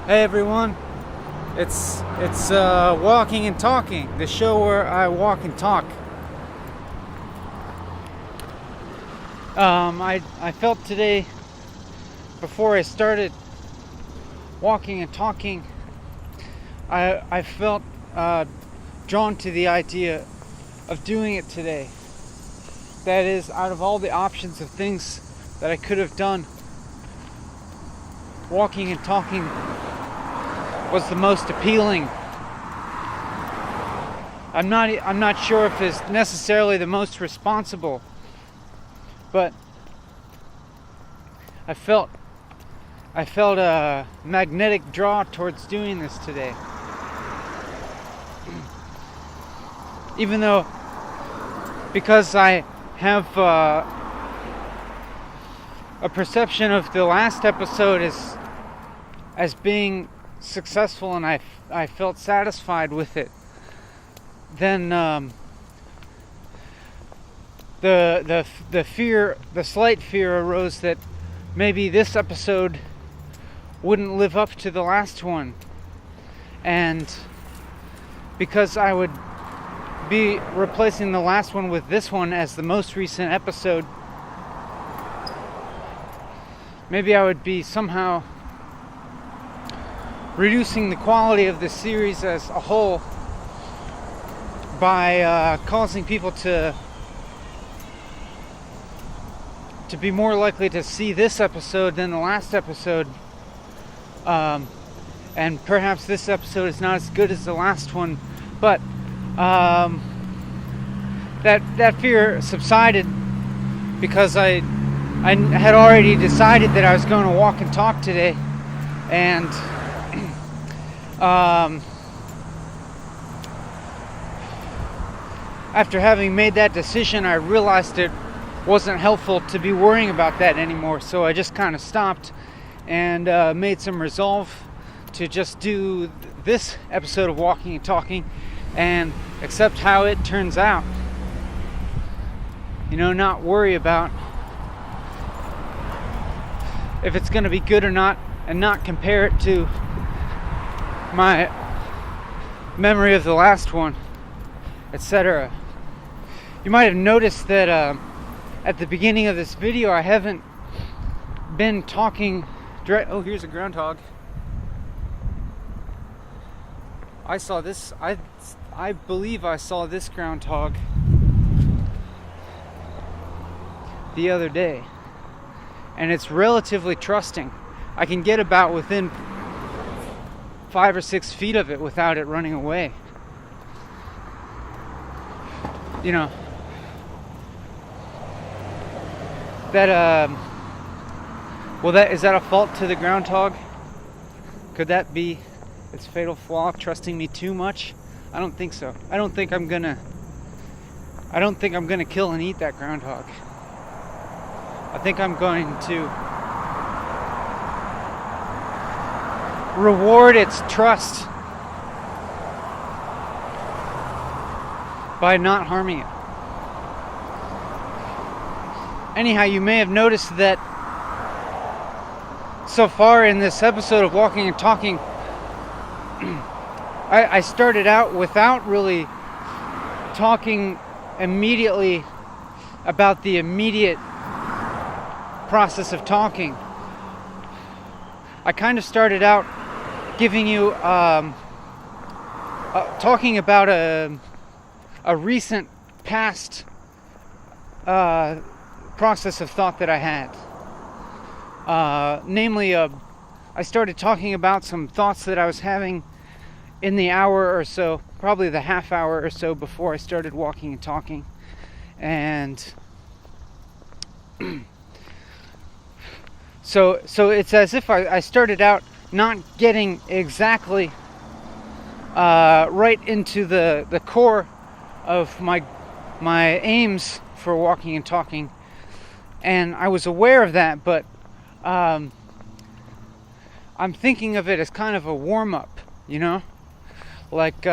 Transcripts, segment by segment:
Hey everyone, it's Walking and Talking, the show where I walk and talk. I felt today, before I started walking and talking, I felt drawn to the idea of doing it today. That is, out of all the options of things that I could have done, walking and talking was the most appealing. I'm not sure if it's necessarily the most responsible, but I felt a magnetic draw towards doing this today. Even though, because I have a perception of the last episode as being successful, and I felt satisfied with it, then the slight fear arose that maybe this episode wouldn't live up to the last one, and because I would be replacing the last one with this one as the most recent episode, maybe I would be somehow reducing the quality of the series as a whole by causing people to be more likely to see this episode than the last episode, and perhaps this episode is not as good as the last one, but that fear subsided because I had already decided that I was going to walk and talk today, and after having made that decision, I realized it wasn't helpful to be worrying about that anymore, so I just kind of stopped and made some resolve to just do this episode of Walking and Talking and accept how it turns out. Not worry about if it's going to be good or not, and not compare it to my memory of the last one, etc. You might have noticed that at the beginning of this video I haven't been talking oh, here's a groundhog. I believe I saw this groundhog the other day, and it's relatively trusting. I can get about within 5 or 6 feet of it without it running away. Is that a fault to the groundhog? Could that be its fatal flaw, trusting me too much? I don't think so. I don't think I'm gonna kill and eat that groundhog. I think I'm going to reward its trust by not harming it. Anyhow, you may have noticed that so far in this episode of Walking and Talking, I started out without really talking immediately about the immediate process of talking. I kind of started out giving you talking about a recent past process of thought that I had. Namely, I started talking about some thoughts that I was having in the hour or so, probably the half hour or so before I started walking and talking. And so it's as if I started out not getting exactly right into the core of my aims for walking and talking, and I was aware of that, but I'm thinking of it as kind of a warm-up, like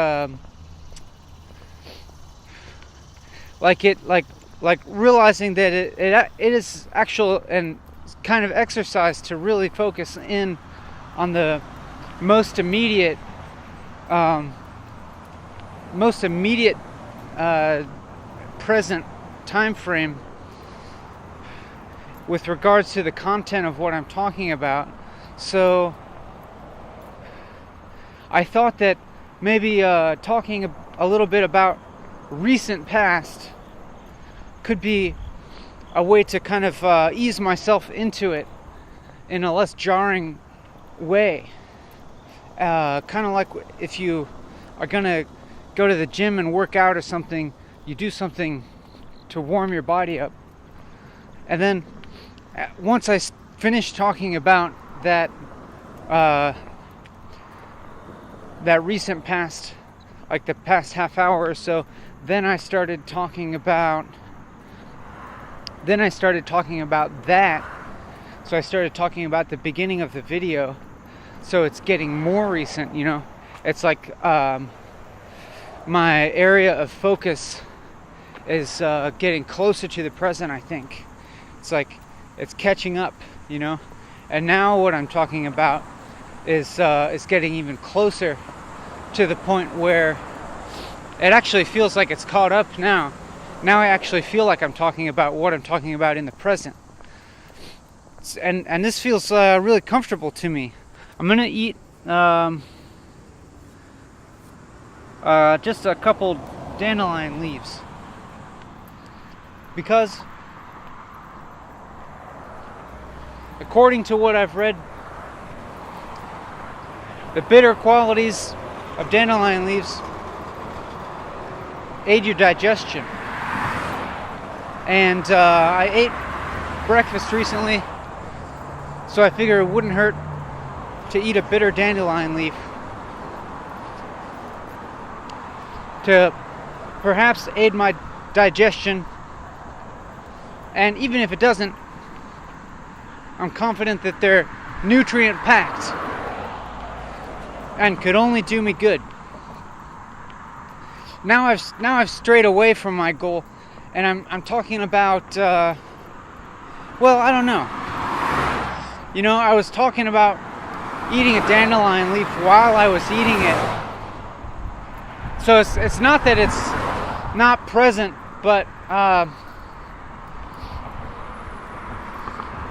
realizing that it is actual and kind of exercise to really focus in on the most immediate present time frame with regards to the content of what I'm talking about. So I thought that maybe talking a little bit about recent past could be a way to kind of ease myself into it in a less jarring way. Kind of like if you are gonna go to the gym and work out or something, you do something to warm your body up, and then once I finished talking about that recent past, like the past half hour or so, then I started talking about that. So I started talking about the beginning of the video. So it's getting more recent, you know. It's like my area of focus is getting closer to the present, I think. It's like it's catching up, you know. And now what I'm talking about is getting even closer to the point where it actually feels like it's caught up now. Now I actually feel like I'm talking about what I'm talking about in the present. And this feels really comfortable to me. I'm gonna eat just a couple dandelion leaves, because according to what I've read, the bitter qualities of dandelion leaves aid your digestion. And I ate breakfast recently, so I figure it wouldn't hurt to eat a bitter dandelion leaf to perhaps aid my digestion. And even if it doesn't, I'm confident that they're nutrient packed and could only do me good. Now I've strayed away from my goal, and I'm talking about well, I don't know. You know, I was talking about eating a dandelion leaf while I was eating it. So it's not that it's not present, but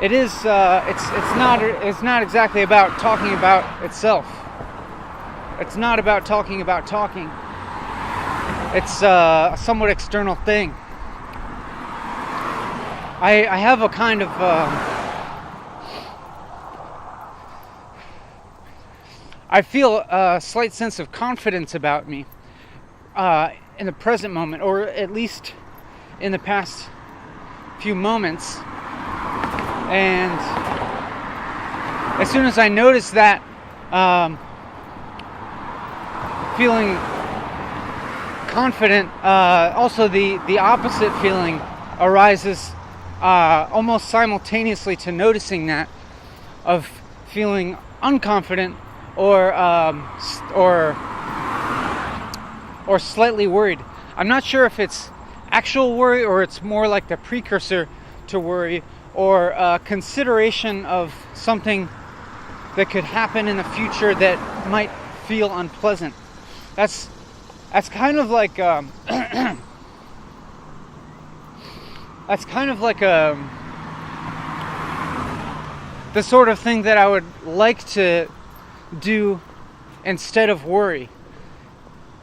it is. It's not exactly about talking about itself. It's not about talking about talking. It's a somewhat external thing. I have a kind of I feel a slight sense of confidence about me in the present moment, or at least in the past few moments. And as soon as I notice that, feeling confident, also the opposite feeling arises almost simultaneously to noticing that, of feeling unconfident or slightly worried. I'm not sure if it's actual worry or it's more like the precursor to worry, or consideration of something that could happen in the future that might feel unpleasant. That's kind of like that's kind of like the sort of thing that I would like to do instead of worry.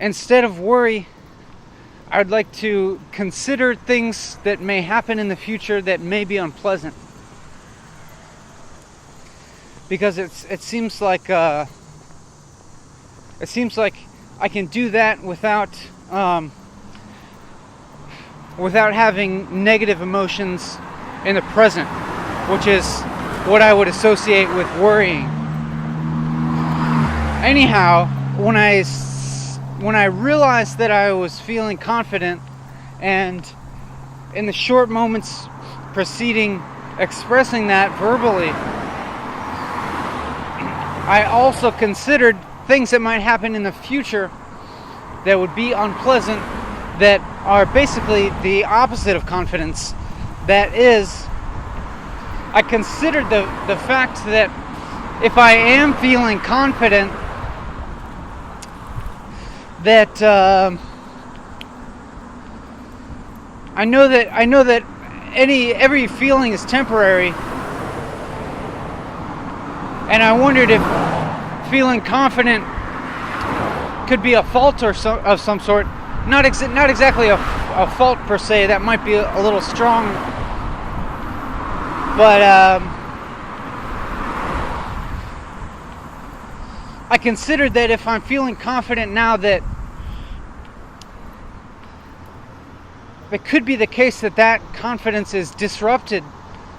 Instead of worry, I would like to consider things that may happen in the future that may be unpleasant. Because it seems like I can do that without having negative emotions in the present, which is what I would associate with worrying. Anyhow, when I realized that I was feeling confident, and in the short moments preceding expressing that verbally, I also considered things that might happen in the future that would be unpleasant, that are basically the opposite of confidence. That is, I considered the fact that if I am feeling confident that I know that every feeling is temporary, and I wondered if feeling confident could be a fault of some sort. Not exactly a fault per se. That might be a little strong, but I considered that if I'm feeling confident now, that it could be the case that confidence is disrupted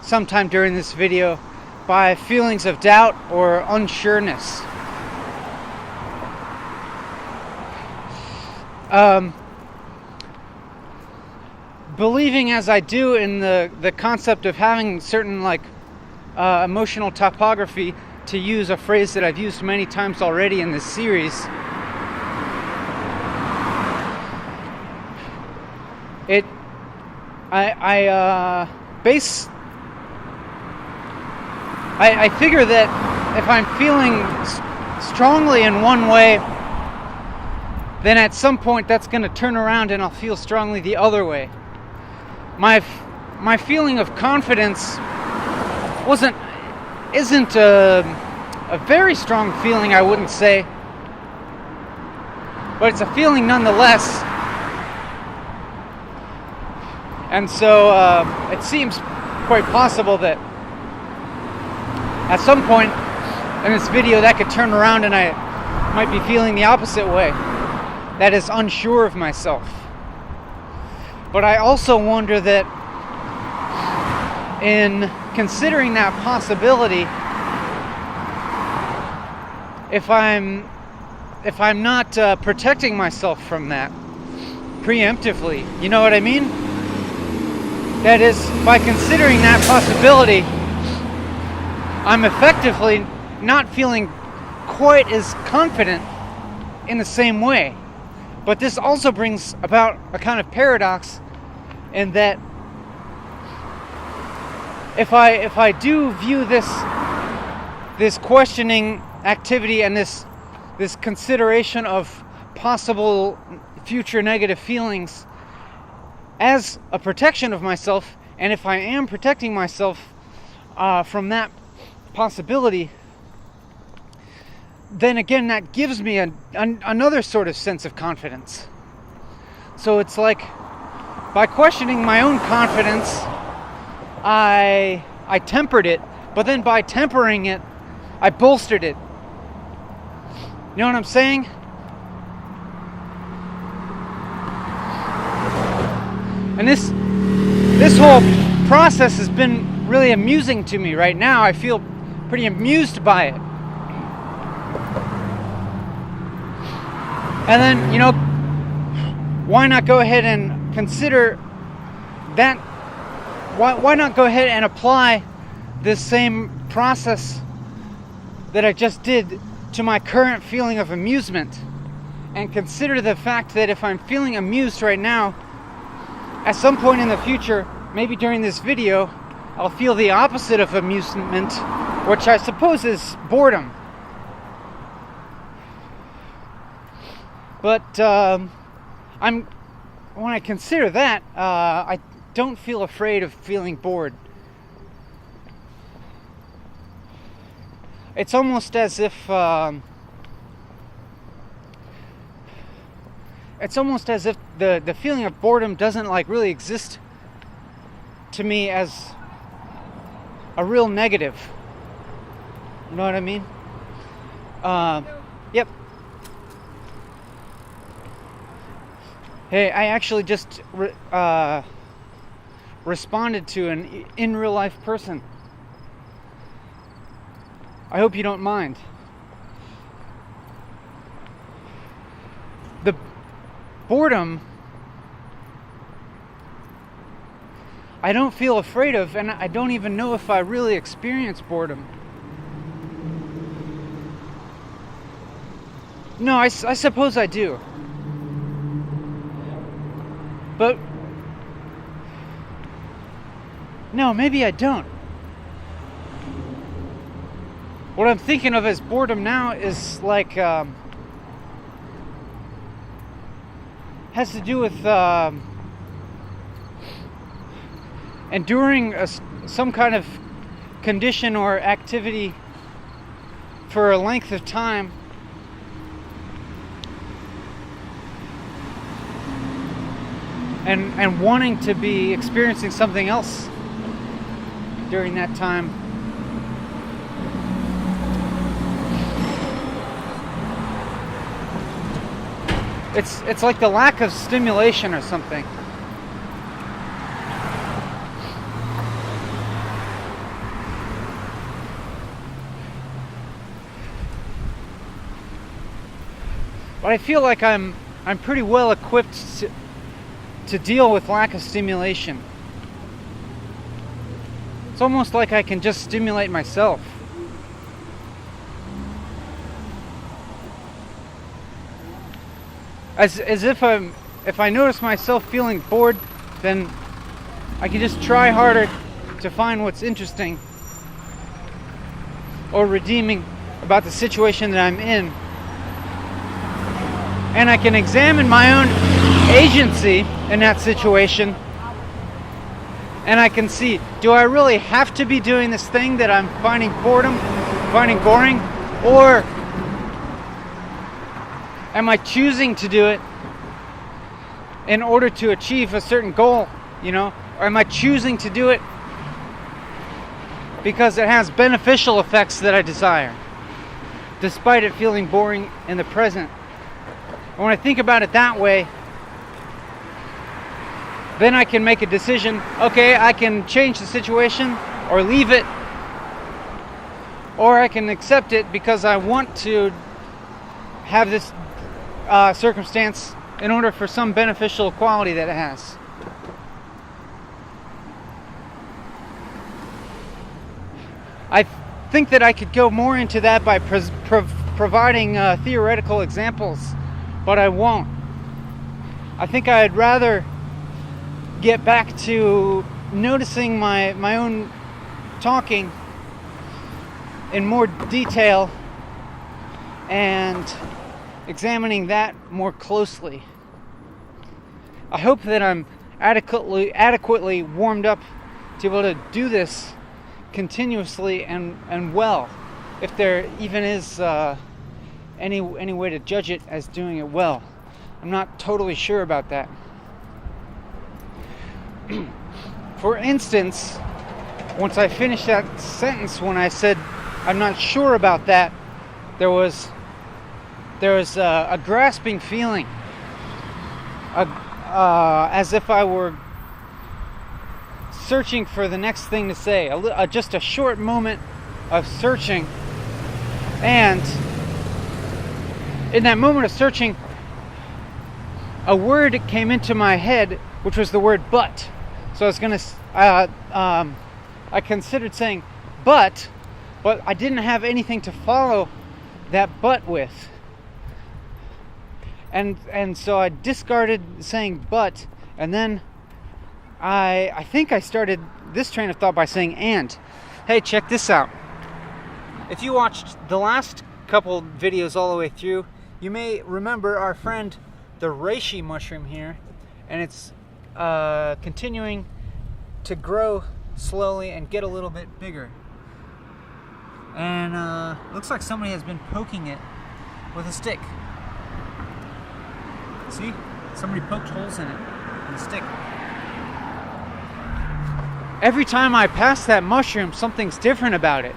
sometime during this video by feelings of doubt or unsureness. Believing as I do in the concept of having certain emotional topography, to use a phrase that I've used many times already in this series, I figure that if I'm feeling strongly in one way, then at some point that's going to turn around and I'll feel strongly the other way. My feeling of confidence isn't a very strong feeling, I wouldn't say, but it's a feeling nonetheless. And so it seems quite possible that at some point in this video that could turn around and I might be feeling the opposite way, that is unsure of myself. But I also wonder that in considering that possibility, if I'm not protecting myself from that preemptively, you know what I mean? That is, by considering that possibility, I'm effectively not feeling quite as confident in the same way. But this also brings about a kind of paradox in that if I do view this questioning activity and this consideration of possible future negative feelings as a protection of myself, and if I am protecting myself from that possibility, then again that gives me another sort of sense of confidence. So it's like, by questioning my own confidence, I tempered it, but then by tempering it, I bolstered it. You know what I'm saying? And this whole process has been really amusing to me right now. I feel pretty amused by it. And then, why not go ahead and consider that? Why not go ahead and apply this same process that I just did to my current feeling of amusement, and consider the fact that if I'm feeling amused right now, at some point in the future, maybe during this video, I'll feel the opposite of amusement, which I suppose is boredom. But when I consider that, I don't feel afraid of feeling bored. It's almost as if the feeling of boredom doesn't really exist to me as a real negative. You know what I mean? Yep. Hey, I actually just responded to an in real life person. I hope you don't mind. The boredom I don't feel afraid of, and I don't even know if I really experience boredom. No, I suppose I do. But no, maybe I don't. what I'm thinking of as boredom now is like has to do with enduring some kind of condition or activity for a length of time, and wanting to be experiencing something else during that time. It's like the lack of stimulation or something. But I feel like I'm pretty well equipped to deal with lack of stimulation. It's almost like I can just stimulate myself. As if I notice myself feeling bored, then I can just try harder to find what's interesting or redeeming about the situation that I'm in. And I can examine my own agency in that situation, and I can see, do I really have to be doing this thing that I'm finding boring, or am I choosing to do it in order to achieve a certain goal, or am I choosing to do it because it has beneficial effects that I desire, despite it feeling boring in the present? And when I think about it that way, then I can make a decision. Okay, I can change the situation or leave it, or I can accept it because I want to have this circumstance in order for some beneficial quality that it has. I think that I could go more into that by providing theoretical examples, but I won't. I think I'd rather get back to noticing my own talking in more detail and examining that more closely. I hope that I'm adequately warmed up to be able to do this continuously and well, if there even is any way to judge it as doing it well. I'm not totally sure about that. For instance, once I finished that sentence, when I said I'm not sure about that, there was a grasping feeling, as if I were searching for the next thing to say, just a short moment of searching. And in that moment of searching, a word came into my head, which was the word "but." So I considered saying but I didn't have anything to follow that "but" with. And so I discarded saying "but," and then I think I started this train of thought by saying "and." Hey, check this out. If you watched the last couple videos all the way through, you may remember our friend the reishi mushroom here, and it's continuing to grow slowly and get a little bit bigger. And looks like somebody has been poking it with a stick. See? Somebody poked holes in it with a stick. Every time I pass that mushroom, something's different about it.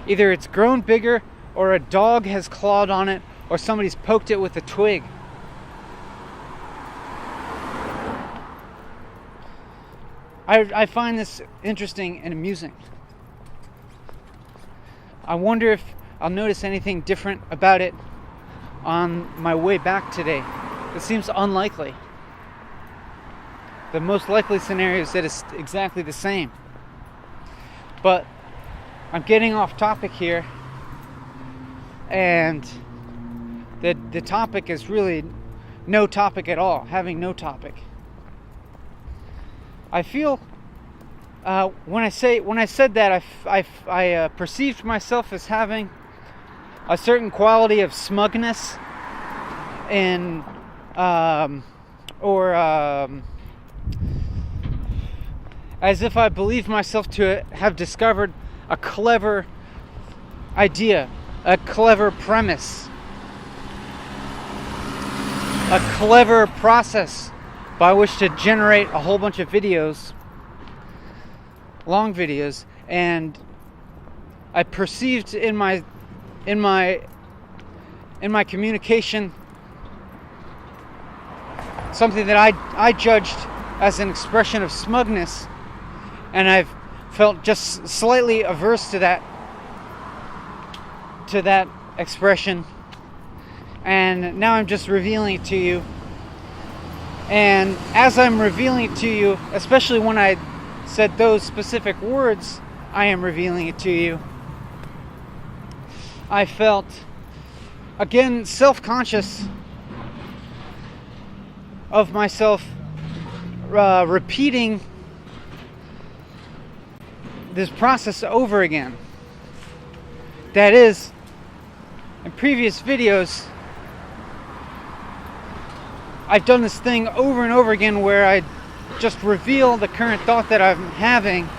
Either it's grown bigger, or a dog has clawed on it, or somebody's poked it with a twig. I find this interesting and amusing. I wonder if I'll notice anything different about it on my way back today. It seems unlikely. The most likely scenario is that it's exactly the same. But I'm getting off topic here, and the topic is really no topic at all, having no topic. I feel when I said that, I perceived myself as having a certain quality of smugness and as if I believed myself to have discovered a clever idea, a clever premise, a clever process by which to generate a whole bunch of videos, long videos, and I perceived in my communication something that I judged as an expression of smugness, and I've felt just slightly averse to that expression, and now I'm just revealing it to you. And as I'm revealing it to you, especially when I said those specific words, I am revealing it to you, I felt, again, self-conscious of myself repeating this process over again. That is, in previous videos, I've done this thing over and over again where I just reveal the current thought that I'm having,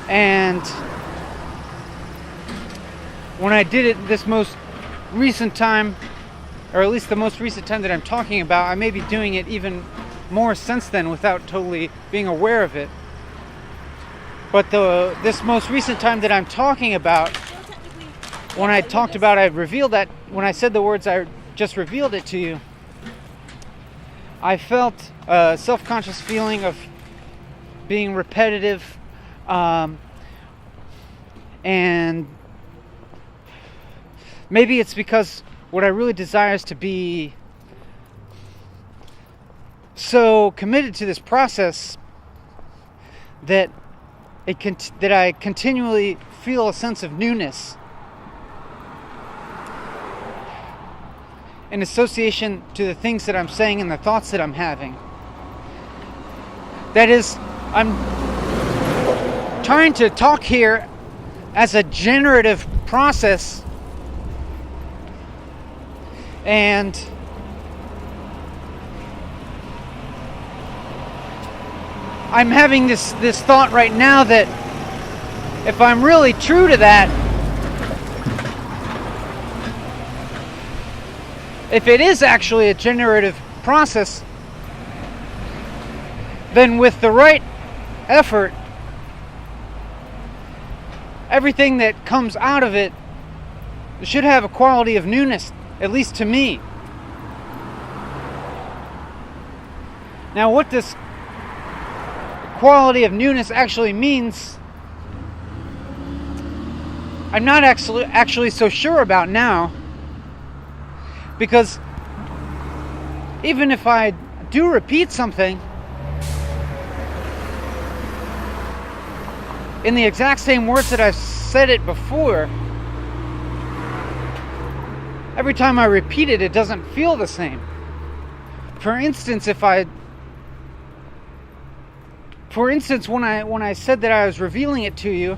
and when I did it this most recent time, or at least the most recent time that I'm talking about, I may be doing it even more since then without totally being aware of it. But this most recent time that I'm talking about, when I talked about, I revealed that, when I said the words, I just revealed it to you, I felt a self-conscious feeling of being repetitive, and maybe it's because what I really desire is to be so committed to this process that I continually feel a sense of newness in association to the things that I'm saying and the thoughts that I'm having. That is, I'm trying to talk here as a generative process, and I'm having this thought right now that if I'm really true to that, if it is actually a generative process, then with the right effort, everything that comes out of it should have a quality of newness, at least to me. Now, what this quality of newness actually means, I'm not actually so sure about now, because even if I do repeat something in the exact same words that I've said it before, every time I repeat it, it doesn't feel the same. For instance, when I said that I was revealing it to you,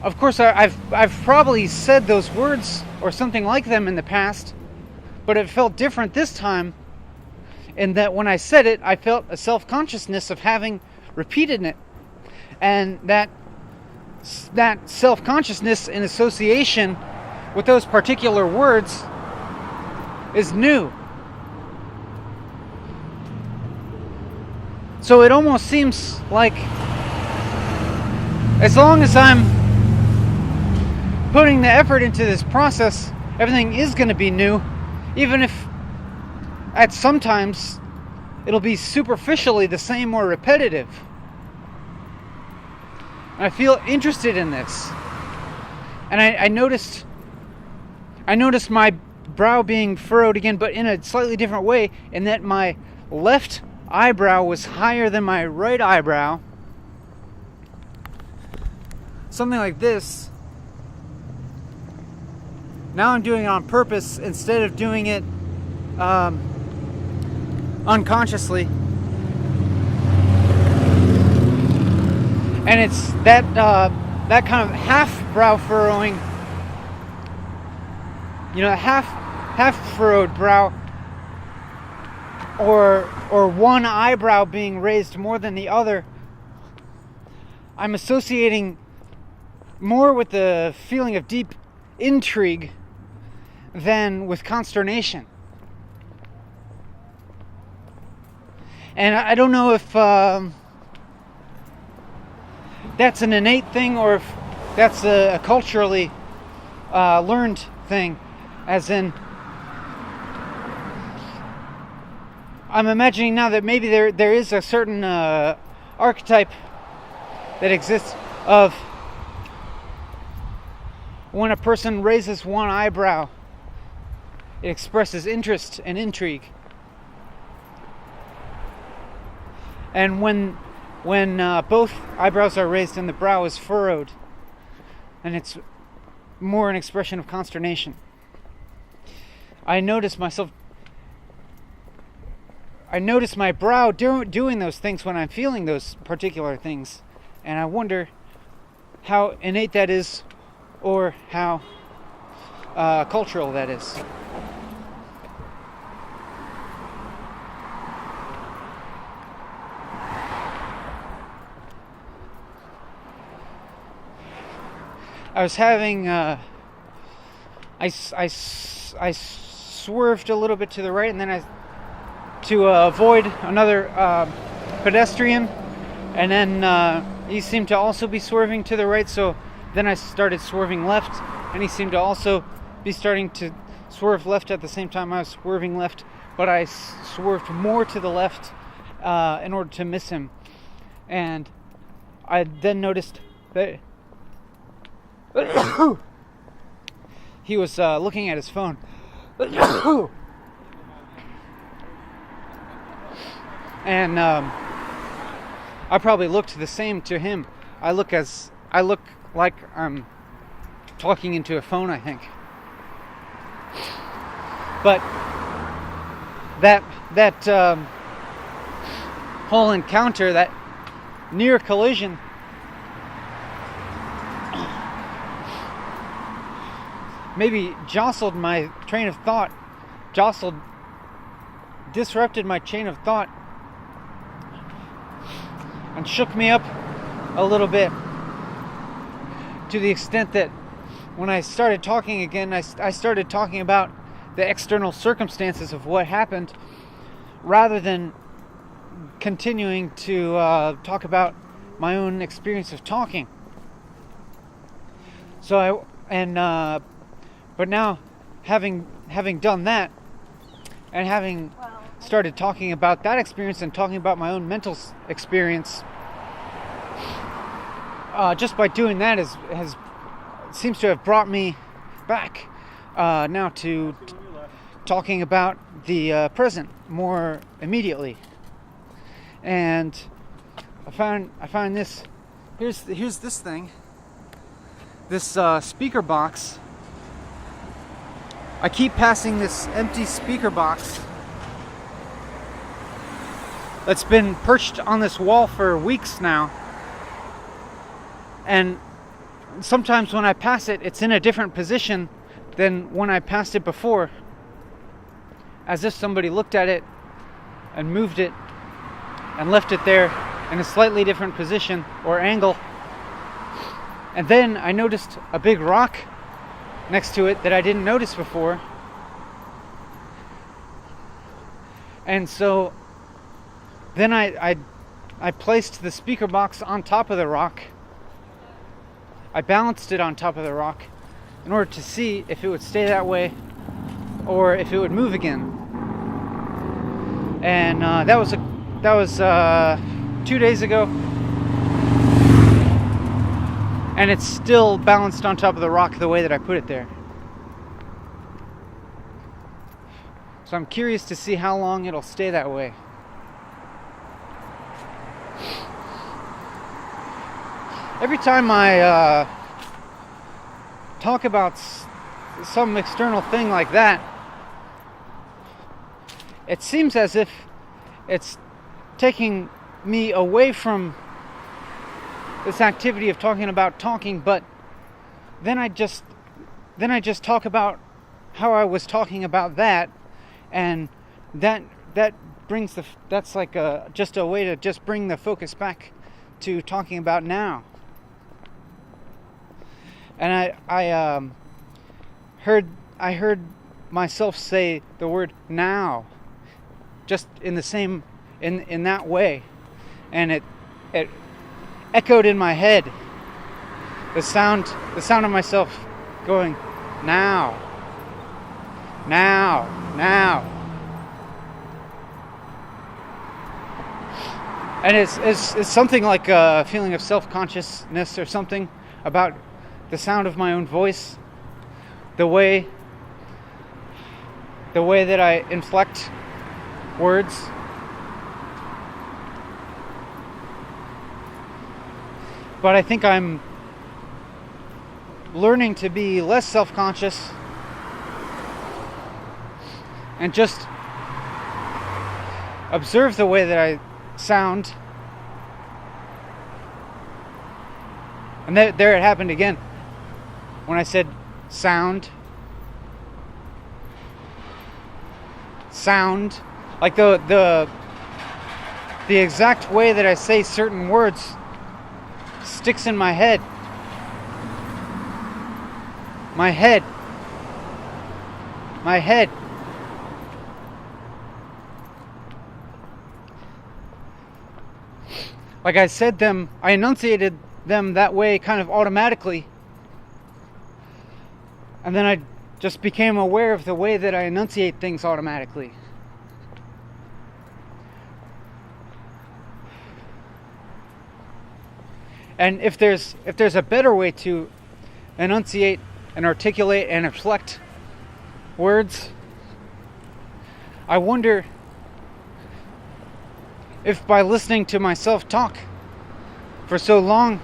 of course I've probably said those words or something like them in the past, but it felt different this time, in that when I said it, I felt a self-consciousness of having repeated it, and that self-consciousness in association with those particular words is new. So it almost seems like, as long as I'm putting the effort into this process, everything is going to be new, even if at sometimes it'll be superficially the same or repetitive. And I feel interested in this. And I noticed my brow being furrowed again, but in a slightly different way, in that my left eyebrow was higher than my right eyebrow. Something like this. Now I'm doing it on purpose instead of doing it unconsciously. And it's that kind of half brow furrowing, half furrowed brow, or one eyebrow being raised more than the other. I'm associating more with the feeling of deep intrigue than with consternation. And I don't know if that's an innate thing or if that's a culturally learned thing, as in, I'm imagining now that maybe there is a certain archetype that exists of when a person raises one eyebrow, it expresses interest and intrigue. And when both eyebrows are raised and the brow is furrowed, and it's more an expression of consternation. I notice my brow doing those things when I'm feeling those particular things, and I wonder how innate that is, or how cultural that is. I was having I swerved a little bit to the right, and then to avoid another pedestrian, and then he seemed to also be swerving to the right, so then I started swerving left, and he seemed to also be starting to swerve left at the same time I was swerving left, but I swerved more to the left in order to miss him. And I then noticed that he was looking at his phone. And I probably looked the same to him. I look like I'm talking into a phone, I think. But that whole encounter, that near collision, maybe jostled my train of thought, disrupted my chain of thought, and shook me up a little bit, to the extent that when I started talking again, I started talking about the external circumstances of what happened, rather than continuing to talk about my own experience of talking. But now, having done that, and having started talking about that experience and talking about my own mental experience, just by doing that seems to have brought me back now to talking about the present more immediately. And I find this. Here's this thing. This speaker box. I keep passing this empty speaker box that's been perched on this wall for weeks now. And sometimes when I pass it, it's in a different position than when I passed it before. As if somebody looked at it and moved it and left it there in a slightly different position or angle. And then I noticed a big rock next to it that I didn't notice before. And so then I placed the speaker box on top of the rock. I balanced it on top of the rock in order to see if it would stay that way or if it would move again. And that was 2 days ago. And it's still balanced on top of the rock the way that I put it there. So I'm curious to see how long it'll stay that way. Every time I talk about some external thing like that, it seems as if it's taking me away from this activity of talking about talking, but then I just talk about how I was talking about that, and that brings that's like just a way to just bring the focus back to talking about now. And I heard myself say the word now, just in the same in that way, and it echoed in my head. The sound of myself going now. And it's something like a feeling of self-consciousness or something about the sound of my own voice, the way that I inflect words. But I think I'm learning to be less self-conscious and just observe the way that I sound. And there it happened again when I said sound, like the exact way that I say certain words sticks in my head. My head. Like I said them, I enunciated them that way kind of automatically. And then I just became aware of the way that I enunciate things automatically. And if there's a better way to enunciate and articulate and inflect words, I wonder if by listening to myself talk for so long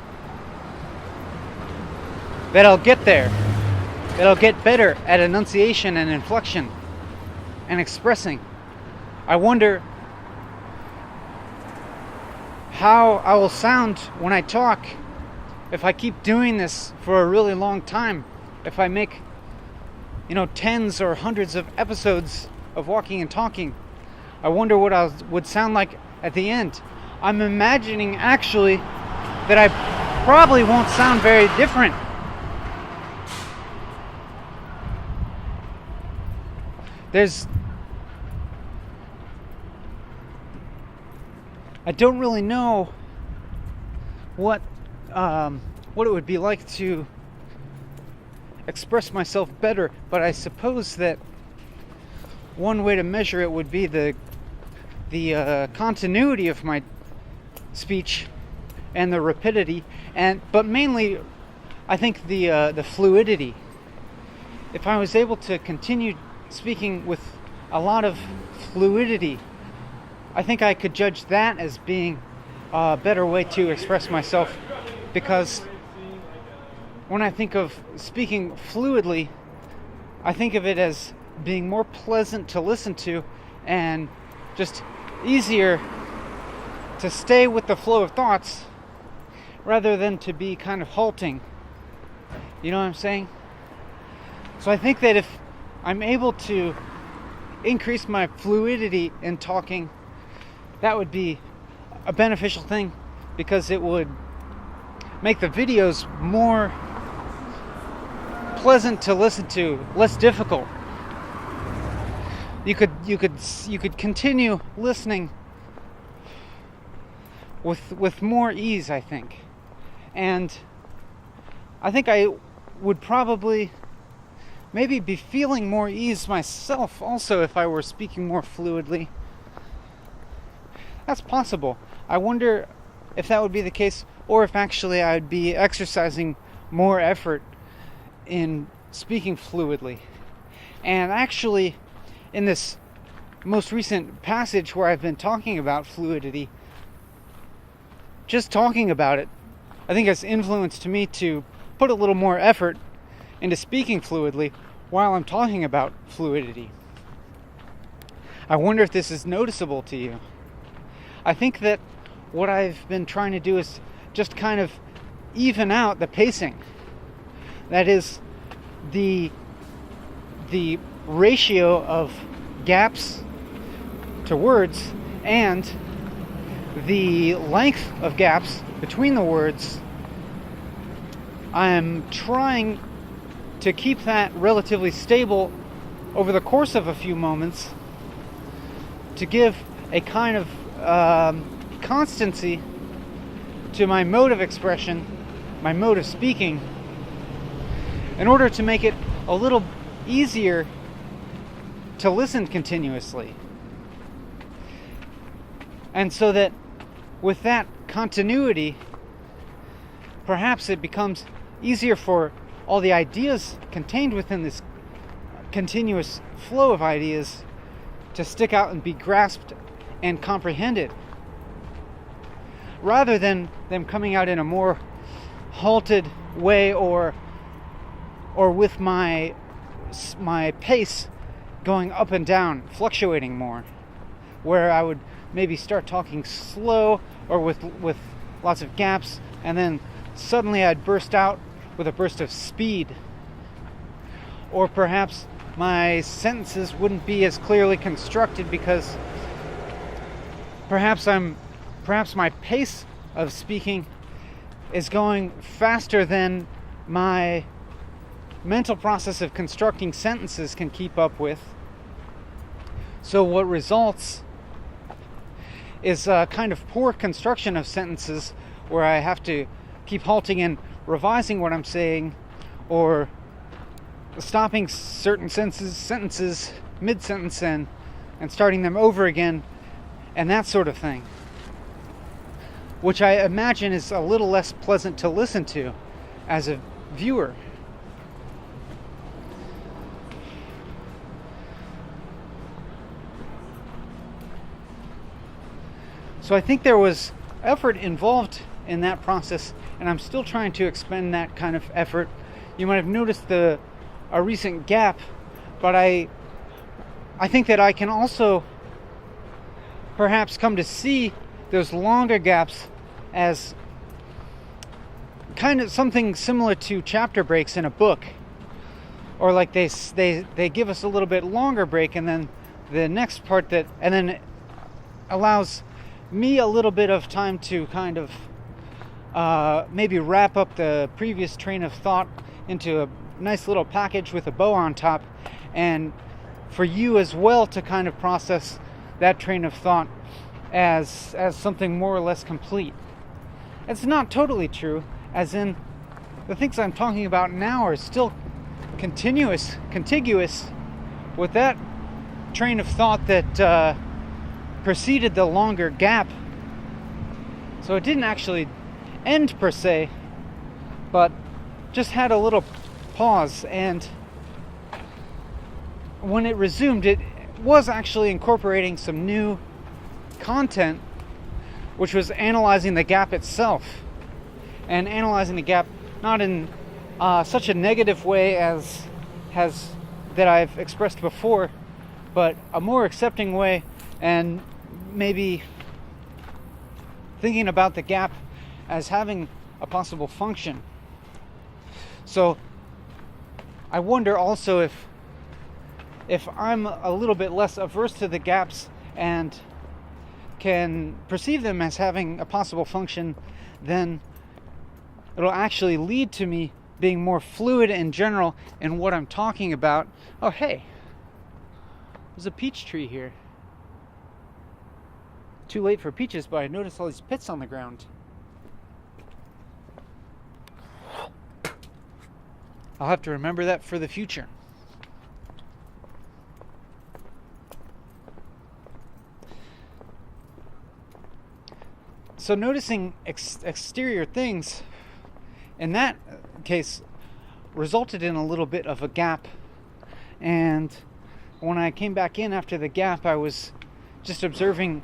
that I'll get there, that I'll get better at enunciation and inflection and expressing. I wonder how I will sound when I talk if I keep doing this for a really long time. If I make, tens or hundreds of episodes of walking and talking, I wonder what I would sound like at the end. I'm imagining actually that I probably won't sound very different. I don't really know what it would be like to express myself better, but I suppose that one way to measure it would be the continuity of my speech and the rapidity, but mainly I think the fluidity. If I was able to continue speaking with a lot of fluidity, I think I could judge that as being a better way to express myself, because when I think of speaking fluidly, I think of it as being more pleasant to listen to and just easier to stay with the flow of thoughts rather than to be kind of halting. You know what I'm saying? So I think that if I'm able to increase my fluidity in talking, that would be a beneficial thing, because it would make the videos more pleasant to listen to, less difficult. You could continue listening with more ease, I think. And I think I would probably maybe be feeling more ease myself also if I were speaking more fluidly. That's possible. I wonder if that would be the case, or if actually I'd be exercising more effort in speaking fluidly. And actually, in this most recent passage where I've been talking about fluidity, just talking about it, I think has influenced me to put a little more effort into speaking fluidly while I'm talking about fluidity. I wonder if this is noticeable to you. I think that what I've been trying to do is just kind of even out the pacing. That is, the ratio of gaps to words and the length of gaps between the words. I'm trying to keep that relatively stable over the course of a few moments to give a kind of constancy to my mode of expression, my mode of speaking, in order to make it a little easier to listen continuously. And so that with that continuity, perhaps it becomes easier for all the ideas contained within this continuous flow of ideas to stick out and be grasped and comprehended, rather than them coming out in a more halted way or with my pace going up and down, fluctuating more, where I would maybe start talking slow or with lots of gaps, and then suddenly I'd burst out with a burst of speed. Or perhaps my sentences wouldn't be as clearly constructed because perhaps my pace of speaking is going faster than my mental process of constructing sentences can keep up with. So what results is a kind of poor construction of sentences where I have to keep halting and revising what I'm saying, or stopping certain sentences mid-sentence and starting them over again, and that sort of thing, which I imagine is a little less pleasant to listen to as a viewer. So I think there was effort involved in that process, and I'm still trying to expend that kind of effort. You might have noticed a recent gap, but I think that I can also perhaps come to see those longer gaps as kind of something similar to chapter breaks in a book, or like they give us a little bit longer break, and then the next part and then it allows me a little bit of time to kind of maybe wrap up the previous train of thought into a nice little package with a bow on top, and for you as well to kind of process that train of thought as something more or less complete. It's not totally true, as in the things I'm talking about now are still contiguous with that train of thought that preceded the longer gap. So it didn't actually end per se, but just had a little pause, and when it resumed, it was actually incorporating some new content, which was analyzing the gap itself, and analyzing the gap not in such a negative way as that I've expressed before, but a more accepting way, and maybe thinking about the gap as having a possible function. So I wonder also if I'm a little bit less averse to the gaps and can perceive them as having a possible function, then it'll actually lead to me being more fluid in general in what I'm talking about. Oh, hey, there's a peach tree here. Too late for peaches, but I noticed all these pits on the ground. I'll have to remember that for the future. So noticing exterior things in that case resulted in a little bit of a gap, and when I came back in after the gap, I was just observing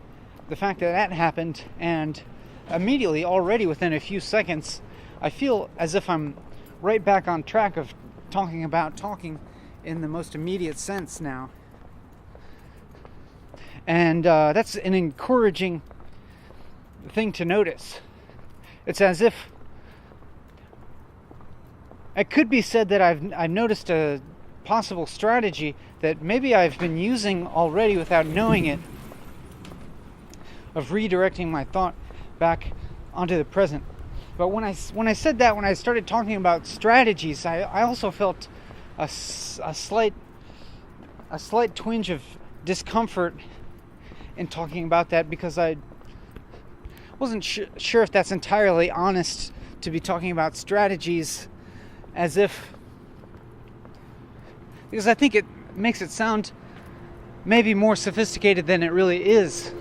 the fact that happened, and immediately, already within a few seconds, I feel as if I'm right back on track of talking in the most immediate sense now. And that's an encouraging thing to notice. It's as if it could be said that I've noticed a possible strategy that maybe I've been using already without knowing it, of redirecting my thought back onto the present. But when I said that, when I started talking about strategies, I also felt a slight twinge of discomfort in talking about that, because I wasn't sure if that's entirely honest to be talking about strategies as if, because I think it makes it sound maybe more sophisticated than it really is.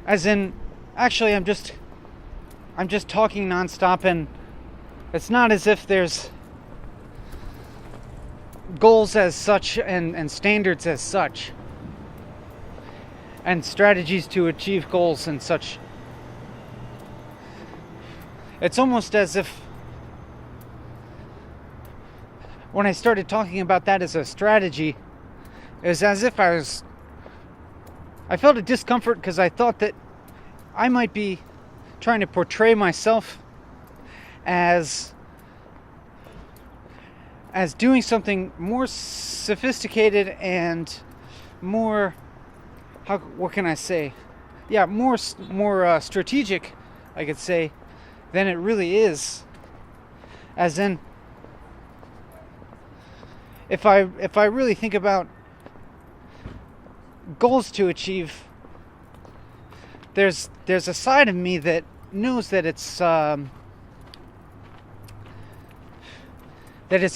As in, actually, I'm just talking nonstop, and it's not as if there's goals as such and standards as such, and strategies to achieve goals and such. It's almost as if when I started talking about that as a strategy, it was as if I felt a discomfort because I thought that I might be trying to portray myself as doing something more sophisticated and more, what can I say? Yeah, more strategic, I could say, than it really is. As in, if I really think about goals to achieve, there's a side of me that knows that it's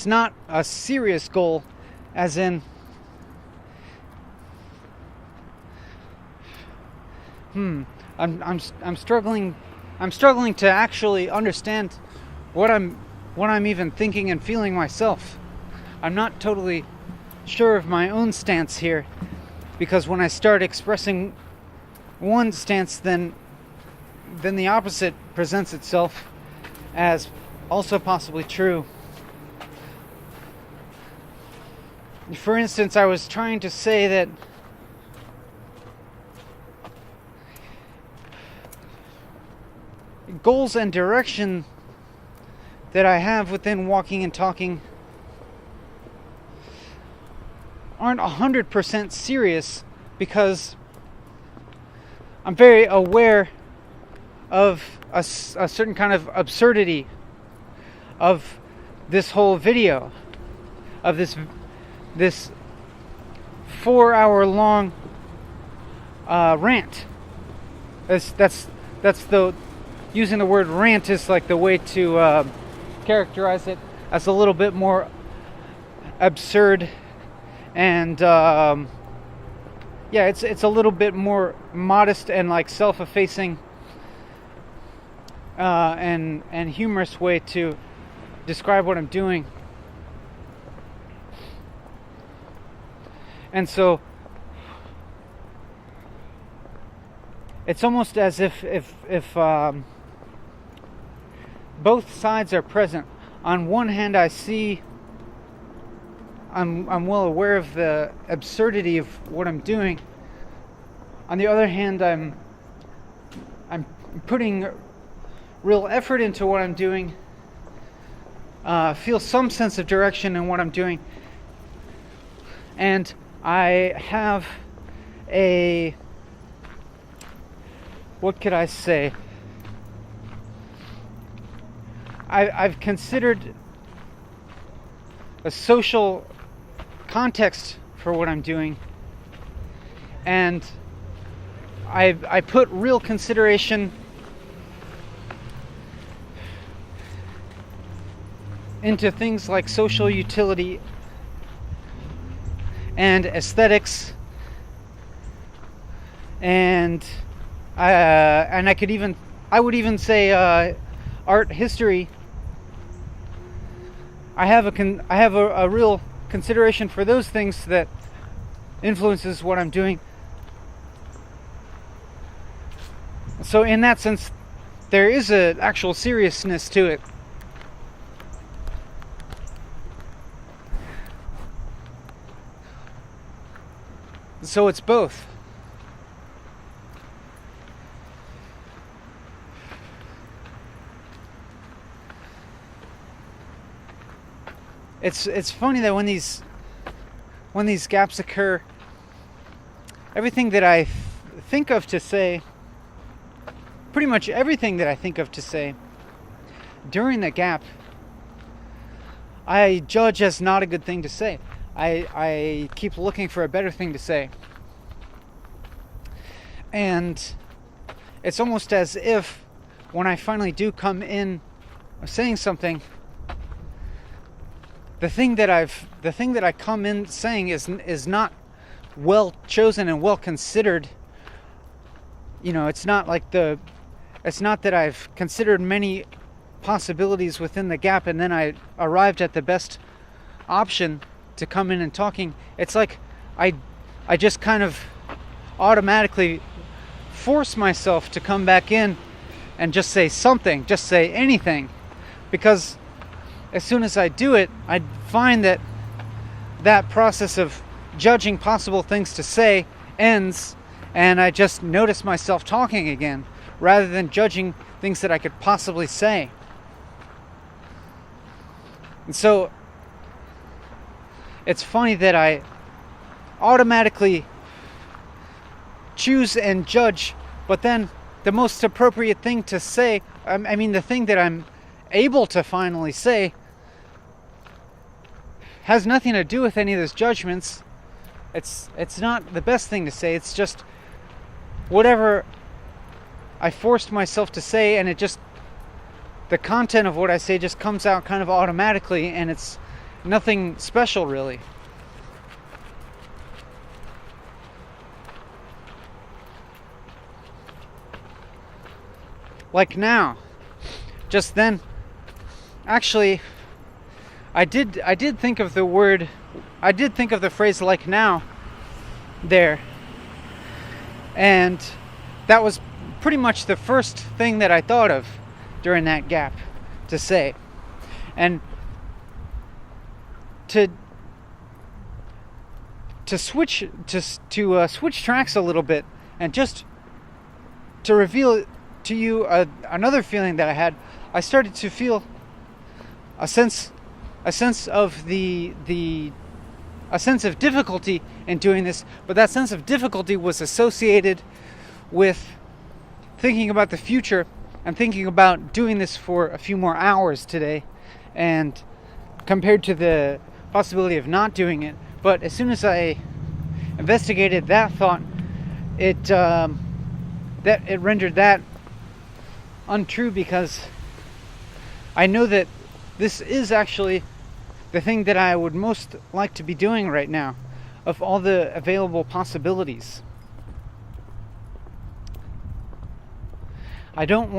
not a serious goal, as in I'm struggling to actually understand what I'm even thinking and feeling myself. I'm not totally sure of my own stance here, because when I start expressing one stance, then the opposite presents itself as also possibly true. For instance, I was trying to say that goals and direction that I have within walking and talking aren't 100% serious, because I'm very aware of a certain kind of absurdity of this whole video, of this 4-hour-long rant. That's the using the word rant is like the way to characterize it, as a little bit more absurd, and it's a little bit more modest and like self-effacing and humorous way to describe what I'm doing. And so it's almost as if both sides are present. On one hand, I'm well aware of the absurdity of what I'm doing. On the other hand, I'm putting real effort into what I'm doing. Feel some sense of direction in what I'm doing, and I have what could I say? I've considered a social context for what I'm doing, and I put real consideration into things like social utility and aesthetics, and I would even say art history. I have a real consideration for those things that influences what I'm doing. So in that sense, there is an actual seriousness to it. So it's both. it's funny that when these gaps occur, everything that I think of to say, pretty much everything that I think of to say during the gap, I judge as not a good thing to say. I keep looking for a better thing to say. And it's almost as if when I finally do come in saying something, the thing that I come in saying is not well chosen and well considered. It's not that I've considered many possibilities within the gap and then I arrived at the best option to come in and talking. It's like I just kind of automatically force myself to come back in and just say something, just say anything, because as soon as I do it, I find that process of judging possible things to say ends, and I just notice myself talking again rather than judging things that I could possibly say. And so it's funny that I automatically choose and judge, but then the most appropriate thing to say, the thing that I'm able to finally say, has nothing to do with any of those judgments. It's not the best thing to say. It's just whatever I forced myself to say, and the content of what I say just comes out kind of automatically, and it's nothing special really. Like now, just then, actually, I did think of the phrase "like now" there, and that was pretty much the first thing that I thought of during that gap to say. And to switch tracks a little bit and just to reveal to you another feeling that I had, I started to feel a sense of a sense of difficulty in doing this, but that sense of difficulty was associated with thinking about the future and thinking about doing this for a few more hours today, and compared to the possibility of not doing it. But as soon as I investigated that thought, it rendered that untrue, because I know that this is actually the thing that I would most like to be doing right now, of all the available possibilities. I don't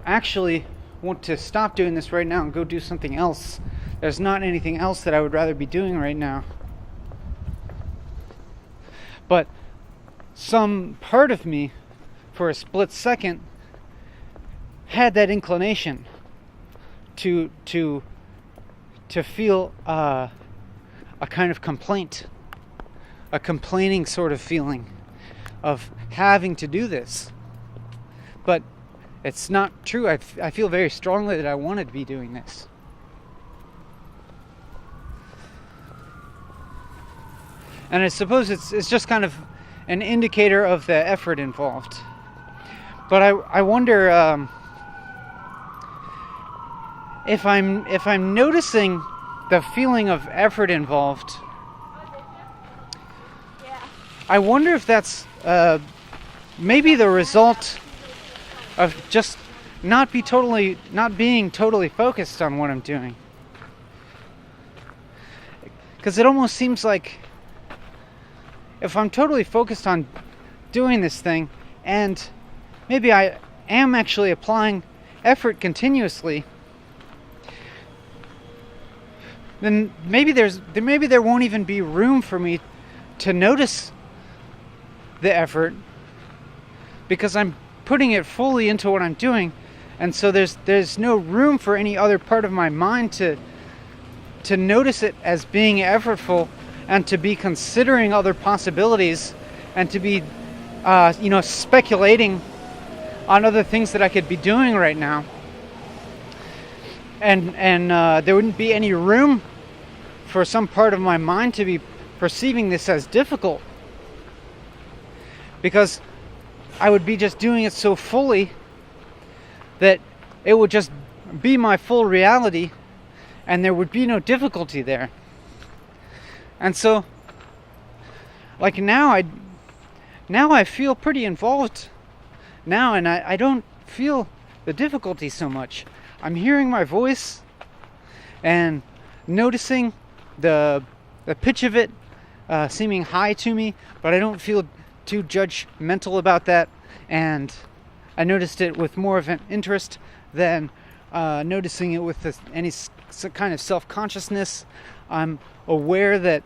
actually want to stop doing this right now and go do something else. There's not anything else that I would rather be doing right now. But some part of me, for a split second, had that inclination to feel a kind of complaint, a complaining sort of feeling of having to do this. But it's not true. I feel very strongly that I want to be doing this. And I suppose it's just kind of an indicator of the effort involved. But I wonder if I'm noticing the feeling of effort involved. I wonder if that's maybe the result of just not being totally focused on what I'm doing. Because it almost seems like if I'm totally focused on doing this thing, and maybe I am actually applying effort continuously, then maybe there won't even be room for me to notice the effort, because I'm putting it fully into what I'm doing, and so there's no room for any other part of my mind to notice it as being effortful, and to be considering other possibilities, and to be speculating on other things that I could be doing right now. and there wouldn't be any room for some part of my mind to be perceiving this as difficult, because I would be just doing it so fully that it would just be my full reality and there would be no difficulty there. And so, like now I feel pretty involved now, and I don't feel the difficulty so much. I'm hearing my voice and noticing the pitch of it seeming high to me, but I don't feel too judgmental about that, and I noticed it with more of an interest than noticing it with any kind of self-consciousness. I'm aware that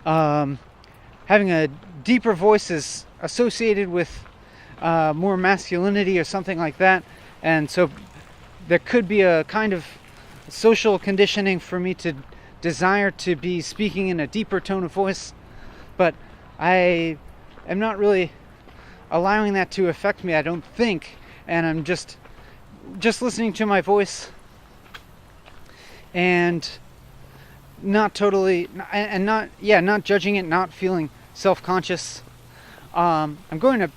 having a deeper voice is associated with more masculinity or something like that, and so there could be a kind of social conditioning for me to desire to be speaking in a deeper tone of voice, but I am not really allowing that to affect me, I don't think, and I'm just listening to my voice and not totally, and not judging it, not feeling self-conscious. I'm going to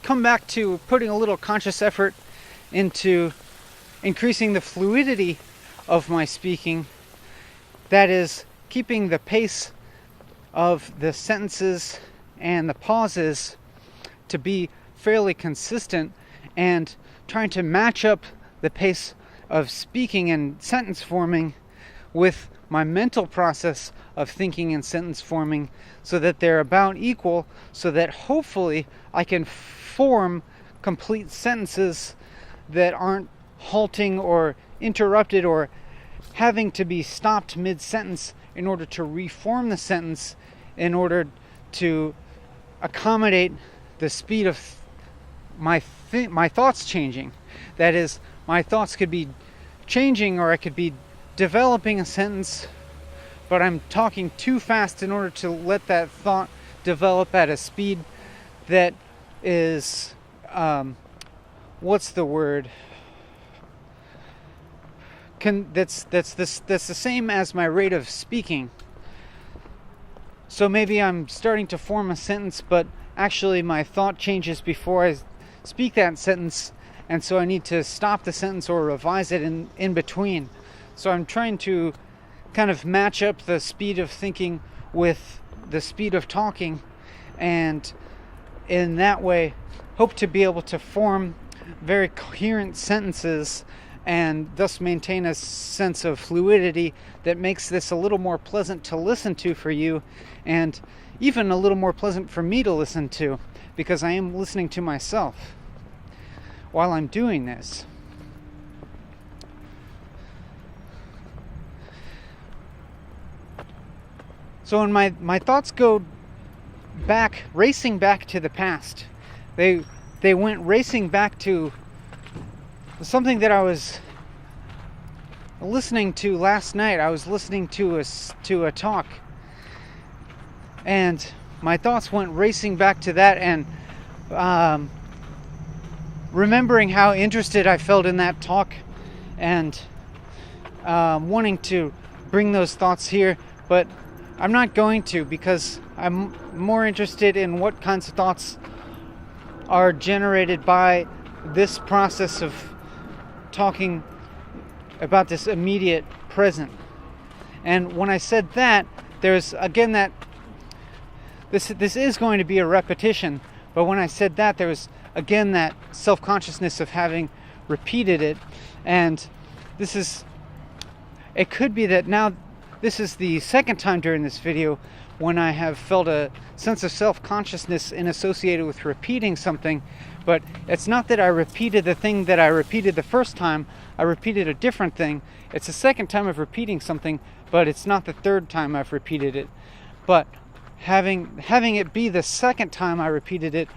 come back to putting a little conscious effort into increasing the fluidity of my speaking. That is, keeping the pace of the sentences and the pauses to be fairly consistent, and trying to match up the pace of speaking and sentence forming with my mental process of thinking and sentence forming, so that they're about equal, so that hopefully I can form complete sentences that aren't halting or interrupted or having to be stopped mid-sentence in order to reform the sentence in order to accommodate the speed of my thoughts changing. That is, my thoughts could be changing, or I could be developing a sentence, but I'm talking too fast in order to let that thought develop at a speed that is, what's the word? That's the same as my rate of speaking. So maybe I'm starting to form a sentence, but actually my thought changes before I speak that sentence, and so I need to stop the sentence or revise it in between. So I'm trying to kind of match up the speed of thinking with the speed of talking, and in that way hope to be able to form very coherent sentences and thus maintain a sense of fluidity that makes this a little more pleasant to listen to for you, and even a little more pleasant for me to listen to, because I am listening to myself while I'm doing this. So when my thoughts go racing back to the past, they went racing back to something that I was listening to last night. I was listening to a talk, and my thoughts went racing back to that, and remembering how interested I felt in that talk, and wanting to bring those thoughts here, but I'm not going to, because I'm more interested in what kinds of thoughts are generated by this process of talking about this immediate present. And when I said that, there's again that this is going to be a repetition, but when I said that, there was again that self-consciousness of having repeated it, and it could be that now this is the second time during this video when I have felt a sense of self-consciousness associated with repeating something, but it's not that I repeated the thing that I repeated the first time. I repeated a different thing. It's the second time of repeating something, but it's not the third time I've repeated it. But having it be the second time I repeated it,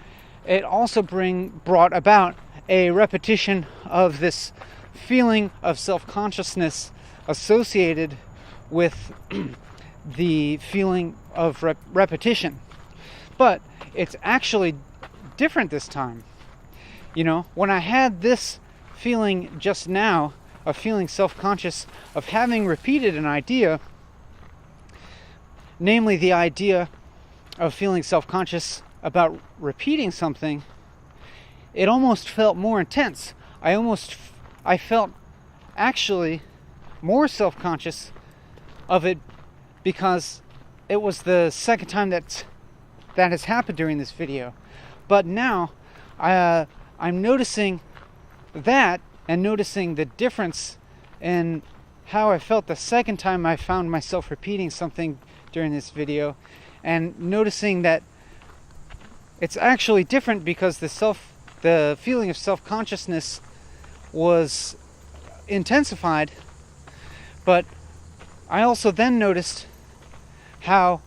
it also brought about a repetition of this feeling of self-consciousness associated with the feeling of repetition. But it's actually different this time. You know, when I had this feeling just now, of feeling self-conscious of having repeated an idea, namely the idea of feeling self-conscious about repeating something, it almost felt more intense. I felt actually more self-conscious of it because it was the second time that has happened during this video. But now I'm noticing that and noticing the difference in how I felt the second time I found myself repeating something during this video, and noticing that it's actually different because the feeling of self-consciousness was intensified. But I also then noticed how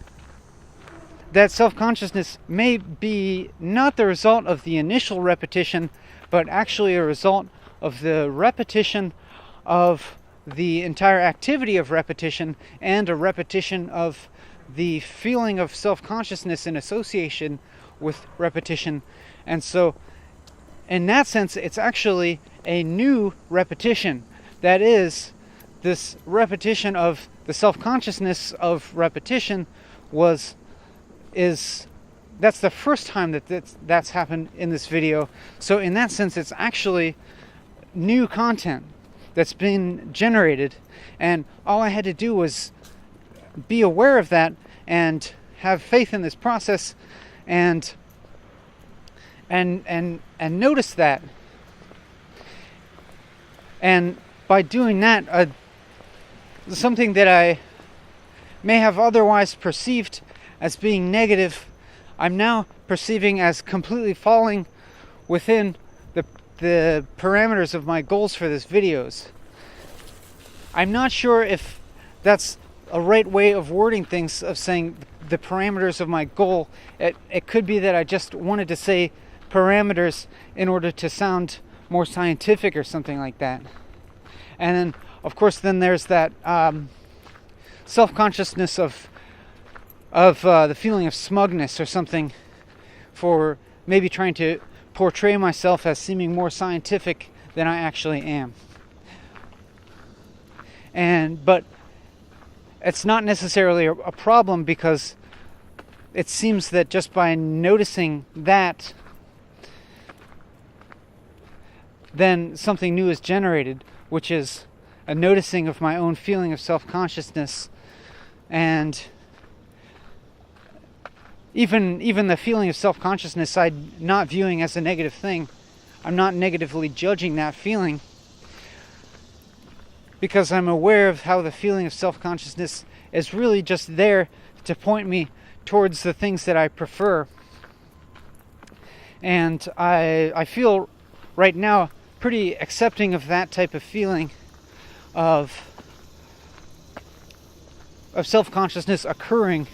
that self-consciousness may be not the result of the initial repetition, but actually a result of the repetition of the entire activity of repetition, and a repetition of the feeling of self-consciousness in association with repetition. And so in that sense, it's actually a new repetition. That is, this repetition of the self-consciousness of repetition that's the first time that's happened in this video. So in that sense, it's actually new content that's been generated, and all I had to do was be aware of that and have faith in this process and notice that. And by doing that, something that I may have otherwise perceived as being negative, I'm now perceiving as completely falling within the parameters of my goals for this videos. I'm not sure if that's a right way of wording things, of saying the parameters of my goal. It could be that I just wanted to say parameters in order to sound more scientific or something like that. And then, of course, then there's that self-consciousness of the feeling of smugness or something, for maybe trying to portray myself as seeming more scientific than I actually am. But it's not necessarily a problem, because it seems that just by noticing that, then something new is generated, which is a noticing of my own feeling of self-consciousness. And even the feeling of self-consciousness, I'm not viewing as a negative thing. I'm not negatively judging that feeling, because I'm aware of how the feeling of self-consciousness is really just there to point me towards the things that I prefer. And I feel right now pretty accepting of that type of feeling of self-consciousness occurring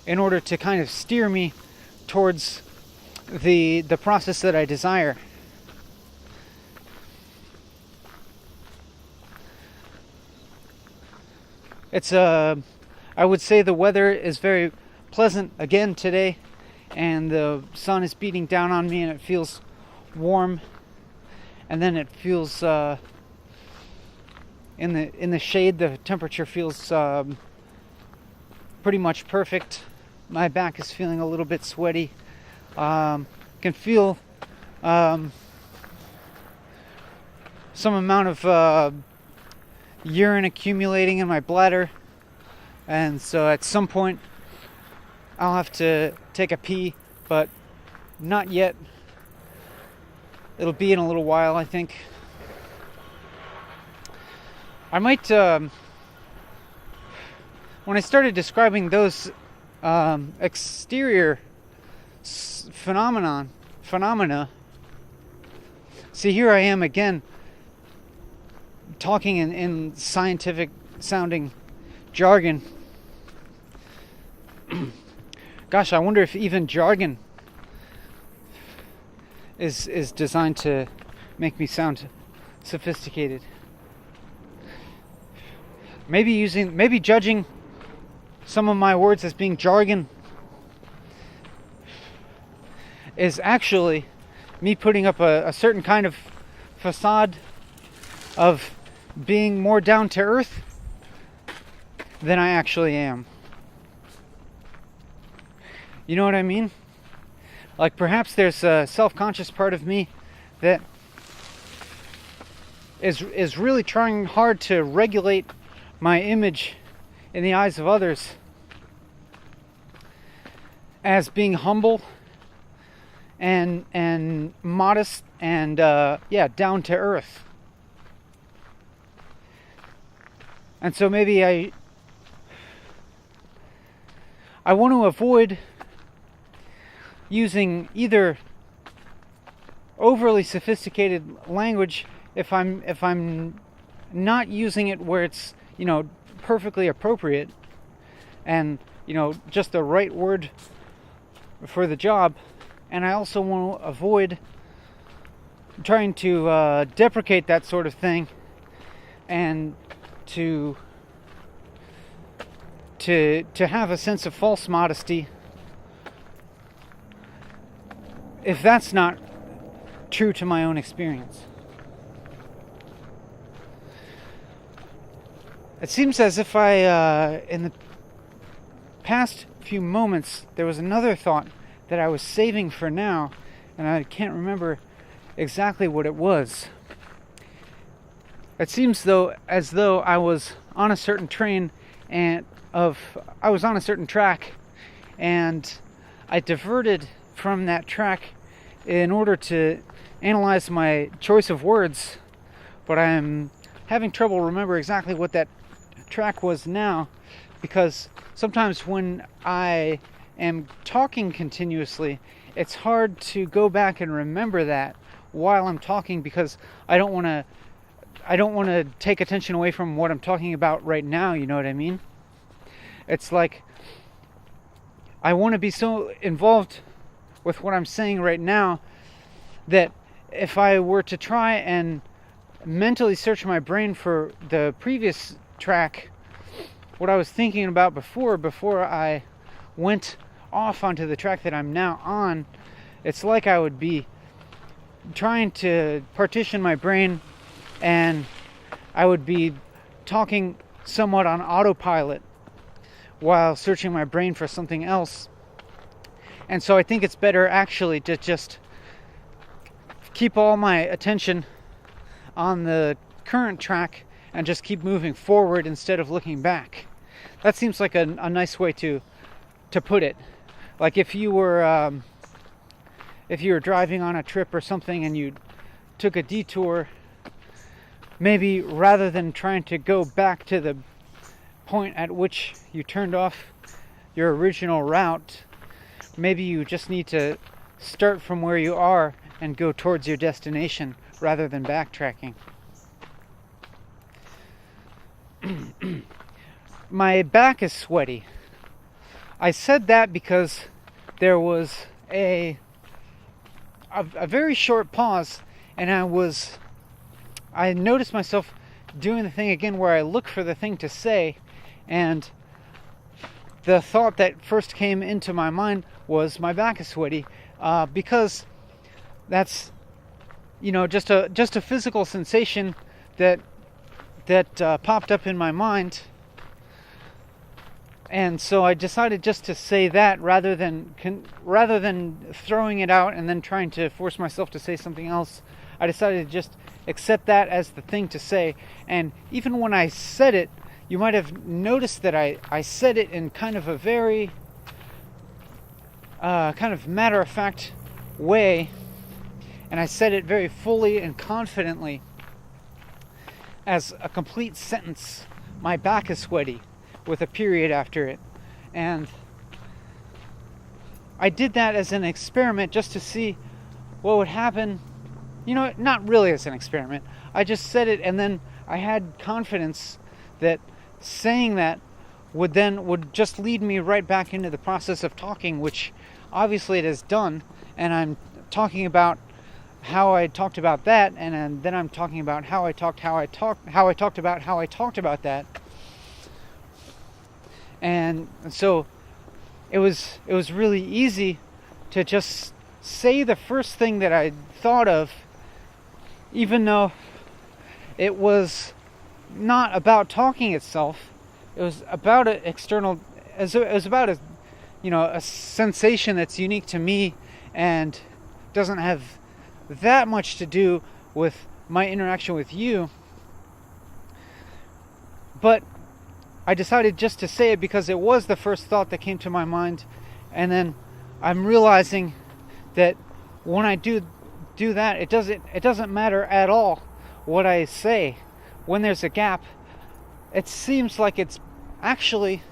in order to kind of steer me towards the process that I desire. It's I would say the weather is very pleasant again today, and the sun is beating down on me, and it feels warm, and then it feels in the shade the temperature feels pretty much perfect. My back is feeling a little bit sweaty. Can feel some amount of urine accumulating in my bladder, and so at some point I'll have to take a pee, but not yet. It'll be in a little while, I think. I might when I started describing those exterior phenomena, see, here I am again talking in scientific sounding jargon. Gosh, I wonder if even jargon is designed to make me sound sophisticated. Maybe judging some of my words as being jargon is actually me putting up a certain kind of facade of being more down to earth than I actually am. You know what I mean? Like perhaps there's a self-conscious part of me that is really trying hard to regulate my image in the eyes of others as being humble and modest and down to earth. And so maybe I want to avoid using either overly sophisticated language if I'm not using it where it's, perfectly appropriate and, just the right word for the job. And I also want to avoid trying to deprecate that sort of thing and to have a sense of false modesty if that's not true to my own experience. It seems as if in the past few moments, there was another thought that I was saving for now, and I can't remember exactly what it was. It seems as though I was on a certain train I was on a certain track, and I diverted from that track in order to analyze my choice of words, but I'm having trouble remember exactly what that track was now, because sometimes when I am talking continuously, it's hard to go back and remember that while I'm talking, because I don't want to take attention away from what I'm talking about right now, you know what I mean? It's like I want to be so involved with what I'm saying right now that if I were to try and mentally search my brain for the previous track, what I was thinking about before I went off onto the track that I'm now on, it's like I would be trying to partition my brain and I would be talking somewhat on autopilot while searching my brain for something else. And so I think it's better actually to just keep all my attention on the current track and just keep moving forward instead of looking back. That seems like a nice way to put it. Like if you were driving on a trip or something and you took a detour, maybe rather than trying to go back to the point at which you turned off your original route, maybe you just need to start from where you are and go towards your destination rather than backtracking. My back is sweaty. I said that because there was a very short pause, and I noticed myself doing the thing again where I look for the thing to say, and the thought that first came into my mind was my back is sweaty, because that's just a physical sensation that popped up in my mind. And so I decided just to say that rather than throwing it out and then trying to force myself to say something else. I decided to just accept that as the thing to say. And even when I said it, you might have noticed that I said it in kind of a very kind of matter-of-fact way. And I said it very fully and confidently as a complete sentence. My back is sweaty, with a period after it. And I did that as an experiment just to see what would happen. Not really as an experiment. I just said it, and then I had confidence that saying that would just lead me right back into the process of talking, which obviously it has done. And I'm talking about how I talked about that, and then I'm talking about how I talked about that. And so it was really easy to just say the first thing that I thought of, even though it was not about talking itself. It was about an external. It was about a sensation that's unique to me and doesn't have that much to do with my interaction with you. But I decided just to say it because it was the first thought that came to my mind, and then I'm realizing that when I do that, it doesn't matter at all what I say. When there's a gap, it seems like it's actually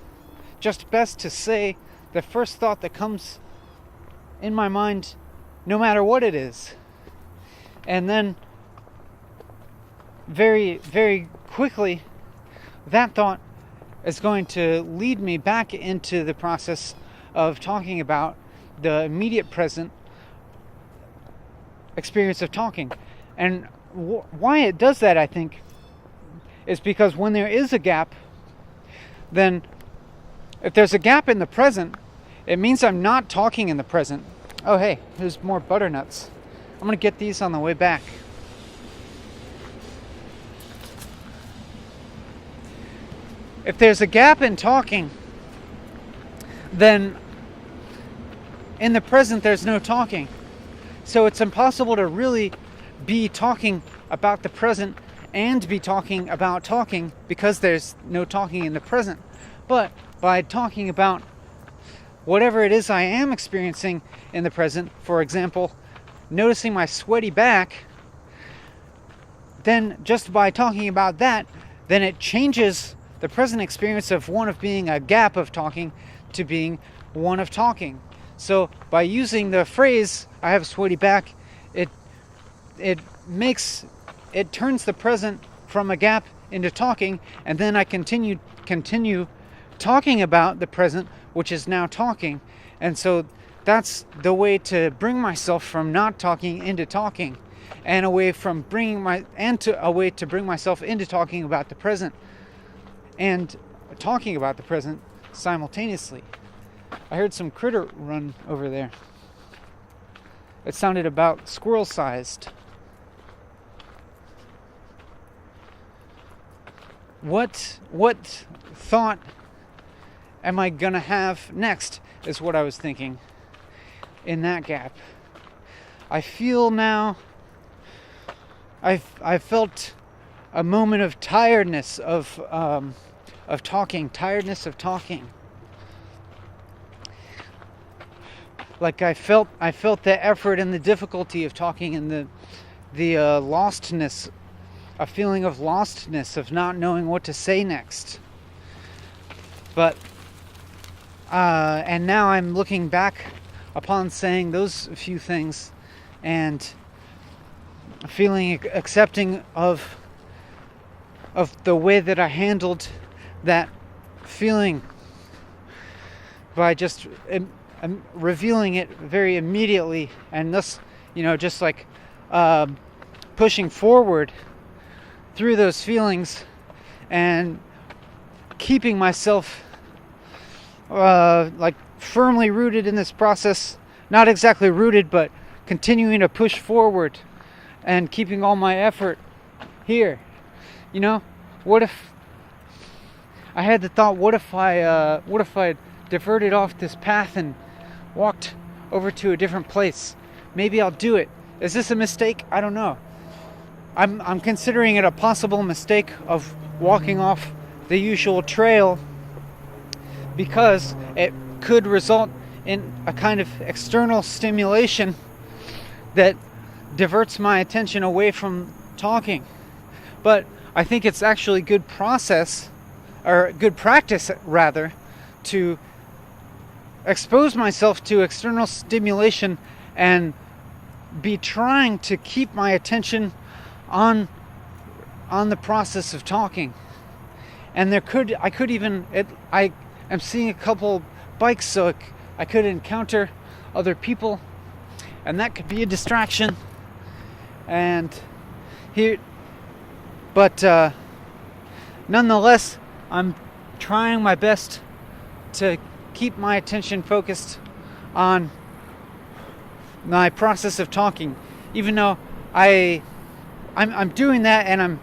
just best to say the first thought that comes in my mind, no matter what it is. And then very, very quickly, that thought is going to lead me back into the process of talking about the immediate present experience of talking. And why it does that, I think, is because when there is a gap, then if there's a gap in the present, it means I'm not talking in the present. Oh, hey, there's more butternuts. I'm going to get these on the way back. If there's a gap in talking, then in the present there's no talking. So it's impossible to really be talking about the present and be talking about talking because there's no talking in the present. But by talking about whatever it is I am experiencing in the present, for example, noticing my sweaty back, then just by talking about that, then it changes the present experience of one of being a gap of talking to being one of talking. So by using the phrase, I have a sweaty back, it turns the present from a gap into talking, and then I continue talking about the present, which is now talking. And so that's the way to bring myself from not talking into talking, and a way to bring myself into talking about the present and talking about the present simultaneously. I heard some critter run over there. It sounded about squirrel-sized. What thought am I gonna have next is what I was thinking in that gap. I feel now, I felt a moment of tiredness of talking. Like I felt the effort and the difficulty of talking, and the lostness, a feeling of lostness, of not knowing what to say next. But and now I'm looking back upon saying those few things and feeling accepting of the way that I handled that feeling by just revealing it very immediately, and thus, just like pushing forward through those feelings and keeping myself like firmly rooted in this process. Not exactly rooted, but continuing to push forward and keeping all my effort here. What if I had the thought, what if I diverted off this path and walked over to a different place? Maybe I'll do it. Is this a mistake? I don't know. I'm considering it a possible mistake of walking off the usual trail, because it could result in a kind of external stimulation that diverts my attention away from talking. But I think it's actually good practice rather, to expose myself to external stimulation and be trying to keep my attention on the process of talking. And I am seeing a couple bikes, so I could encounter other people, and that could be a distraction. But nonetheless, I'm trying my best to keep my attention focused on my process of talking, even though I'm doing that, and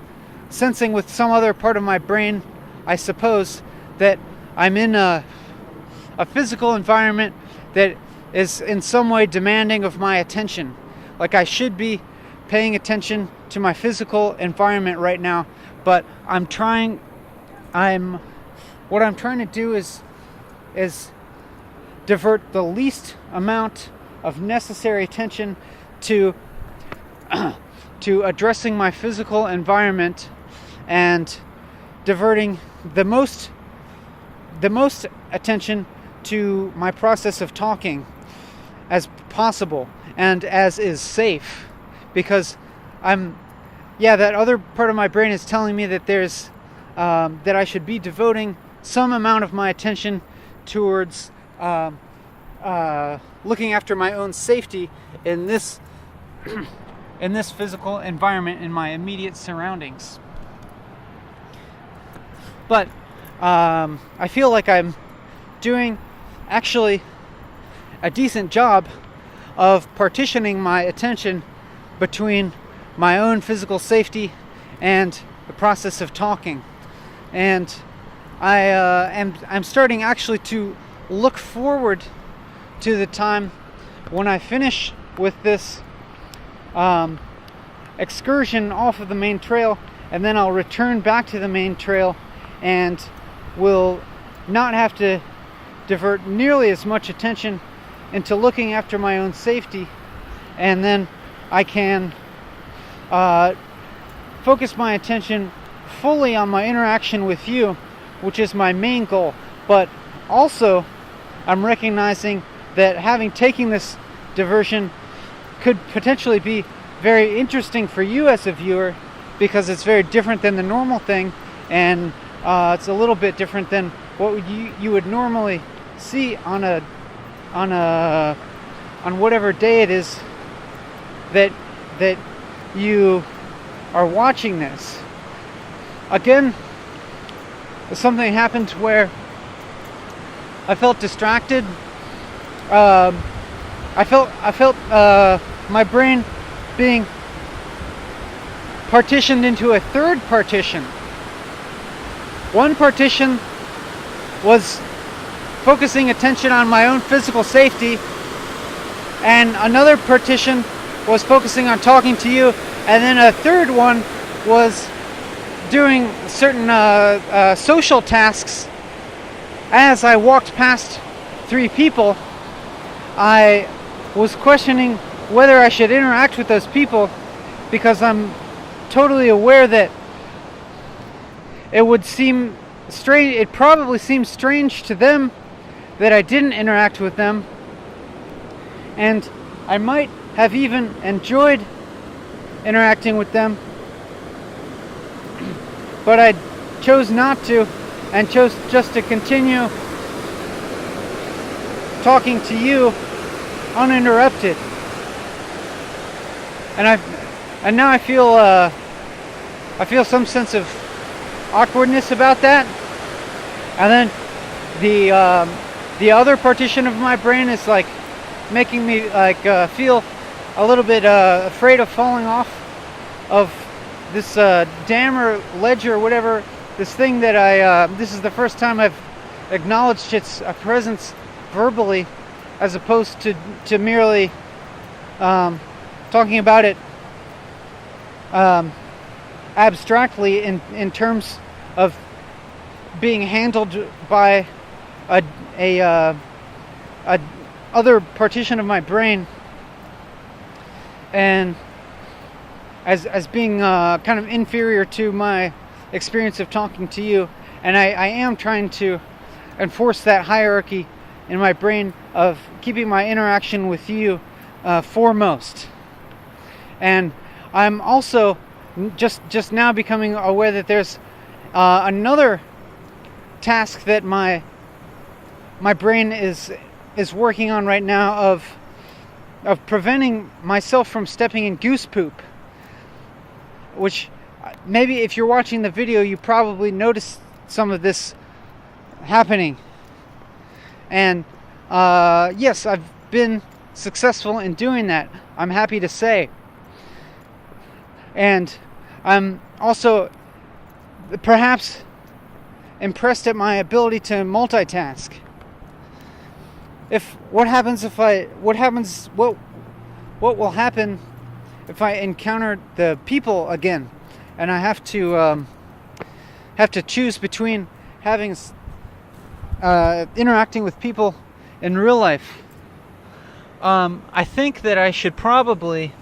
sensing with some other part of my brain, I suppose, that I'm in a physical environment that is in some way demanding of my attention. Like I should be paying attention to my physical environment right now, but what I'm trying to do is divert the least amount of necessary attention to addressing my physical environment, and diverting the most attention to my process of talking as possible and as is safe, because that other part of my brain is telling me that there's that I should be devoting some amount of my attention towards looking after my own safety in this in this physical environment, in my immediate surroundings. But I feel like I'm doing actually a decent job of partitioning my attention between my own physical safety and the process of talking. And I'm starting actually to look forward to the time when I finish with this excursion off of the main trail, and then I'll return back to the main trail and will not have to divert nearly as much attention into looking after my own safety, and then I can focus my attention fully on my interaction with you, which is my main goal. But also, I'm recognizing that having taken this diversion could potentially be very interesting for you as a viewer, because it's very different than the normal thing, and it's a little bit different than what you would normally see on whatever day it is that you are watching this. Again, something happened where I felt distracted. I felt my brain being partitioned into a third partition. One partition was focusing attention on my own physical safety, and another partition was focusing on talking to you, and then a third one was doing certain social tasks. As I walked past 3 people, I was questioning whether I should interact with those people, because I'm totally aware that it would seem strange. It probably seems strange to them that I didn't interact with them, and I might have even enjoyed interacting with them, but I chose not to, and chose just to continue talking to you uninterrupted. And now I feel some sense of awkwardness about that. And then the other partition of my brain is like making me feel a little bit afraid of falling off of this dam or ledge or whatever, this thing that this is the first time I've acknowledged its presence verbally, as opposed to merely talking about it abstractly in terms of being handled by a other partition of my brain, and as being kind of inferior to my experience of talking to you. And I am trying to enforce that hierarchy in my brain of keeping my interaction with you foremost. And I'm also just now becoming aware that there's another task that my brain is working on right now, of preventing myself from stepping in goose poop, which maybe if you're watching the video, you probably noticed some of this happening. And yes, I've been successful in doing that, I'm happy to say. And I'm also perhaps impressed at my ability to multitask. What will happen if I encounter the people again, and I have to choose between having interacting with people in real life? I think that I should probably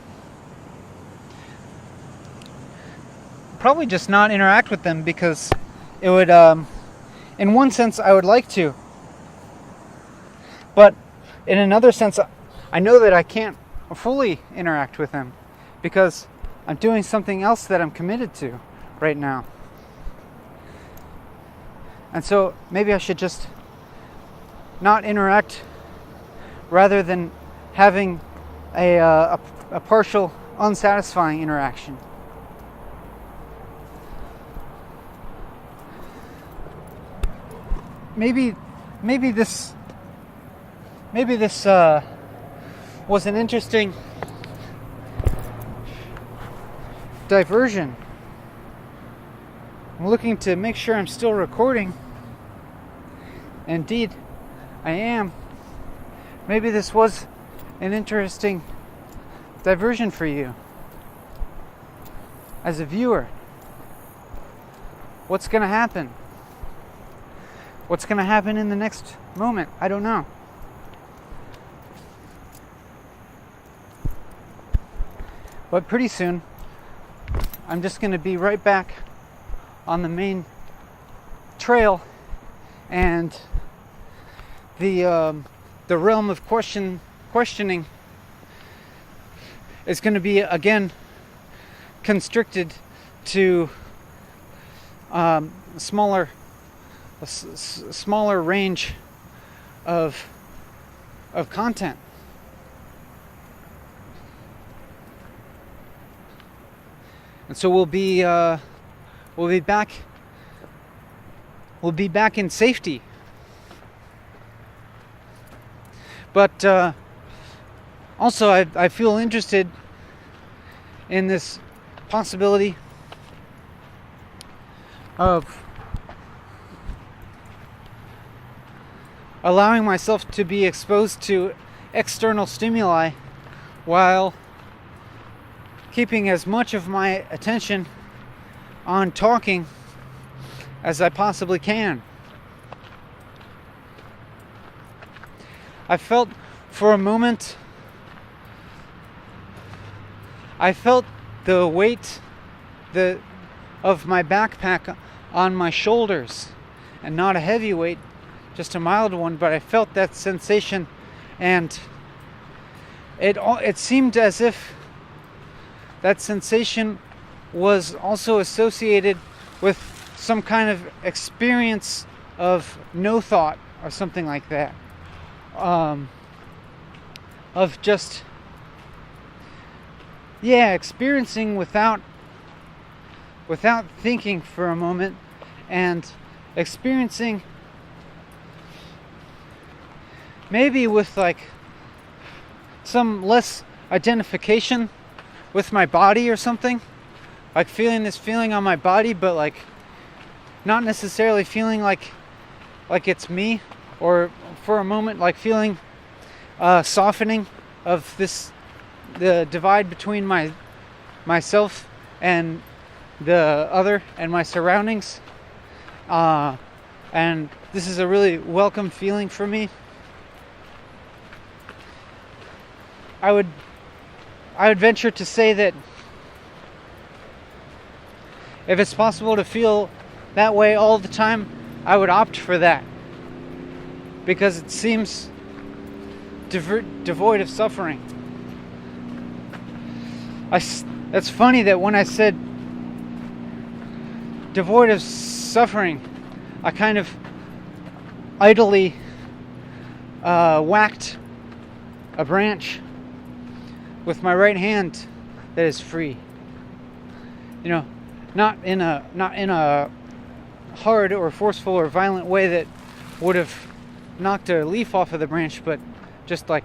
just not interact with them, because it would, in one sense, I would like to, but in another sense, I know that I can't fully interact with them because I'm doing something else that I'm committed to right now. And so maybe I should just not interact rather than having a partial, unsatisfying interaction. Maybe this was an interesting diversion. I'm looking to make sure I'm still recording. Indeed, I am. Maybe this was an interesting diversion for you as a viewer. What's going to happen? What's going to happen in the next moment? I don't know. But pretty soon, I'm just going to be right back on the main trail, and the realm of questioning is going to be again constricted to smaller range of content. And so we'll be back in safety. But also I feel interested in this possibility of allowing myself to be exposed to external stimuli while keeping as much of my attention on talking as I possibly can. I felt for a moment, the weight of my backpack on my shoulders, and not a heavy weight, just a mild one, but I felt that sensation, and it seemed as if that sensation was also associated with some kind of experience of no thought or something like that. Of just, experiencing without thinking for a moment, and experiencing maybe with like some less identification with my body or something, like feeling this feeling on my body, but like not necessarily feeling like it's me, or for a moment like feeling softening of the divide between myself and the other and my surroundings, and this is a really welcome feeling for me. I would venture to say that if it's possible to feel that way all the time, I would opt for that, because it seems devoid of suffering. It's funny that when I said devoid of suffering, I kind of idly whacked a branch with my right hand that is free. You know, not in a hard or forceful or violent way that would have knocked a leaf off of the branch, but just like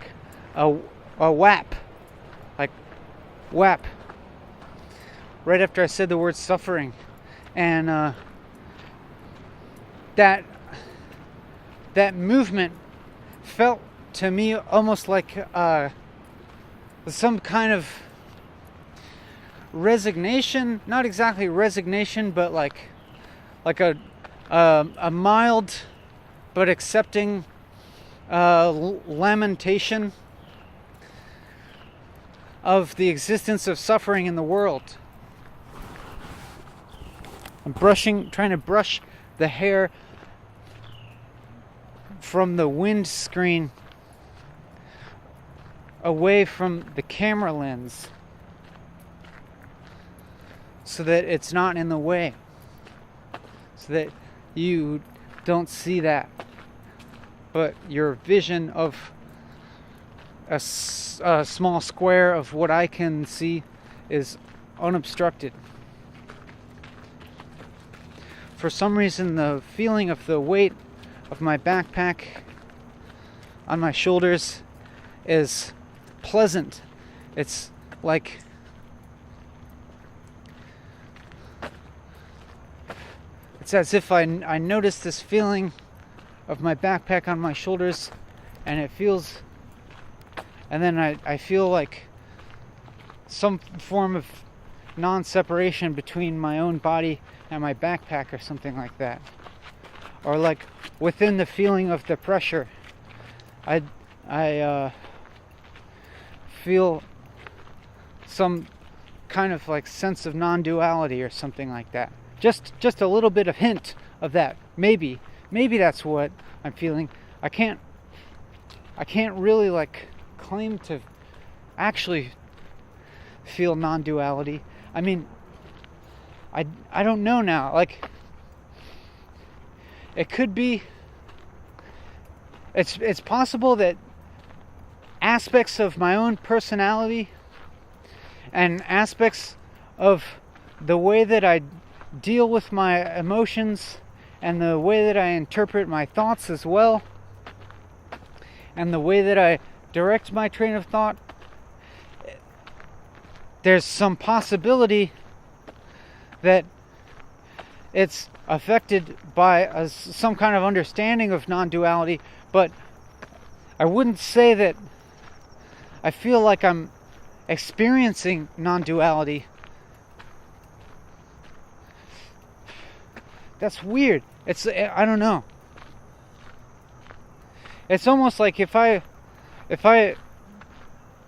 a whap, like whap, right after I said the word suffering. And that movement felt to me almost like some kind of resignation, not exactly resignation, but like a mild but accepting lamentation of the existence of suffering in the world. I'm trying to brush the hair from the windscreen away from the camera lens so that it's not in the way, so that you don't see that, but your vision of a small square of what I can see is unobstructed. For some reason, the feeling of the weight of my backpack on my shoulders is pleasant. It's like it's as if I notice this feeling of my backpack on my shoulders, and it feels, and then I feel like some form of non-separation between my own body and my backpack or something like that. Or like within the feeling of the pressure, I feel some kind of like sense of non-duality or something like that. Just a little bit of hint of that. Maybe that's what I'm feeling. I can't really like claim to actually feel non-duality. I mean, I don't know now. Like, it could be. It's possible that aspects of my own personality and aspects of the way that I deal with my emotions and the way that I interpret my thoughts as well, and the way that I direct my train of thought, there's some possibility that it's affected by some kind of understanding of non-duality, but I wouldn't say that I feel like I'm experiencing non-duality. That's weird. I don't know. It's almost like if I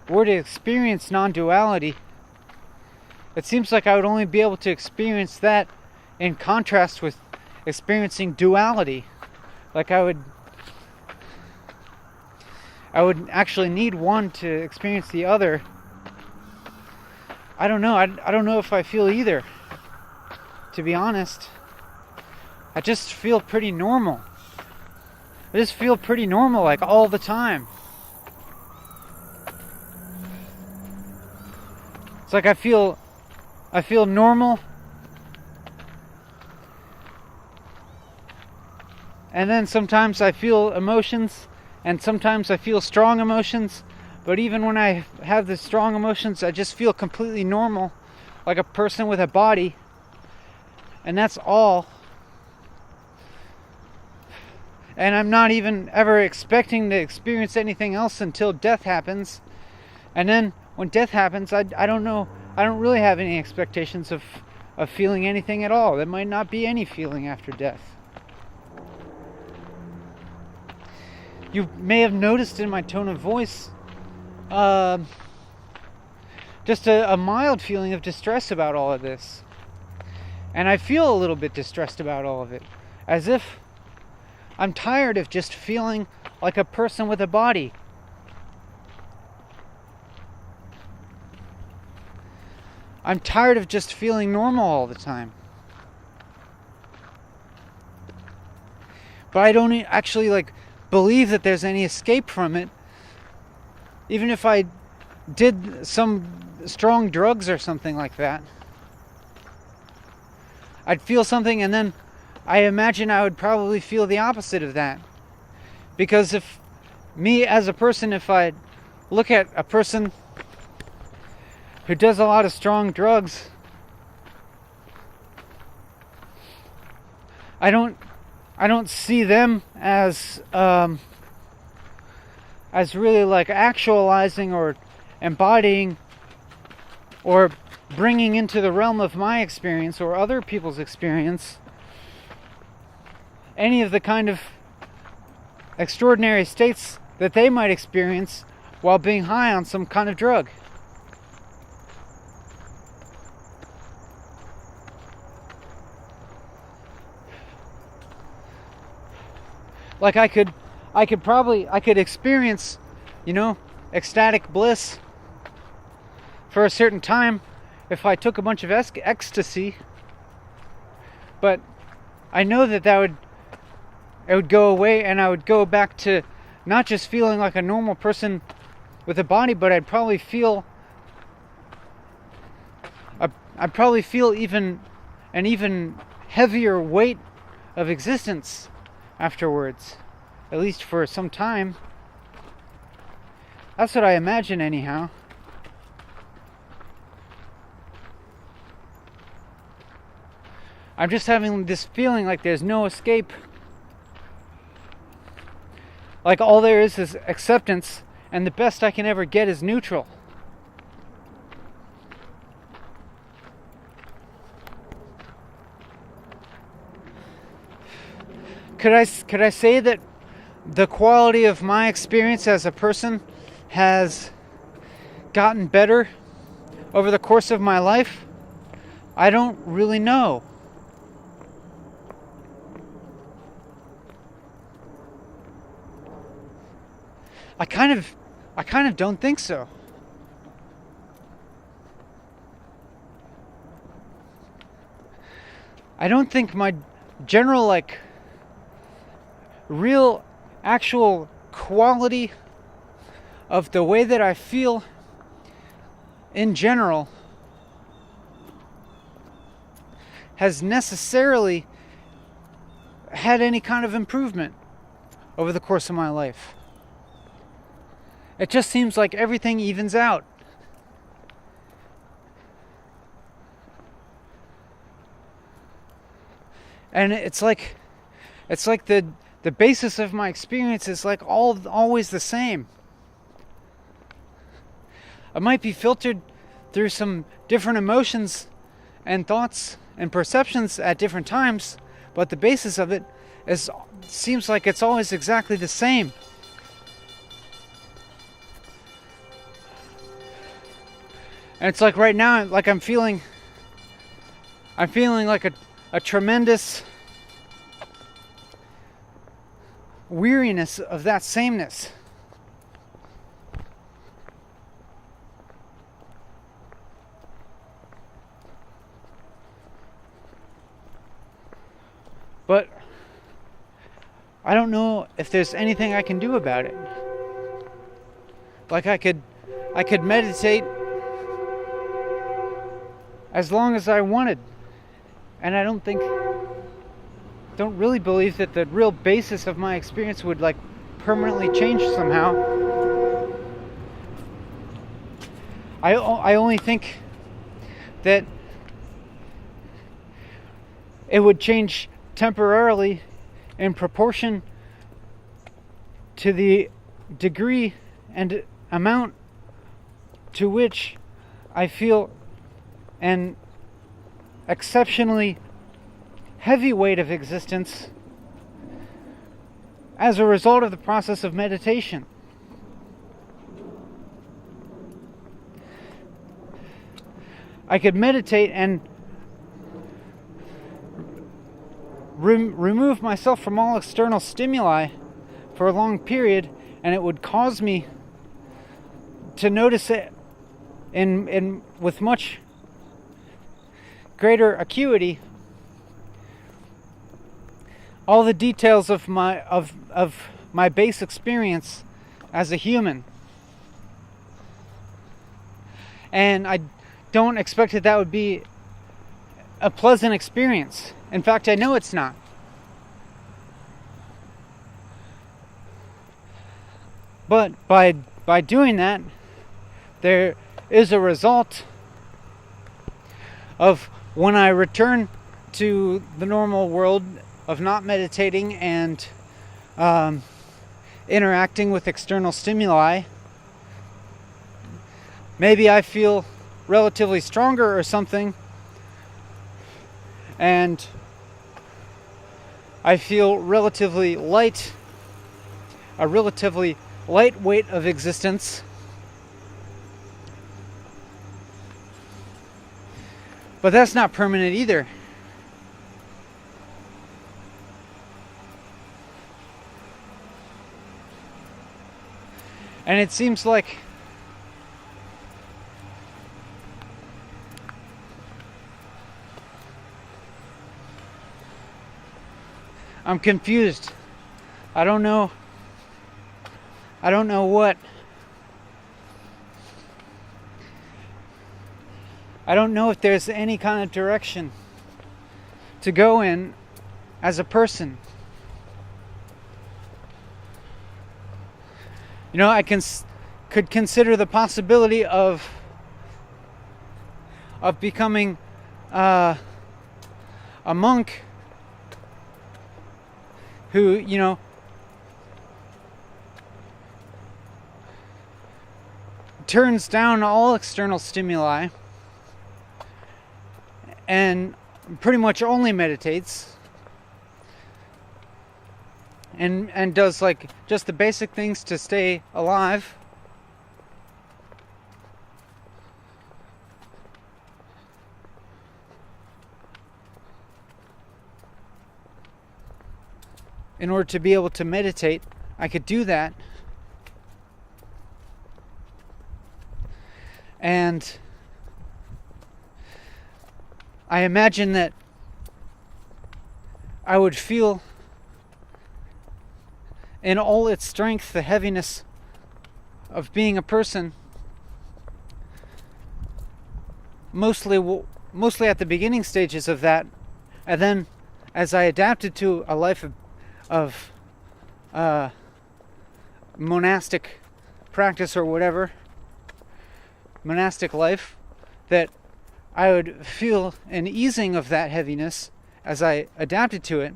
were to experience non-duality, it seems like I would only be able to experience that in contrast with experiencing duality. Like I would actually need one to experience the other. I don't know. I don't know if I feel either, to be honest. I just feel pretty normal. I just feel pretty normal, like all the time. It's like I feel normal, and then sometimes I feel emotions, and sometimes I feel strong emotions, but even when I have the strong emotions, I just feel completely normal, like a person with a body, and that's all. And I'm not even ever expecting to experience anything else until death happens. And then when death happens, I don't know. I don't really have any expectations of feeling anything at all. There might not be any feeling after death. You may have noticed in my tone of voice just a mild feeling of distress about all of this. And I feel a little bit distressed about all of it. As if I'm tired of just feeling like a person with a body. I'm tired of just feeling normal all the time. But I don't actually believe that there's any escape from it. Even if I did some strong drugs or something like that, I'd feel something, and then I imagine I would probably feel the opposite of that. Because if me as a person, if I look at a person who does a lot of strong drugs, I don't I don't see them as really like actualizing or embodying or bringing into the realm of my experience or other people's experience any of the kind of extraordinary states that they might experience while being high on some kind of drug. Like I could experience, ecstatic bliss for a certain time if I took a bunch of ecstasy, but I know that it would go away, and I would go back to not just feeling like a normal person with a body, but I'd probably feel even an even heavier weight of existence afterwards, at least for some time. That's what I imagine, anyhow. I'm just having this feeling like there's no escape. Like all there is acceptance, and the best I can ever get is neutral. Could I say that the quality of my experience as a person has gotten better over the course of my life? I don't really know. I kind of don't think so. I don't think my general, real, actual quality of the way that I feel in general has necessarily had any kind of improvement over the course of my life. It just seems like everything evens out. And it's like the basis of my experience is like always the same. It might be filtered through some different emotions and thoughts and perceptions at different times, but the basis of it seems like it's always exactly the same. And it's like right now, like I'm feeling like a tremendous weariness of that sameness. But I don't know if there's anything I can do about it. Like I could meditate as long as I wanted. And I don't really believe that the real basis of my experience would permanently change somehow. I only think that it would change temporarily in proportion to the degree and amount to which I feel an exceptionally heavy weight of existence as a result of the process of meditation. I could meditate and remove myself from all external stimuli for a long period, and it would cause me to notice it with much greater acuity all the details of my base experience as a human. And I don't expect that would be a pleasant experience. In fact, I know it's not. But by doing that, there is a result of when I return to the normal world of not meditating and interacting with external stimuli, maybe I feel relatively stronger or something, and I feel relatively light, a relatively light weight of existence. But that's not permanent either. And it seems like I'm confused. I don't know what. I don't know if there's any kind of direction to go in as a person. You know, I could consider the possibility of becoming a monk who, you know, turns down all external stimuli and pretty much only meditates and does like just the basic things to stay alive. In order to be able to meditate, I could do that. And I imagine that I would feel in all its strength the heaviness of being a person, mostly at the beginning stages of that, and then as I adapted to a life of monastic practice or whatever, monastic life, that I would feel an easing of that heaviness as I adapted to it.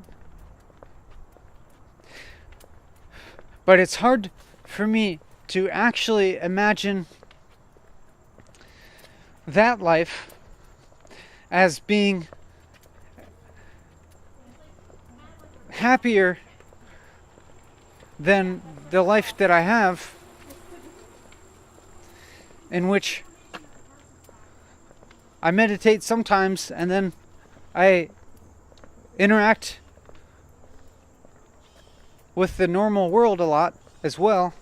But it's hard for me to actually imagine that life as being happier than the life that I have, in which I meditate sometimes and then I interact with the normal world a lot as well.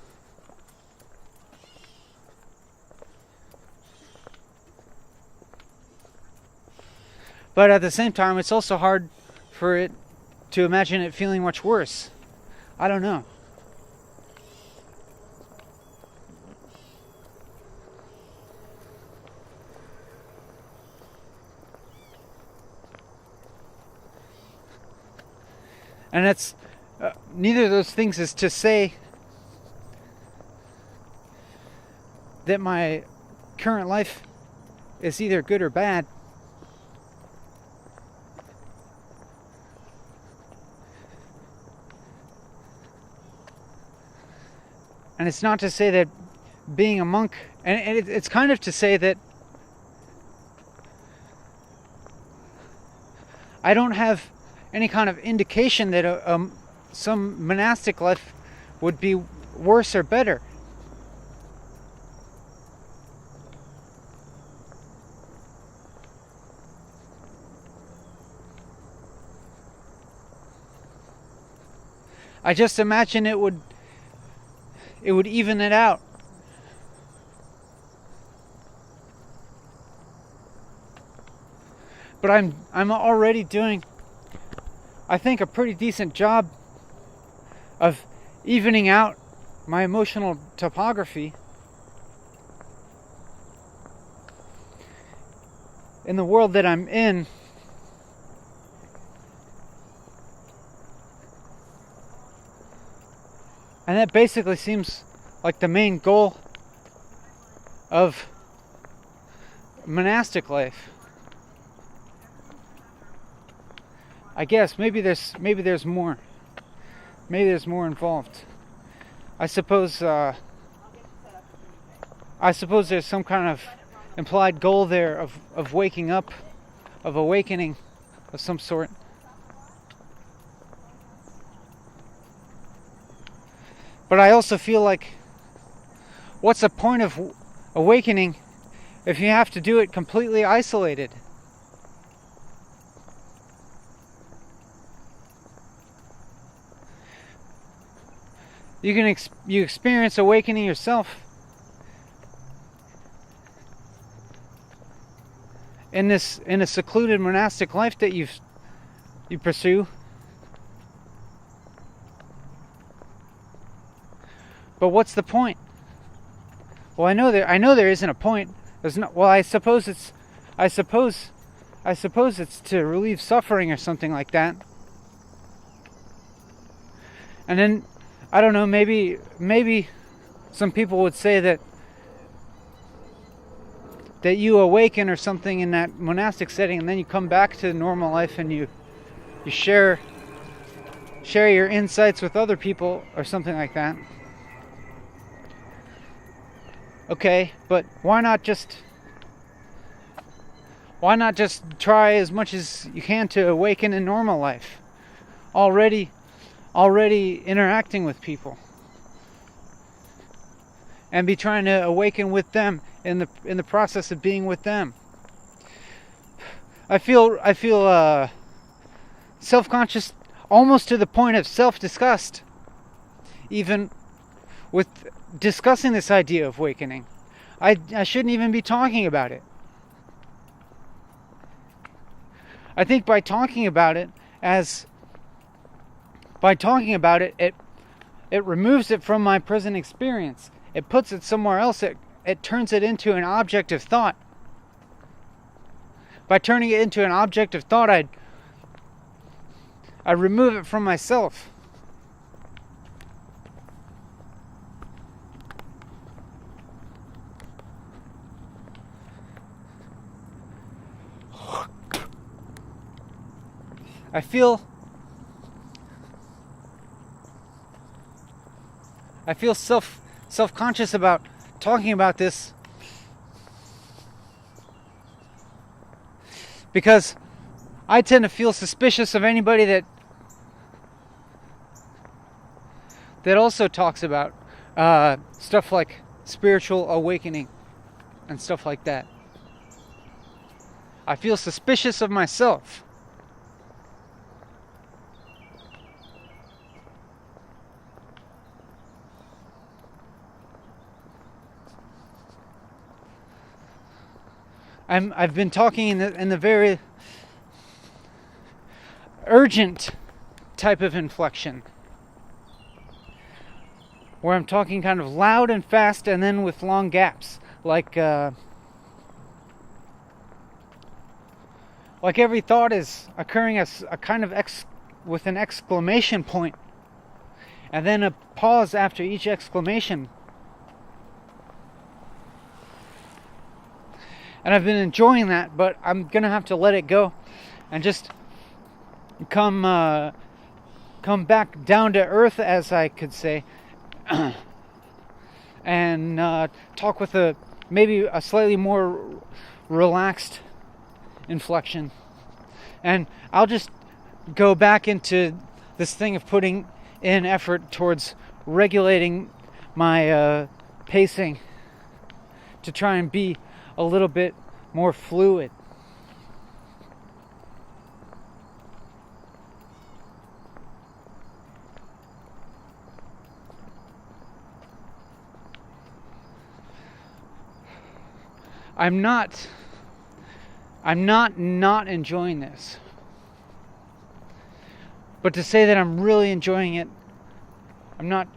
But at the same time, it's also hard for it to imagine it feeling much worse. I don't know. And it's neither of those things is to say that my current life is either good or bad. And it's not to say that being a monk, and it's kind of to say that I don't have any kind of indication that some monastic life would be worse or better. I just imagine it would even it out. But I'm already doing, I think, a pretty decent job of evening out my emotional topography in the world that I'm in. And that basically seems like the main goal of monastic life. I guess maybe there's more. Maybe there's more involved. I suppose there's some kind of implied goal there of waking up, of awakening of some sort. But I also feel like, what's the point of awakening if you have to do it completely isolated? You experience awakening yourself in a secluded monastic life that you pursue. But what's the point? Well, I know there isn't a point. There's no. Well, I suppose it's to relieve suffering or something like that. And then, I don't know, maybe some people would say that you awaken or something in that monastic setting, and then you come back to normal life and you share your insights with other people or something like that. Okay, but why not just try as much as you can to awaken in normal life? Already interacting with people, and be trying to awaken with them in the process of being with them. I feel self-conscious almost to the point of self-disgust, even with discussing this idea of awakening. I shouldn't even be talking about it. I think by talking about it, it removes it from my present experience. It puts it somewhere else. It turns it into an object of thought. By turning it into an object of thought, I remove it from myself. I feel self-conscious about talking about this because I tend to feel suspicious of anybody that also talks about stuff like spiritual awakening and stuff like that. I feel suspicious of myself. I've been talking in the very urgent type of inflection, where I'm talking kind of loud and fast, and then with long gaps, like every thought is occurring as a kind of with an exclamation point, and then a pause after each exclamation. And I've been enjoying that, but I'm gonna have to let it go and just come back down to earth, as I could say, and talk with maybe a slightly more relaxed inflection. And I'll just go back into this thing of putting in effort towards regulating my pacing to try and be a little bit more fluid. I'm not enjoying this. But to say that I'm really enjoying it, I'm not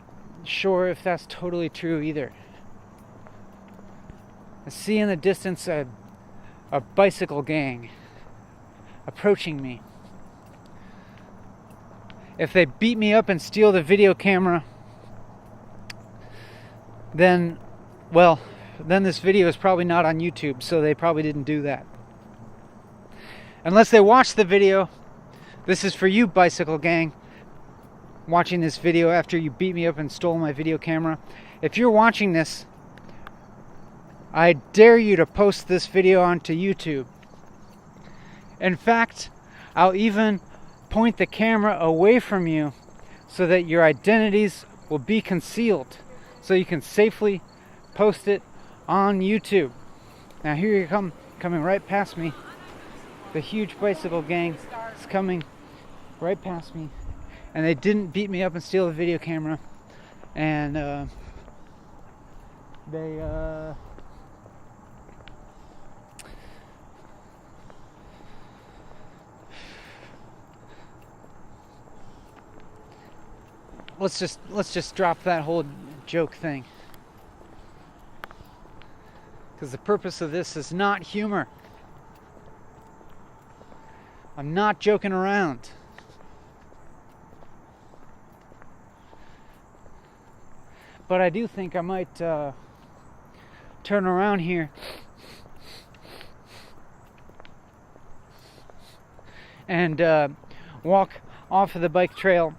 sure if that's totally true either. I see in the distance a bicycle gang approaching me. If they beat me up and steal the video camera, then this video is probably not on YouTube, so they probably didn't do that. Unless they watched the video, This is for you, bicycle gang, watching this video after you beat me up and stole my video camera. If you're watching this, I dare you to post this video onto YouTube. In fact, I'll even point the camera away from you so that your identities will be concealed, so you can safely post it on YouTube. Now here you come, coming right past me. The huge bicycle gang is coming right past me, and they didn't beat me up and steal the video camera, and let's just drop that whole joke thing, because the purpose of this is not humor. I'm not joking around. But I do think I might turn around here and walk off of the bike trail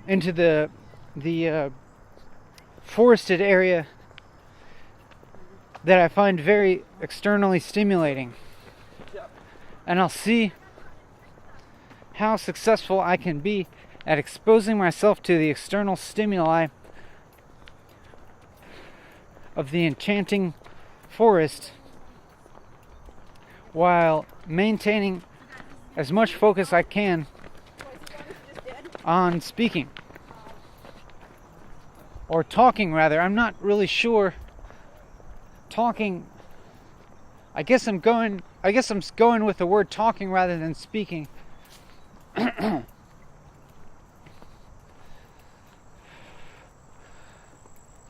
into the forested area that I find very externally stimulating. And I'll see how successful I can be at exposing myself to the external stimuli of the enchanting forest while maintaining as much focus I can on speaking. Or talking, rather. I'm not really sure. Talking. I guess I'm going with the word talking rather than speaking.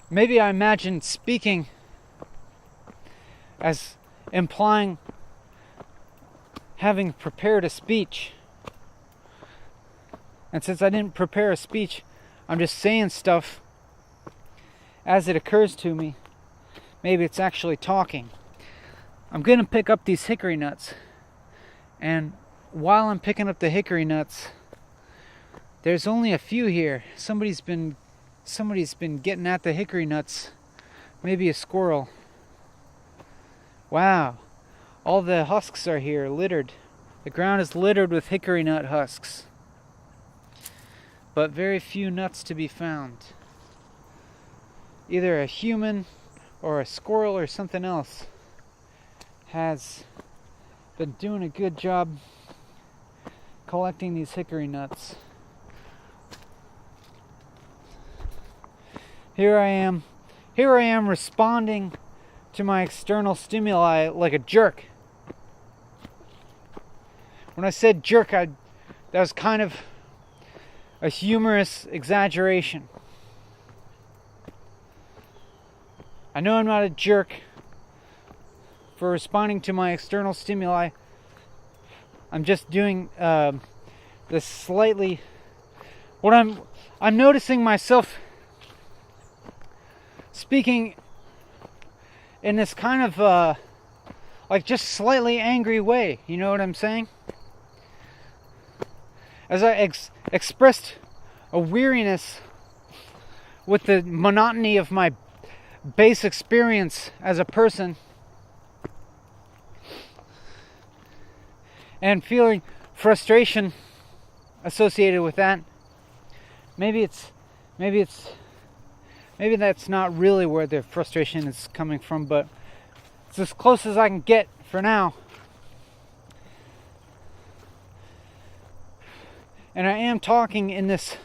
Maybe I imagine speaking as implying having prepared a speech. And since I didn't prepare a speech, I'm just saying stuff as it occurs to me. Maybe it's actually talking. I'm going to pick up these hickory nuts. And while I'm picking up the hickory nuts, there's only a few here. Somebody's been getting at the hickory nuts. Maybe a squirrel. Wow. All the husks are here, littered. The ground is littered with hickory nut husks. But very few nuts to be found. Either a human or a squirrel or something else has been doing a good job collecting these hickory nuts. Here I am responding to my external stimuli like a jerk. When I said jerk, that was kind of a humorous exaggeration. I know I'm not a jerk for responding to my external stimuli. I'm just doing this slightly. What I'm noticing myself speaking in this kind of like just slightly angry way. You know what I'm saying? As I expressed a weariness with the monotony of my base experience as a person, and feeling frustration associated with that. Maybe that's not really where the frustration is coming from, but it's as close as I can get for now. And I am talking in this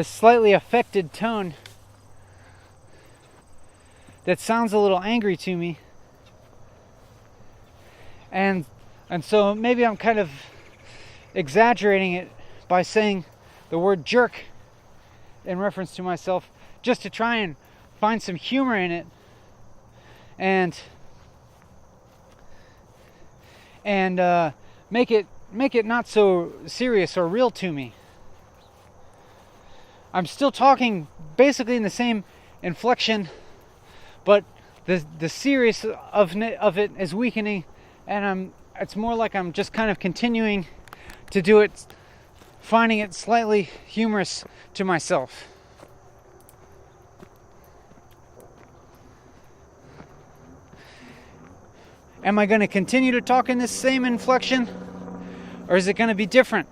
slightly affected tone that sounds a little angry to me. And so maybe I'm kind of exaggerating it by saying the word jerk in reference to myself, just to try and find some humor in it and make it not so serious or real to me. I'm still talking basically in the same inflection, but the serious of it is weakening, and it's more like I'm just kind of continuing to do it, finding it slightly humorous to myself. Am I going to continue to talk in this same inflection? Or is it going to be different?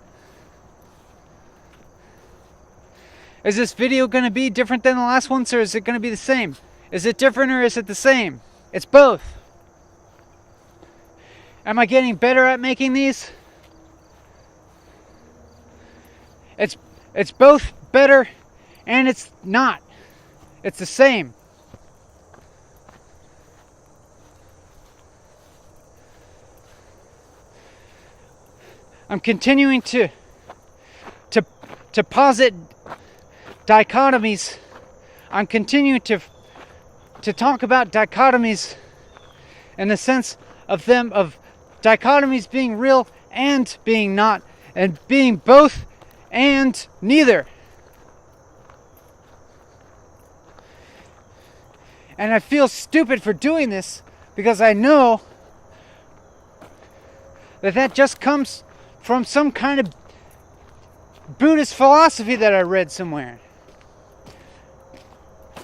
Is this video going to be different than the last ones, or is it going to be the same? Is it different or is it the same? It's both. Am I getting better at making these? It's both better and it's not. It's the same. I'm continuing to posit dichotomies. I'm continuing to talk about dichotomies in the sense of dichotomies being real and being not, and being both and neither. And I feel stupid for doing this because I know that just comes from some kind of Buddhist philosophy that I read somewhere.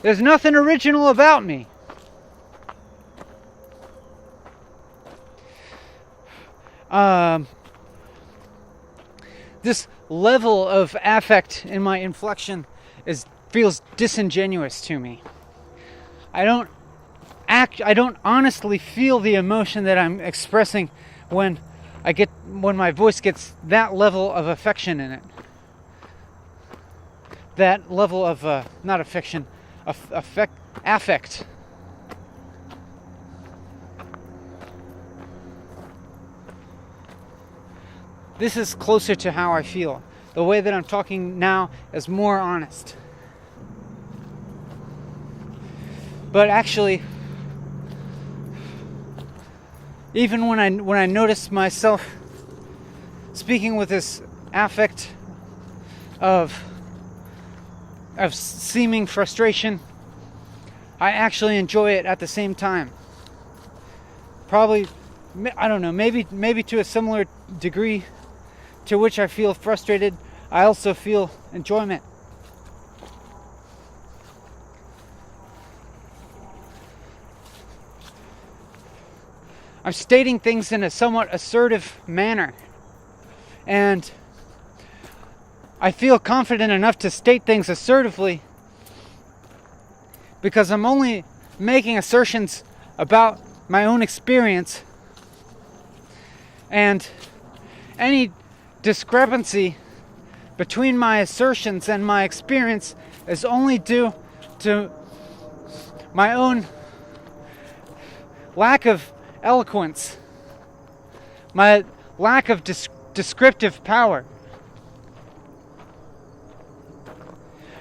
There's nothing original about me. This level of affect in my inflection feels disingenuous to me. I don't honestly feel the emotion that I'm expressing when my voice gets that level of affection in it. That level of not affection, affect. This is closer to how I feel. The way that I'm talking now is more honest. But actually, even when I notice myself speaking with this affect of seeming frustration, I actually enjoy it at the same time. Probably, I don't know, maybe to a similar degree to which I feel frustrated, I also feel enjoyment. I'm stating things in a somewhat assertive manner, and I feel confident enough to state things assertively because I'm only making assertions about my own experience, and any discrepancy between my assertions and my experience is only due to my own lack of eloquence, my lack of descriptive power.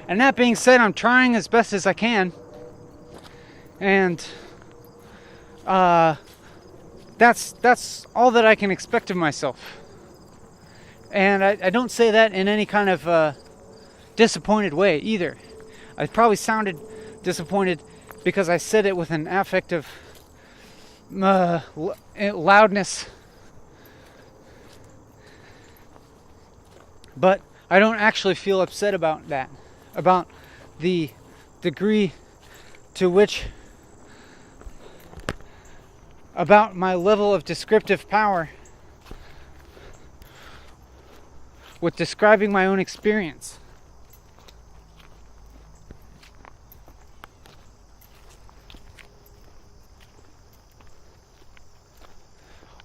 And that being said, I'm trying as best as I can, and that's all that I can expect of myself. And I don't say that in any kind of disappointed way either. I probably sounded disappointed because I said it with an affect of loudness. But I don't actually feel upset about that, about the degree to which, about my level of descriptive power with describing my own experience.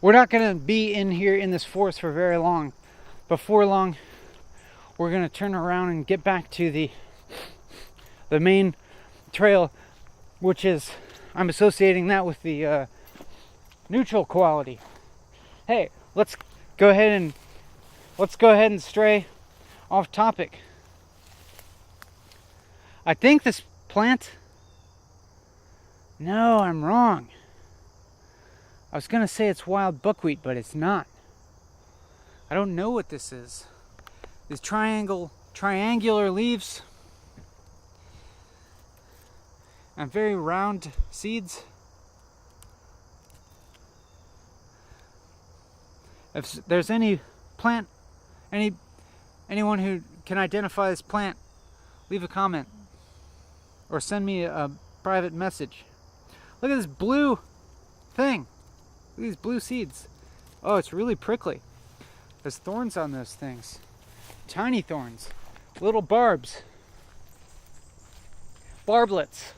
We're not going to be in here in this forest for very long. Before long, we're going to turn around and get back to the main trail, which is, I'm associating that with the neutral quality. Hey, let's go ahead and stray off topic. I think this plant... No, I'm wrong. I was going to say it's wild buckwheat, but it's not. I don't know what this is. These triangular leaves and very round seeds. If there's any plant Anyone who can identify this plant, leave a comment or send me a private message. Look at this blue thing. Look at these blue seeds. Oh, it's really prickly. There's thorns on those things. Tiny thorns. Little barbs. Barblets.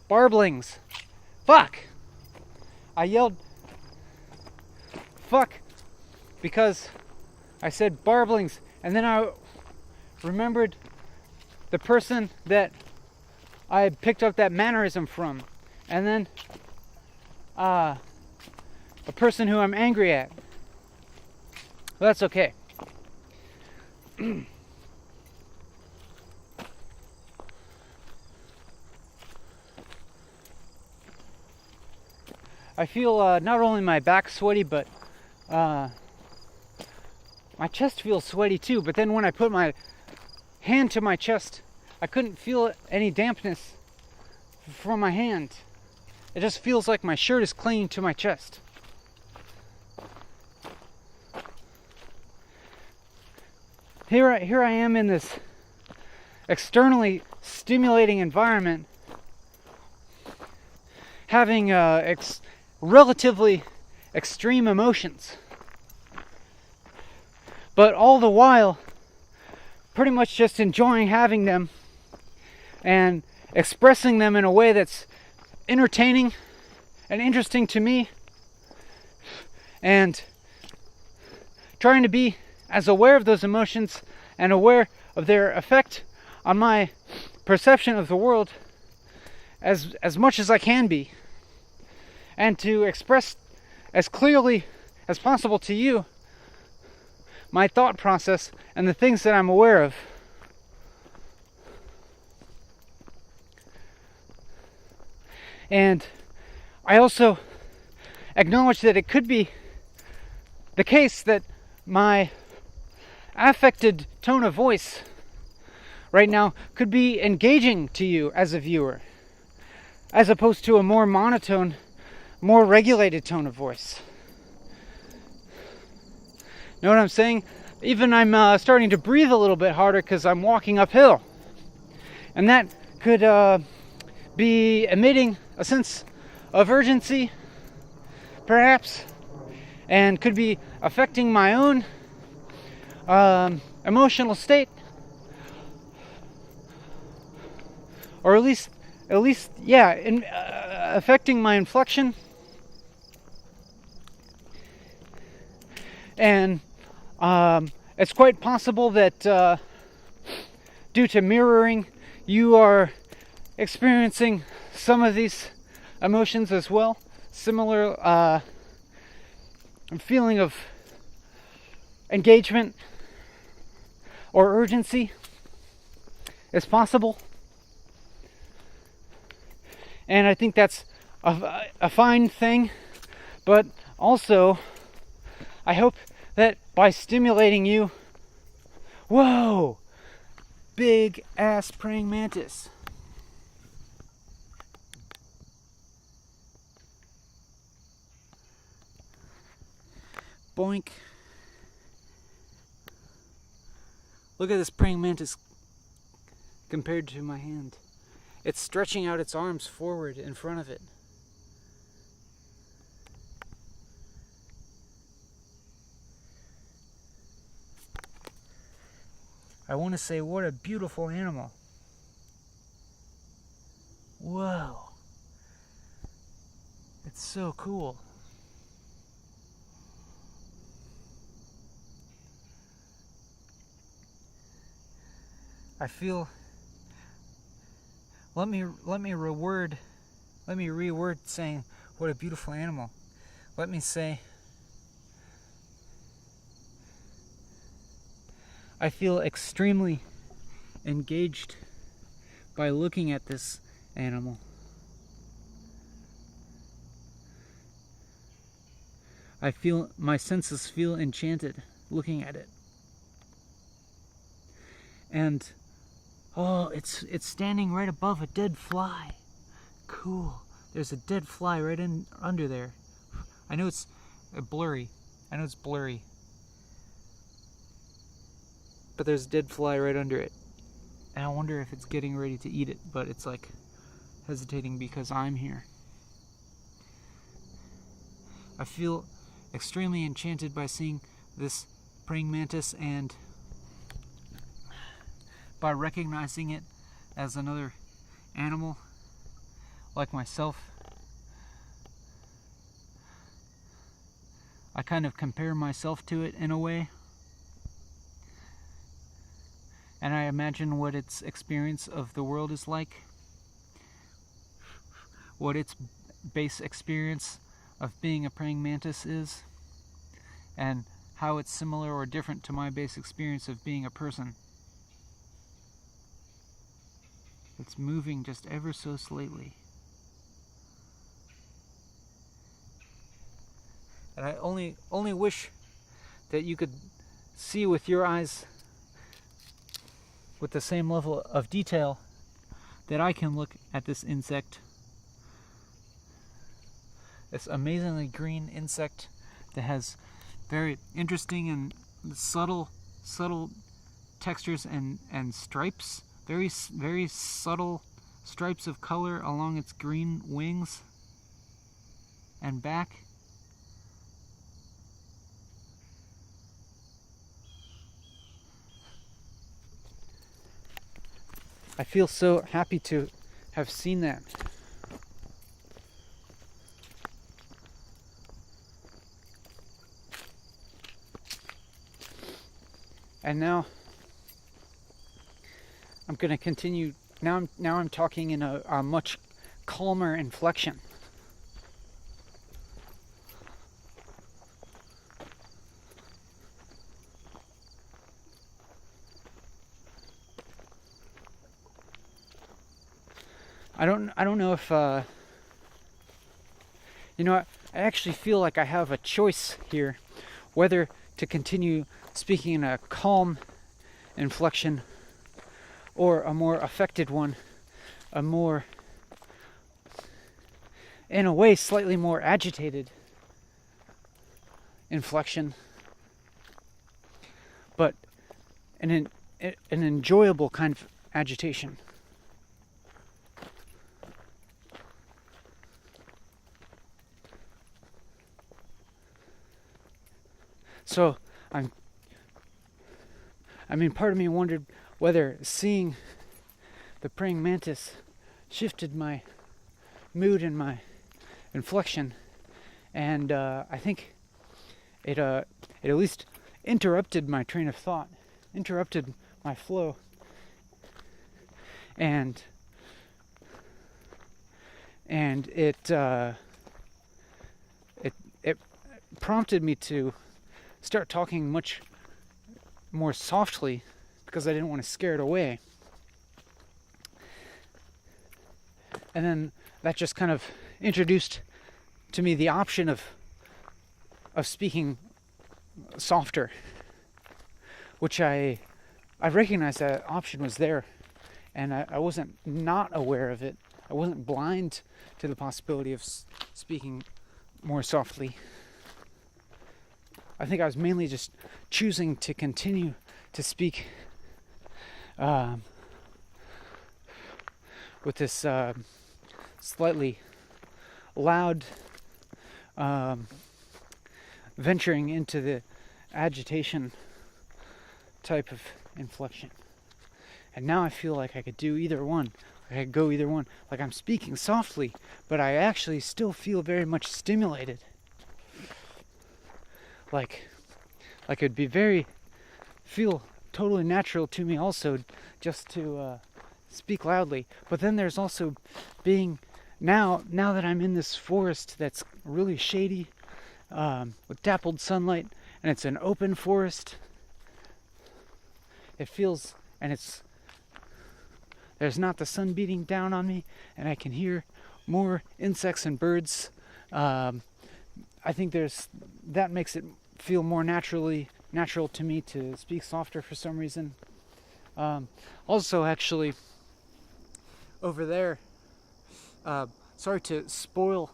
Barblings. Fuck! I yelled fuck because I said barblings, and then I remembered the person that I had picked up that mannerism from, and then a person who I'm angry at. Well, that's okay. I feel not only my back sweaty, but my chest feels sweaty too. But then when I put my hand to my chest, I couldn't feel any dampness from my hand. It just feels like my shirt is clinging to my chest. Here I am in this externally stimulating environment, having relatively extreme emotions, but all the while pretty much just enjoying having them and expressing them in a way that's entertaining and interesting to me, and trying to be as aware of those emotions and aware of their effect on my perception of the world as much as I can be, and to express as clearly as possible to you my thought process and the things that I'm aware of. And I also acknowledge that it could be the case that my affected tone of voice right now could be engaging to you as a viewer, as opposed to a more monotone, more regulated tone of voice. Know what I'm saying? Even I'm starting to breathe a little bit harder because I'm walking uphill. And that could be emitting a sense of urgency, perhaps, and could be affecting my own emotional state, or at least, affecting my inflection. And it's quite possible that due to mirroring, you are experiencing some of these emotions as well. Similar feeling of engagement or urgency is possible. And I think that's a fine thing, but also I hope that by stimulating you, whoa, big ass praying mantis. Boink. Look at this praying mantis compared to my hand. It's stretching out its arms forward in front of it. I want to say, what a beautiful animal. Whoa. It's so cool. I feel, let me reword saying what a beautiful animal. Let me say, I feel extremely engaged by looking at this animal. I feel, my senses feel enchanted looking at it. And oh, it's standing right above a dead fly. Cool. There's a dead fly right in under there. I know it's blurry. but there's a dead fly right under it. And I wonder if it's getting ready to eat it, but it's like hesitating because I'm here. I feel extremely enchanted by seeing this praying mantis, and by recognizing it as another animal like myself, I kind of compare myself to it in a way, and I imagine what its experience of the world is like, what its base experience of being a praying mantis is, and how it's similar or different to my base experience of being a person. It's moving just ever so slightly. And I only wish that you could see with your eyes with the same level of detail that I can look at this insect. This amazingly green insect that has very interesting and subtle textures and stripes, very subtle stripes of color along its green wings and back. I feel so happy to have seen that. And now I'm going to continue. Now I'm talking in a much calmer inflection. I don't know if I actually feel like I have a choice here whether to continue speaking in a calm inflection or a more affected one, a more, in a way, slightly more agitated inflection, but an enjoyable kind of agitation. So part of me wondered whether seeing the praying mantis shifted my mood and my inflection, and I think it at least interrupted my train of thought, interrupted my flow, and it prompted me to start talking much more softly because I didn't want to scare it away. And then that just kind of introduced to me the option of speaking softer, which I recognized that option was there, and I wasn't not aware of it. I wasn't blind to the possibility of speaking more softly. I think I was mainly just choosing to continue to speak with this slightly loud venturing into the agitation type of inflection. And now I feel like I could do either one. I could go either one. Like I'm speaking softly, but I actually still feel very much stimulated. Like it'd be feel totally natural to me also just to speak loudly. But then there's also being, now that I'm in this forest that's really shady, with dappled sunlight, and it's an open forest, it feels, and there's not the sun beating down on me, and I can hear more insects and birds. I think that makes it feel more natural to me to speak softer for some reason. Also, actually, over there, sorry to spoil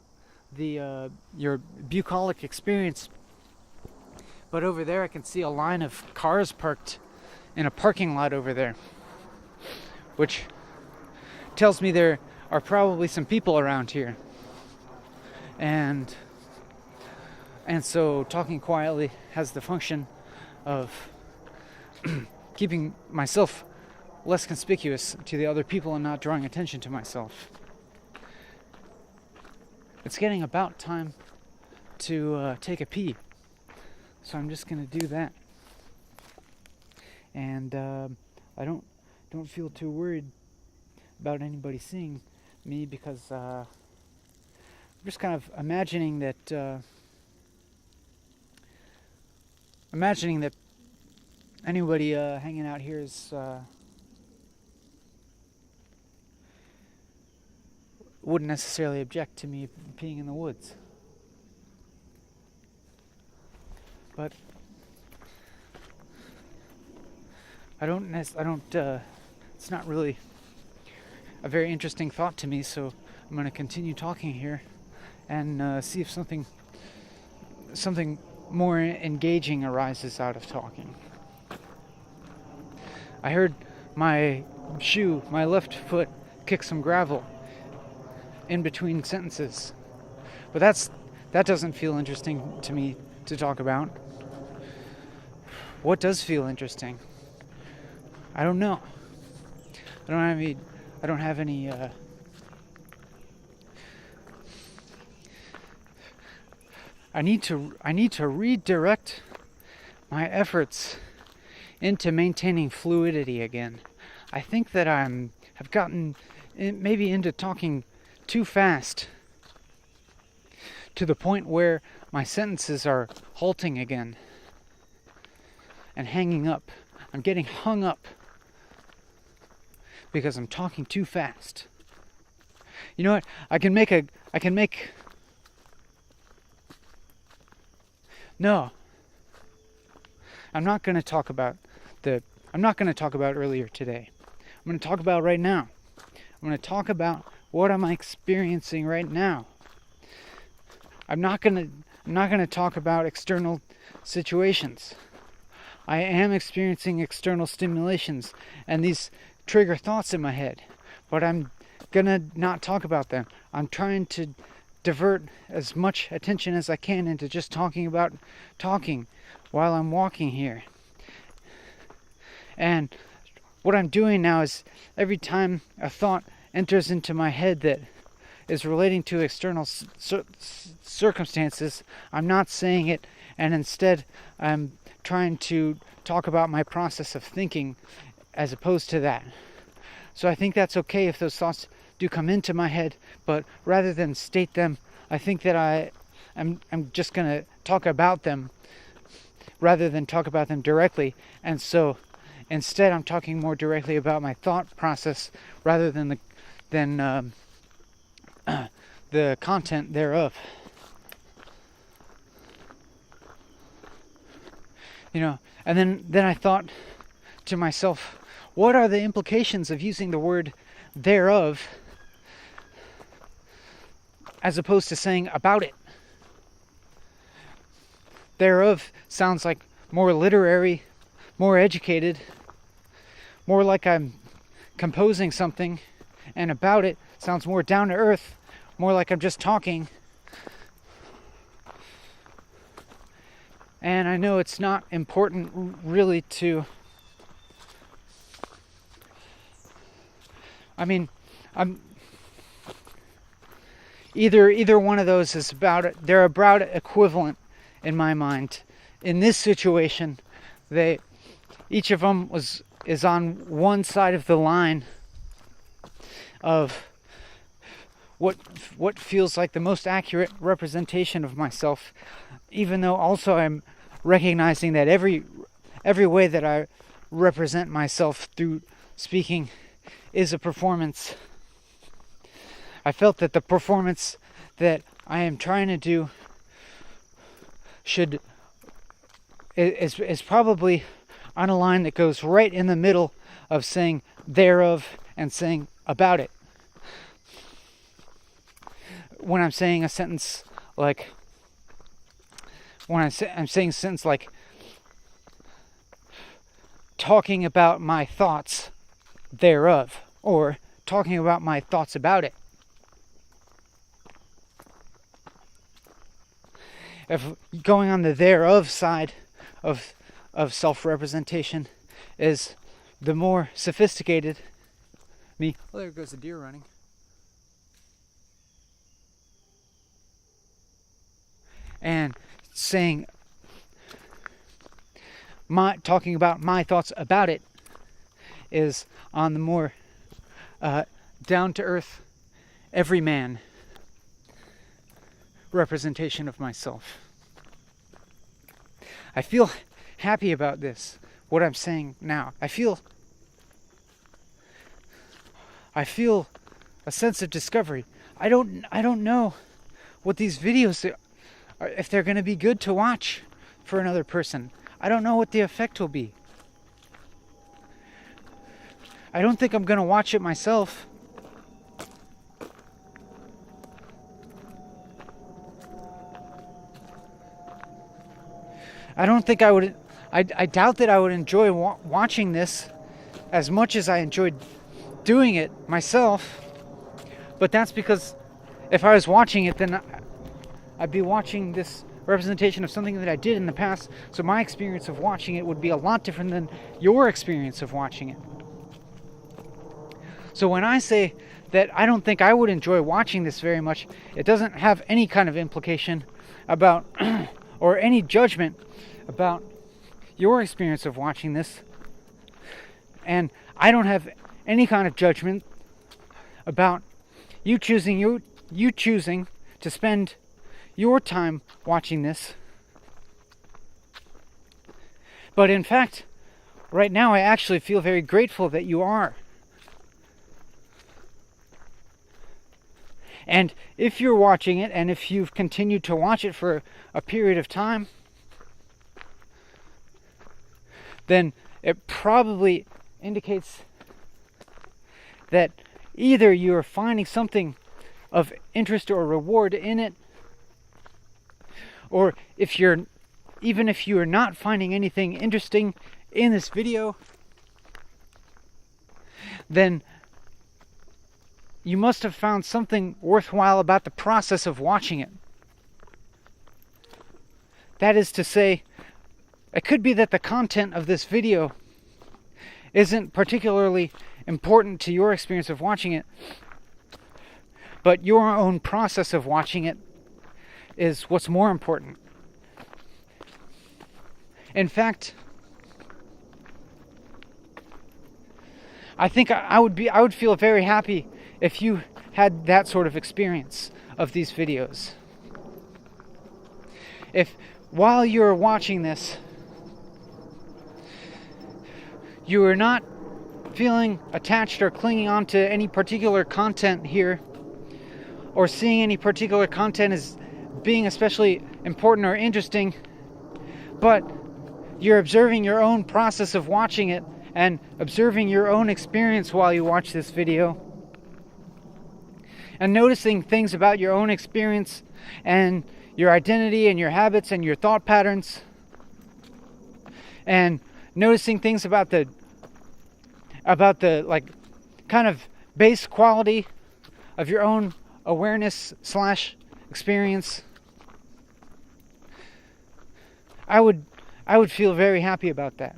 your bucolic experience, but over there I can see a line of cars parked in a parking lot over there, which tells me there are probably some people around here. And so talking quietly has the function of keeping myself less conspicuous to the other people and not drawing attention to myself. It's getting about time to take a pee, so I'm just gonna do that. And I don't feel too worried about anybody seeing me, because I'm just kind of imagining that anybody hanging out here is wouldn't necessarily object to me peeing in the woods. But I don't it's not really a very interesting thought to me, so I'm going to continue talking here and see if something more engaging arises out of talking. I heard my left foot, kick some gravel in between sentences, but that doesn't feel interesting to me to talk about. What does feel interesting? I don't know. I don't have any I need to redirect my efforts into maintaining fluidity again. I think that have gotten maybe into talking too fast, to the point where my sentences are halting again and hanging up. I'm getting hung up because I'm talking too fast. You know what? No. I'm not going to talk about earlier today. I'm going to talk about right now. I'm going to talk about what am I experiencing right now. I'm not going to talk about external situations. I am experiencing external stimulations and these trigger thoughts in my head, but I'm gonna not talk about them. I'm trying to divert as much attention as I can into just talking while I'm walking here. And what I'm doing now is, every time a thought enters into my head that is relating to external circumstances, I'm not saying it, and instead I'm trying to talk about my process of thinking as opposed to that. So I think that's okay if those thoughts do come into my head, but rather than state them, I think that I'm just going to talk about them rather than talk about them directly. And so instead I'm talking more directly about my thought process rather than the content thereof. You know, and then I thought to myself, what are the implications of using the word thereof as opposed to saying about it? Thereof sounds like more literary, more educated, more like I'm composing something, and about it sounds more down to earth, more like I'm just talking. And I know it's not important really to... I'm either one of those is they're about equivalent in my mind. In this situation, each of them is on one side of the line of what feels like the most accurate representation of myself, even though also I'm recognizing that every way that I represent myself through speaking is a performance. I felt that the performance that I am trying to do is probably on a line that goes right in the middle of saying thereof and saying about it. When I'm saying a sentence like, I'm saying a sentence like, talking about my thoughts thereof, or talking about my thoughts about it. If going on the thereof side of self-representation is the more sophisticated me. Oh, there goes a deer running. And saying, talking about my thoughts about it is on the more down-to-earth, everyman representation of myself. I feel happy about this, what I'm saying now. I feel a sense of discovery. I don't know what these videos are, if they're going to be good to watch for another person. I don't know what the effect will be. I don't think I'm going to watch it myself. I don't think I would. I doubt that I would enjoy watching this as much as I enjoyed doing it myself. But that's because if I was watching it, then I'd be watching this representation of something that I did in the past. So my experience of watching it would be a lot different than your experience of watching it. So when I say that I don't think I would enjoy watching this very much, it doesn't have any kind of implication about or any judgment about your experience of watching this. And I don't have any kind of judgment about you choosing to spend your time watching this. But in fact, right now I actually feel very grateful that you are. And if you're watching it, and if you've continued to watch it for a period of time, then it probably indicates that either you're finding something of interest or reward in it, or even if you're not finding anything interesting in this video, then you must have found something worthwhile about the process of watching it. That is to say, it could be that the content of this video isn't particularly important to your experience of watching it, but your own process of watching it is what's more important. In fact, I think I would feel very happy if you had that sort of experience of these videos. If while you're watching this, you are not feeling attached or clinging on to any particular content here, or seeing any particular content as being especially important or interesting, but you're observing your own process of watching it and observing your own experience while you watch this video, and noticing things about your own experience and your identity and your habits and your thought patterns, and noticing things about the like kind of base quality of your own awareness / experience. I would feel very happy about that.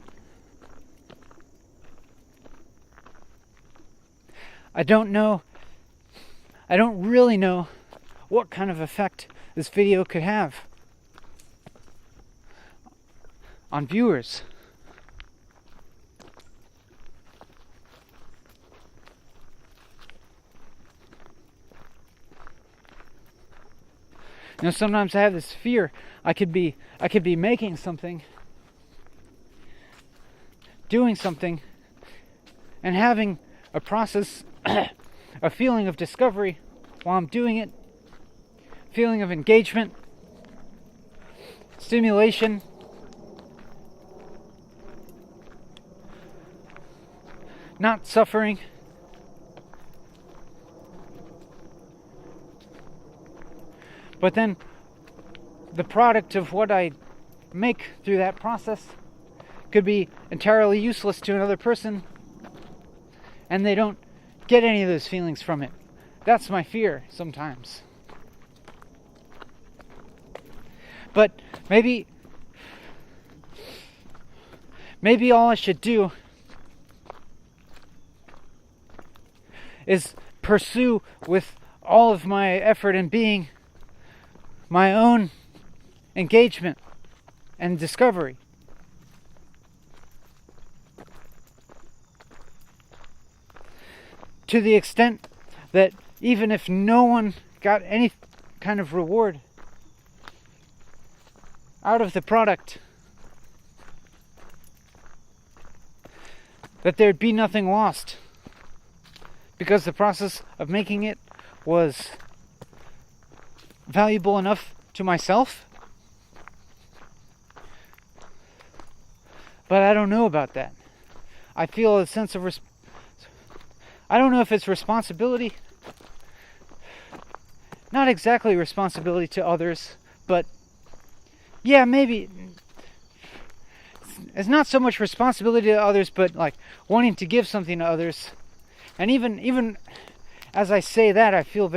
I don't really know what kind of effect this video could have on viewers. You know, sometimes I have this fear I could be making something, doing something, and having a process, a feeling of discovery while I'm doing it, feeling of engagement, stimulation, not suffering. But then the product of what I make through that process could be entirely useless to another person, and they don't get any of those feelings from it. That's my fear sometimes. But maybe all I should do is pursue with all of my effort and being my own engagement and discovery. To the extent that even if no one got any kind of reward out of the product, that there'd be nothing lost, because the process of making it was valuable enough to myself. But I don't know about that. I feel a sense of I don't know if it's responsibility. Not exactly responsibility to others, but yeah, maybe. It's not so much responsibility to others, but like wanting to give something to others. And even as I say that, I feel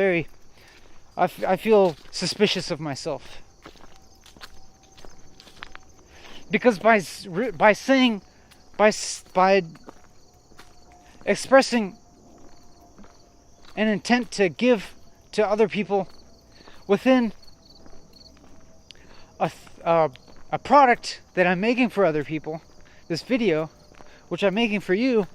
I feel suspicious of myself. Because by expressing an intent to give to other people within a product that I'm making for other people, this video, which I'm making for you,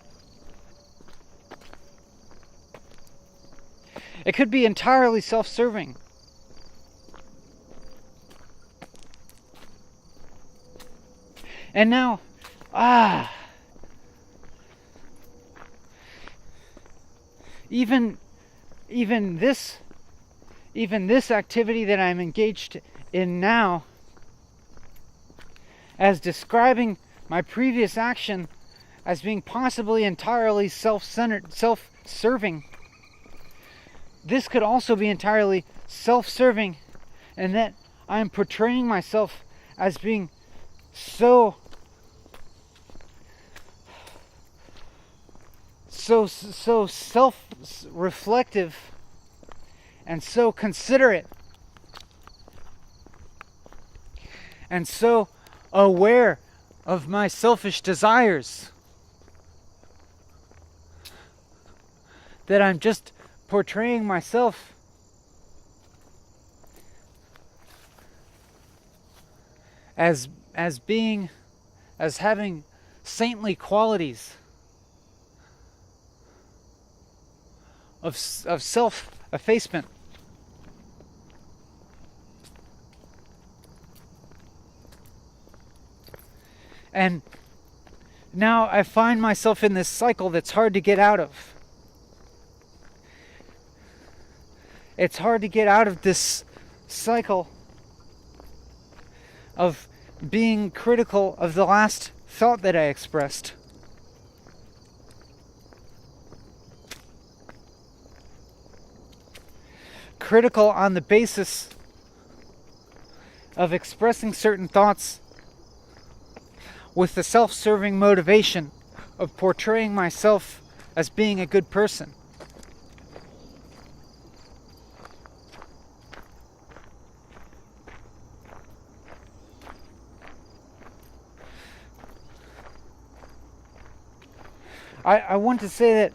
it could be entirely self-serving. And now, even this activity that I'm engaged in now, as describing my previous action as being possibly entirely self-centered, self-serving, this could also be entirely self-serving, and that I'm portraying myself as being so self-reflective and so considerate and so aware of my selfish desires that I'm just portraying myself as having saintly qualities of self-effacement. And now I find myself in this cycle that's hard to get out of. It's hard to get out of this cycle of being critical of the last thought that I expressed. Critical on the basis of expressing certain thoughts with the self-serving motivation of portraying myself as being a good person. I want to say that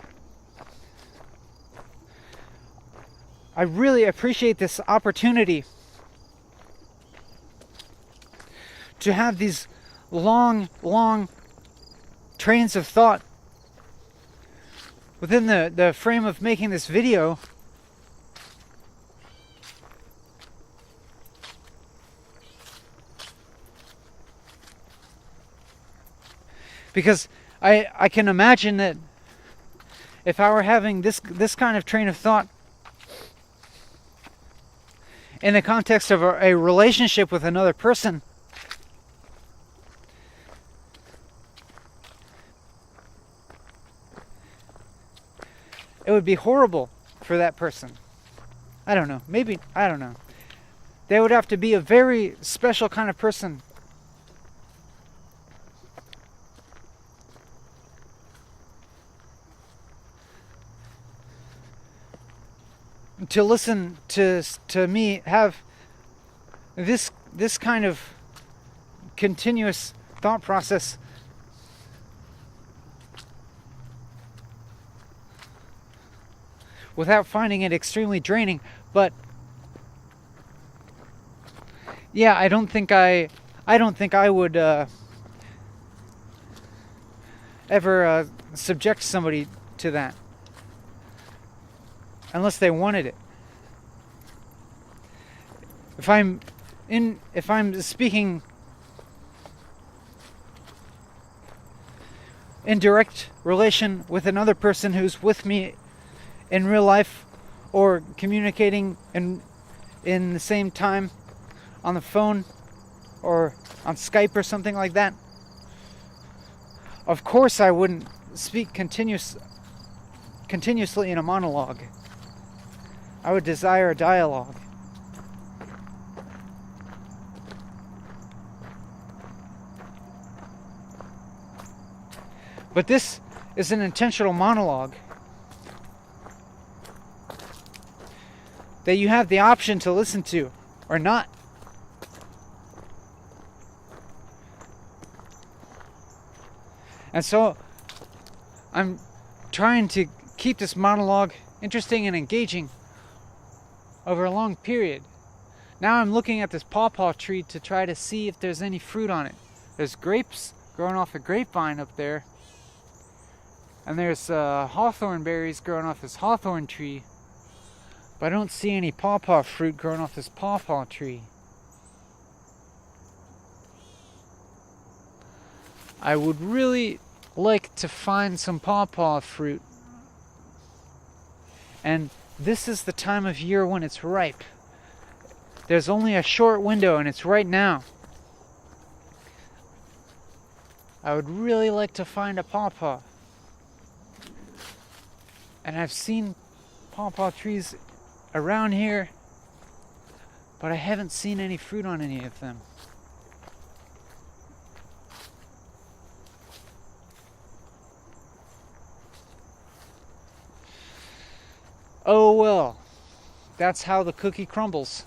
I really appreciate this opportunity to have these long trains of thought within the frame of making this video. Because I can imagine that if I were having this kind of train of thought in the context of a relationship with another person, it would be horrible for that person. I don't know. Maybe, I don't know. They would have to be a very special kind of person to listen to me have this kind of continuous thought process without finding it extremely draining. But yeah, I don't think I would ever subject somebody to that unless they wanted it. If I'm speaking in direct relation with another person who's with me in real life, or communicating in the same time on the phone or on Skype or something like that, of course I wouldn't speak continuously in a monologue. I would desire a dialogue. But this is an intentional monologue that you have the option to listen to or not. And so I'm trying to keep this monologue interesting and engaging over a long period. Now I'm looking at this pawpaw tree to try to see if there's any fruit on it. There's grapes growing off a grapevine up there. And there's hawthorn berries growing off this hawthorn tree. But I don't see any pawpaw fruit growing off this pawpaw tree. I would really like to find some pawpaw fruit. And this is the time of year when it's ripe. There's only a short window and it's right now. I would really like to find a pawpaw. And I've seen pawpaw trees around here, but I haven't seen any fruit on any of them. Oh well, that's how the cookie crumbles.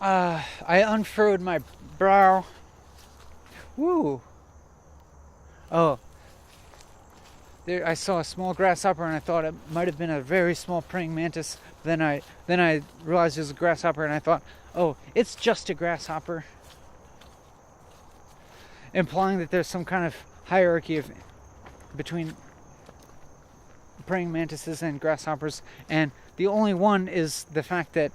I unfurrowed my brow. Woo! Oh, there I saw a small grasshopper and I thought it might have been a very small praying mantis. Then I realized it was a grasshopper and I thought, oh, it's just a grasshopper. Implying that there's some kind of hierarchy between praying mantises and grasshoppers, and the only one is the fact that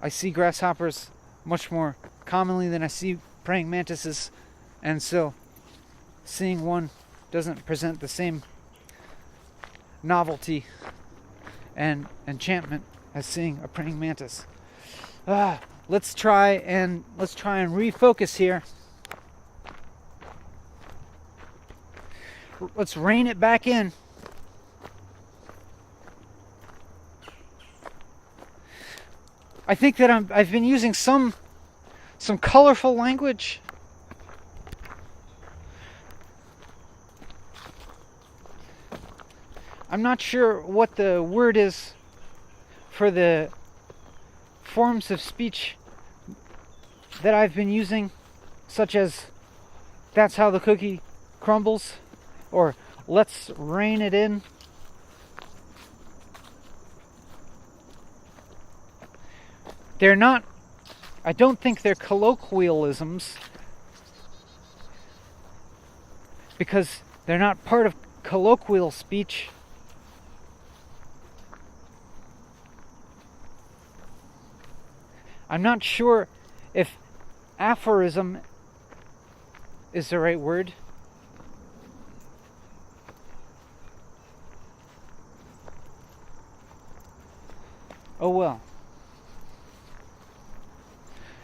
I see grasshoppers much more commonly than I see praying mantises, and so seeing one doesn't present the same novelty and enchantment as seeing a praying mantis. Let's try and refocus here. Let's rein it back in. I think that I've been using some colorful language. I'm not sure what the word is for the forms of speech that I've been using, such as "that's how the cookie crumbles," or "let's rein it in." They're not, I don't think they're colloquialisms, because they're not part of colloquial speech. I'm not sure if aphorism is the right word. Oh well.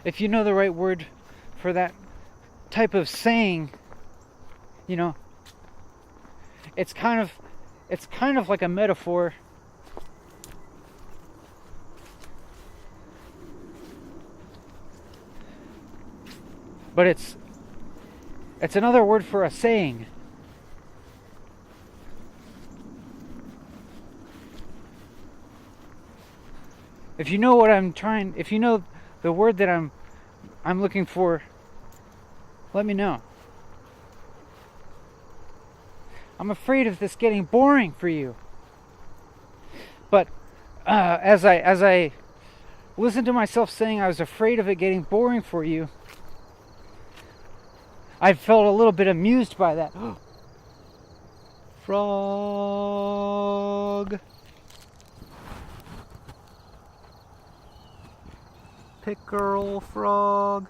If you know the right word for that type of saying, you know, it's kind of like a metaphor. But it's another word for a saying. If you know what I'm trying, if you know the word that I'm looking for, let me know. I'm afraid of this getting boring for you. But as I listened to myself saying I was afraid of it getting boring for you, I felt a little bit amused by that. Frog. Pickerel frog.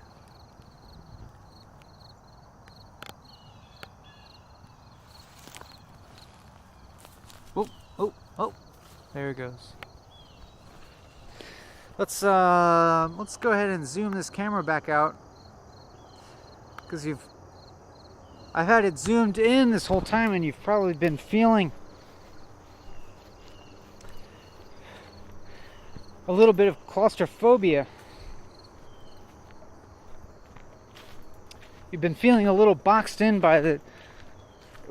Oh, there it goes. Let's go ahead and zoom this camera back out, because I've had it zoomed in this whole time, and you've probably been feeling a little bit of claustrophobia. You've been feeling a little boxed in by the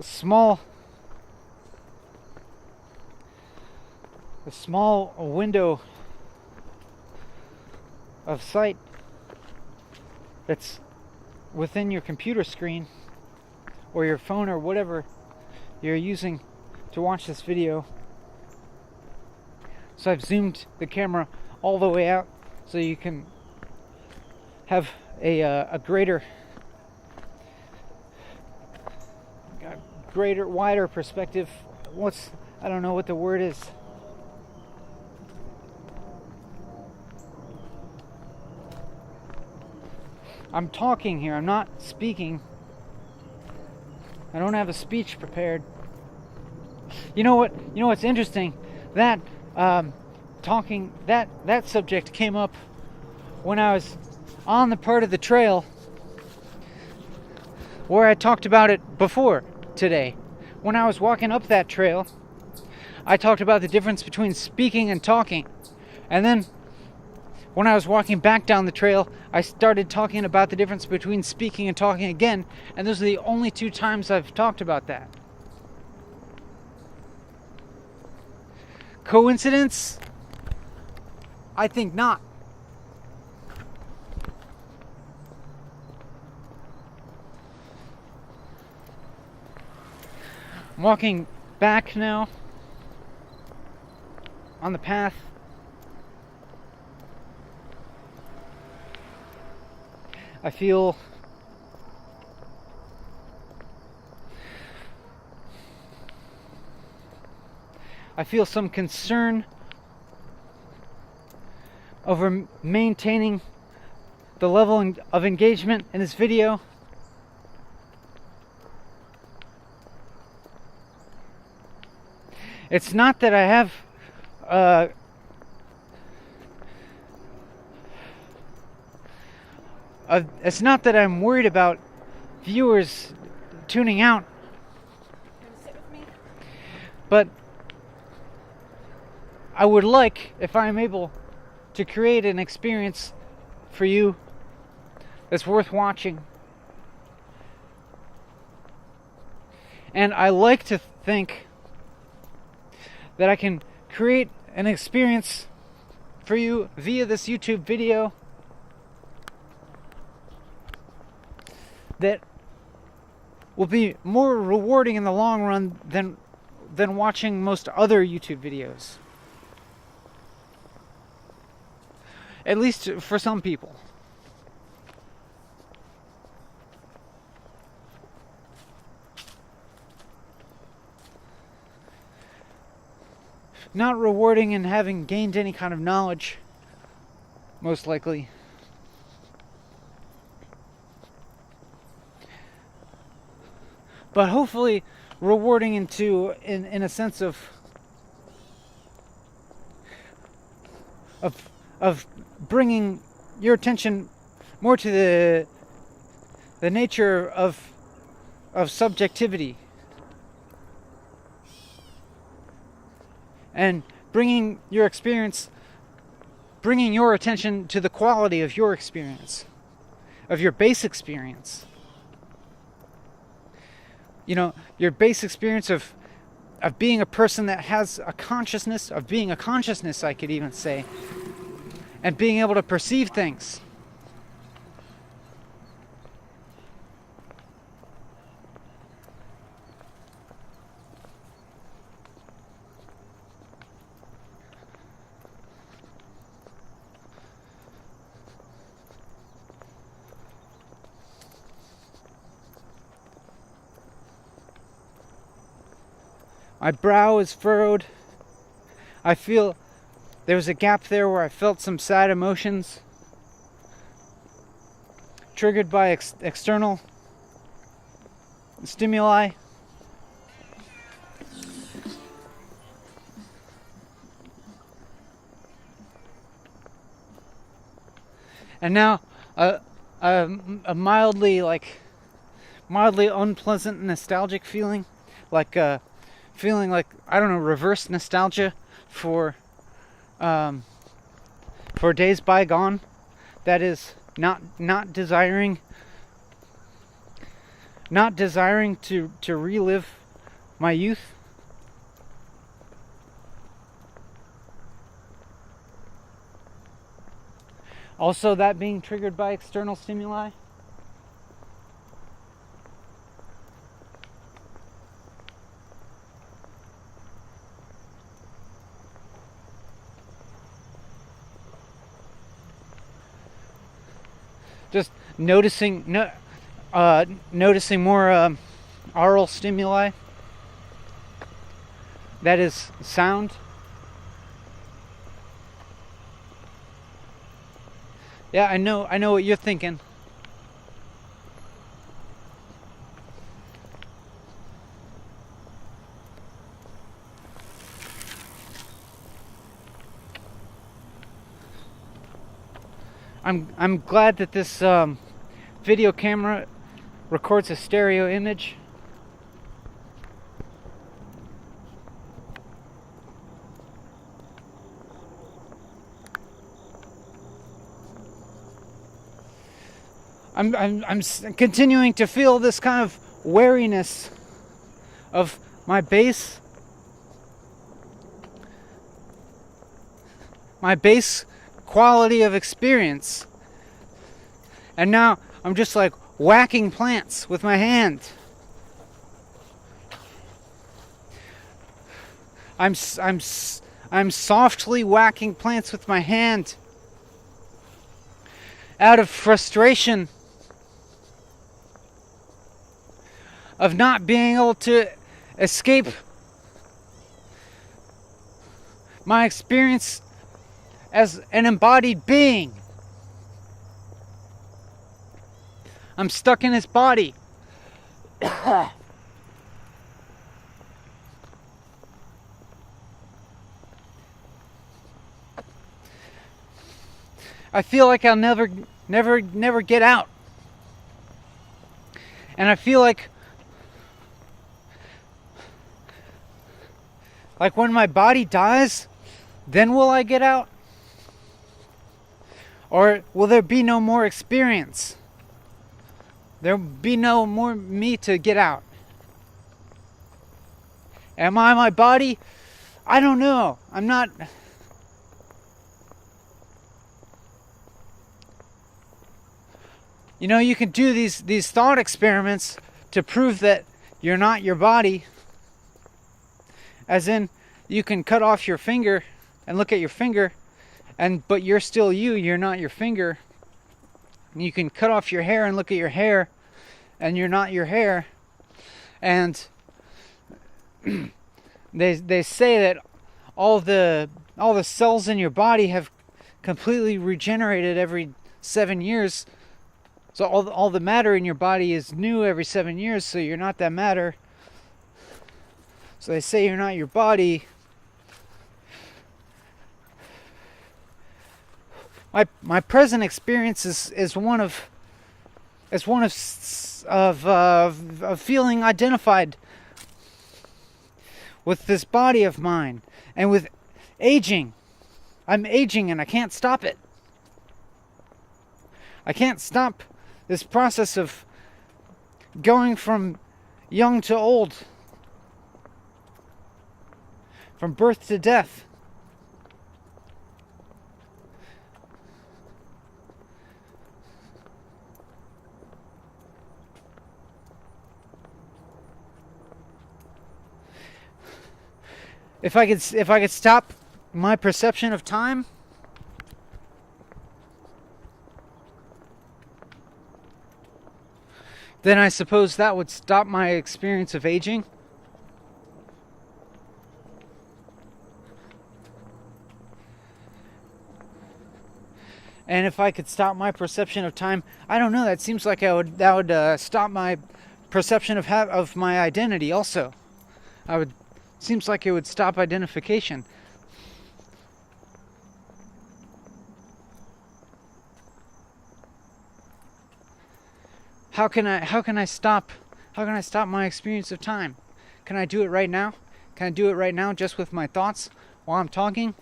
small window of sight that's within your computer screen or your phone or whatever you're using to watch this video. So I've zoomed the camera all the way out so you can have a wider perspective. I don't know what the word is. I'm talking here, I'm not speaking. I don't have a speech prepared. You know what's interesting? That that subject came up when I was on the part of the trail where I talked about it before today. When I was walking up that trail, I talked about the difference between speaking and talking. And then when I was walking back down the trail, I started talking about the difference between speaking and talking again, and those are the only two times I've talked about that. Coincidence? I think not. I'm walking back now on the path. I feel some concern over maintaining the level of engagement in this video. It's not that I have it's not that I'm worried about viewers tuning out. Sit with me? But I would like, if I'm able, to create an experience for you that's worth watching. And I like to think that I can create an experience for you via this YouTube video that will be more rewarding in the long run than watching most other YouTube videos. At least for some people. Not rewarding in having gained any kind of knowledge, most likely. But hopefully rewarding in a sense of bringing your attention more to the nature of subjectivity, and bringing your attention to the quality of your experience, of your base experience. You know, your base experience of being a person that has a consciousness, of being a consciousness, I could even say, and being able to perceive things. My brow is furrowed. I feel there was a gap there where I felt some sad emotions triggered by external stimuli. And now a mildly unpleasant nostalgic feeling, feeling like, I don't know, reverse nostalgia for days bygone. That is not desiring to relive my youth. Also, that being triggered by external stimuli. Just noticing more aural stimuli. That is sound. Yeah, I know what you're thinking. I'm glad that this video camera records a stereo image. I'm continuing to feel this kind of wariness of my base quality of experience. And now I'm just like whacking plants with my hand. I'm softly whacking plants with my hand out of frustration of not being able to escape my experience as an embodied being. I'm stuck in his body. I feel like I'll never get out. And I feel like when my body dies, then will I get out? Or will there be no more experience? There'll be no more me to get out. Am I my body? I don't know. I'm not. You know, you can do these thought experiments to prove that you're not your body. As in, you can cut off your finger and look at your finger, but you're still you, you're not your finger. And you can cut off your hair and look at your hair, and you're not your hair. And they say that all the cells in your body have completely regenerated every 7 years. So all the matter in your body is new every 7 years, so you're not that matter. So they say you're not your body. My present experience is one of feeling identified with this body of mine and with aging. I'm aging and I can't stop it. I can't stop this process of going from young to old, from birth to death. if I could stop my perception of time, then I suppose that would stop my experience of aging. And if I could stop my perception of time, I don't know. That seems like that would stop my perception of my identity. Also, seems like it would stop identification. How can I stop my experience of time? Can I do it right now? Can I do it right now just with my thoughts while I'm talking?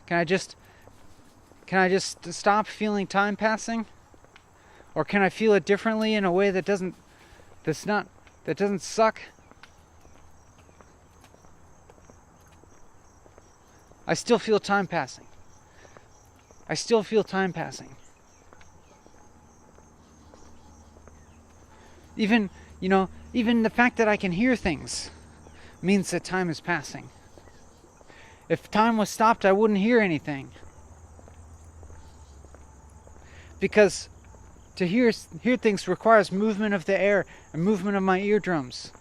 Can I just stop feeling time passing? Or can I feel it differently in a way that doesn't suck? I still feel time passing. I still feel time passing. Even the fact that I can hear things means that time is passing. If time was stopped, I wouldn't hear anything. Because to hear things requires movement of the air and movement of my eardrums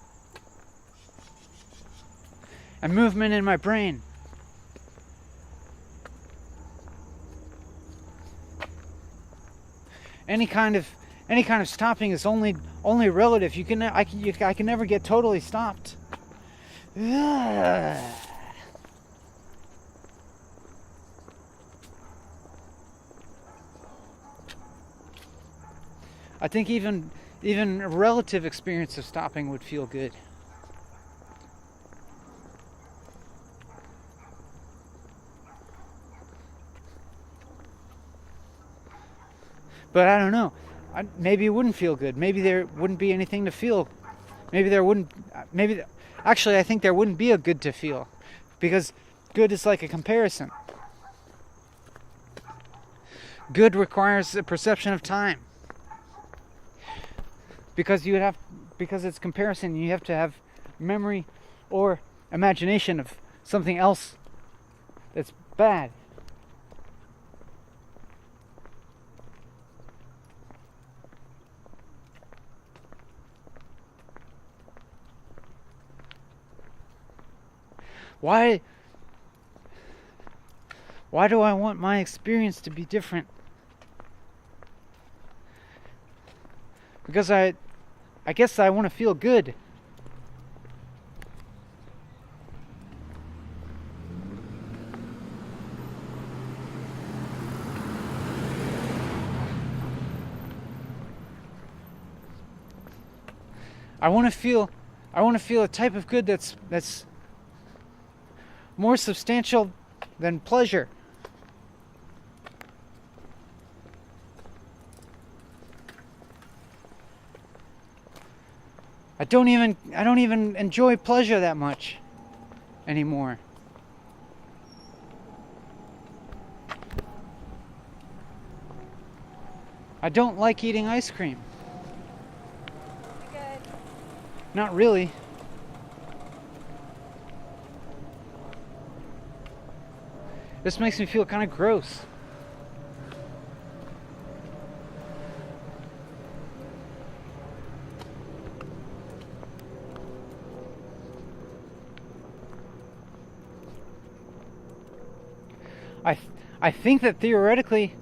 and movement in my brain. Any kind of stopping is only relative. I can never get totally stopped. Ugh. I think even a relative experience of stopping would feel good. But I don't know. Maybe it wouldn't feel good. Maybe there wouldn't be anything to feel. Actually, I think there wouldn't be a good to feel. Because good is like a comparison. Good requires a perception of time. Because it's comparison, you have to have memory or imagination of something else that's bad. Why do I want my experience to be different? Because I guess I want to feel good. I want to feel a type of good that's more substantial than pleasure. I don't even enjoy pleasure that much anymore. I don't like eating ice cream. You good? Not really. This makes me feel kind of gross. I think that theoretically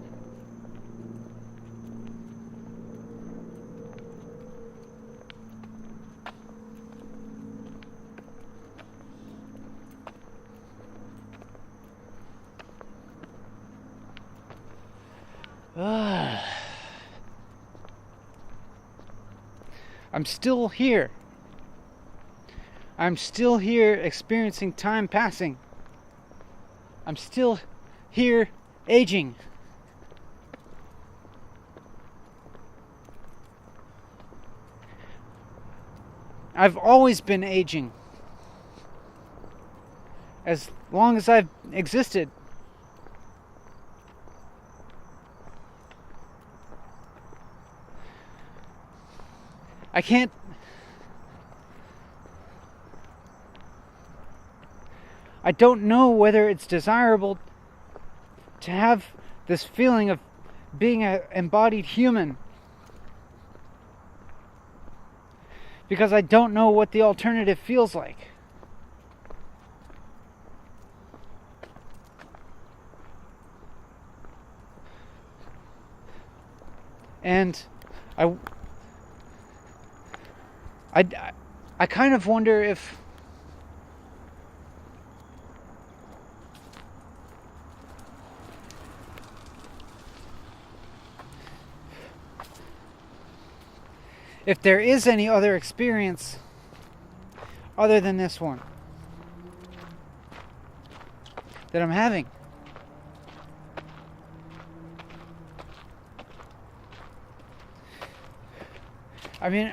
I'm still here. I'm still here experiencing time passing. I'm still here aging. I've always been aging. As long as I've existed. I don't know whether it's desirable to have this feeling of being an embodied human, because I don't know what the alternative feels like. And I kind of wonder if there is any other experience other than this one that I'm having. I mean,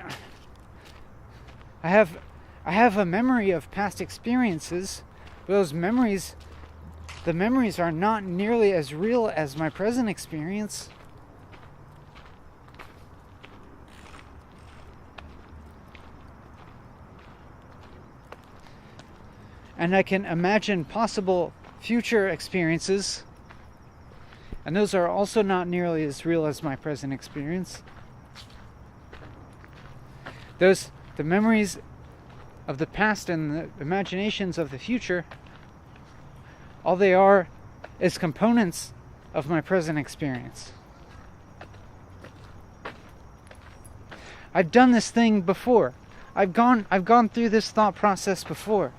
I have a memory of past experiences, but those memories, the memories are not nearly as real as my present experience. And I can imagine possible future experiences, and those are also not nearly as real as my present experience. The memories of the past and the imaginations of the future, all they are is components of my present experience. I've done this thing before. I've gone through this thought process before.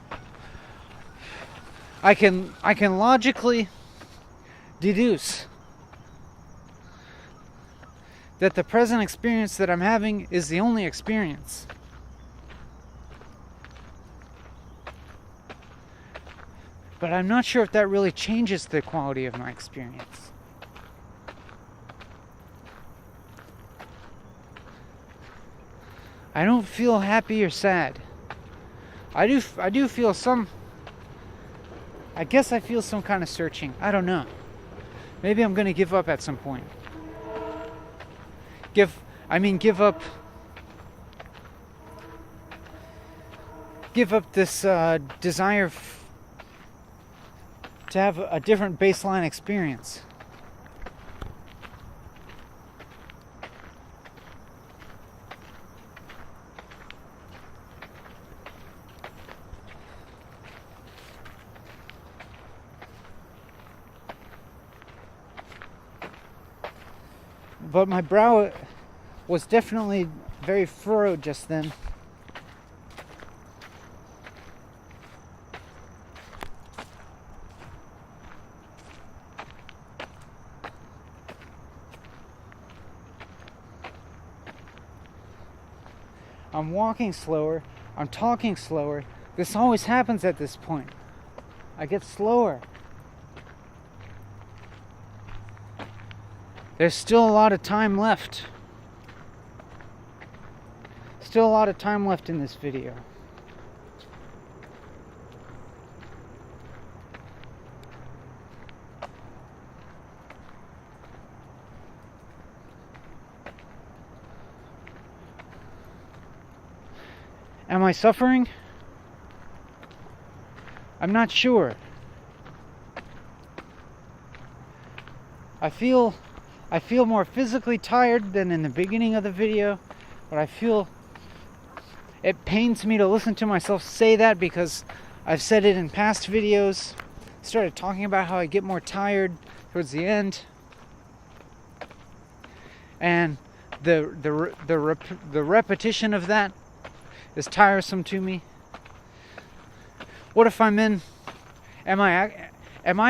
I can logically deduce that the present experience that I'm having is the only experience. But I'm not sure if that really changes the quality of my experience. I don't feel happy or sad. I do feel some, I guess I feel some kind of searching. I don't know. Maybe I'm going to give up at some point. Give up this desire to have a different baseline experience. But my brow was definitely very furrowed just then. I'm walking slower, I'm talking slower. This always happens at this point. I get slower. There's still a lot of time left. Still a lot of time left in this video. Am I suffering? I'm not sure. I feel more physically tired than in the beginning of the video, but I feel it pains me to listen to myself say that because I've said it in past videos. Started talking about how I get more tired towards the end, and the repetition of that is tiresome to me. What if I'm in? Am I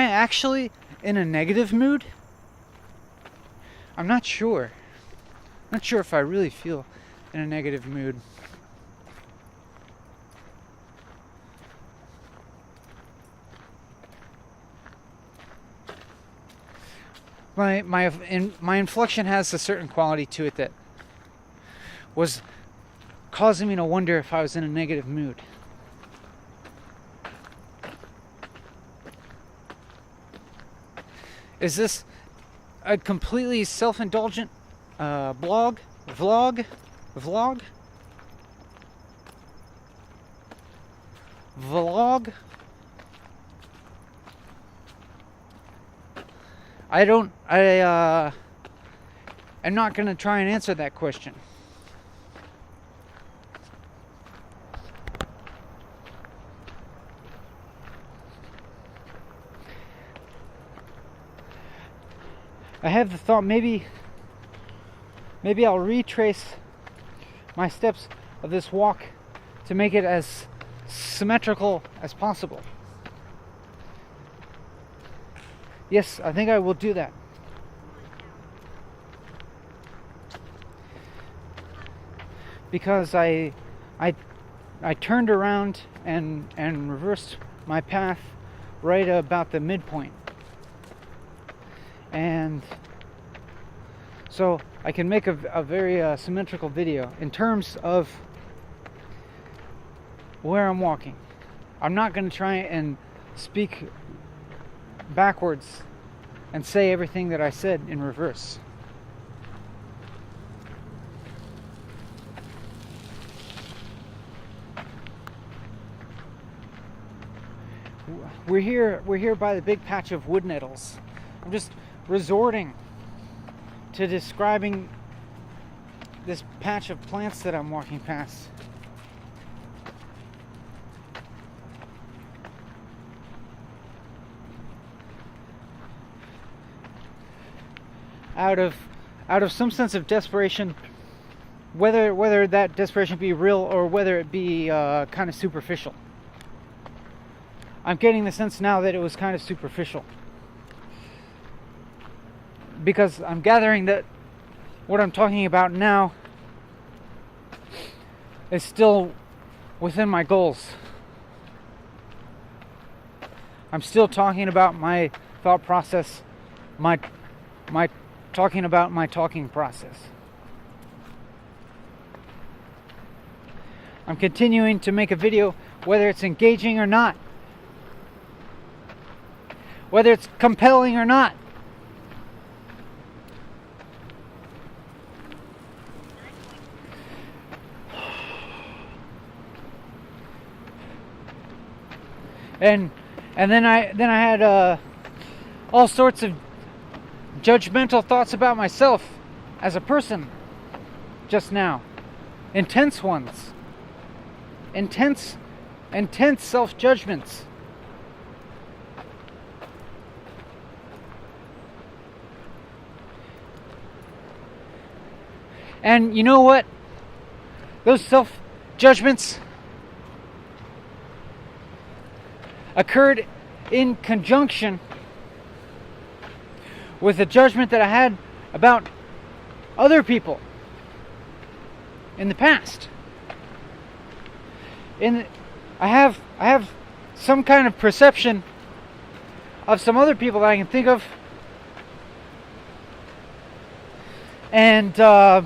actually in a negative mood? I'm not sure. Not sure if I really feel in a negative mood. My inflection has a certain quality to it that was causing me to wonder if I was in a negative mood. Is this a completely self-indulgent vlog? I'm not going to try and answer that question. I have the thought maybe I'll retrace my steps of this walk to make it as symmetrical as possible. Yes, I think I will do that. Because I turned around and reversed my path right about the midpoint. And so I can make a very symmetrical video in terms of where I'm walking. I'm not going to try and speak backwards and say everything that I said in reverse. We're here by the big patch of wood nettles. I'm just resorting to describing this patch of plants that I'm walking past. Out of some sense of desperation, whether that desperation be real or whether it be kind of superficial. I'm getting the sense now that it was kind of superficial, because I'm gathering that what I'm talking about now is still within my goals. I'm still talking about my thought process, my talking about my talking process. I'm continuing to make a video, whether it's engaging or not, whether it's compelling or not. And then I had all sorts of judgmental thoughts about myself as a person just now. Intense ones. Intense self-judgments. And you know what? Those self-judgments occurred in conjunction with the judgment that I had about other people in the past. I have some kind of perception of some other people that I can think of, and that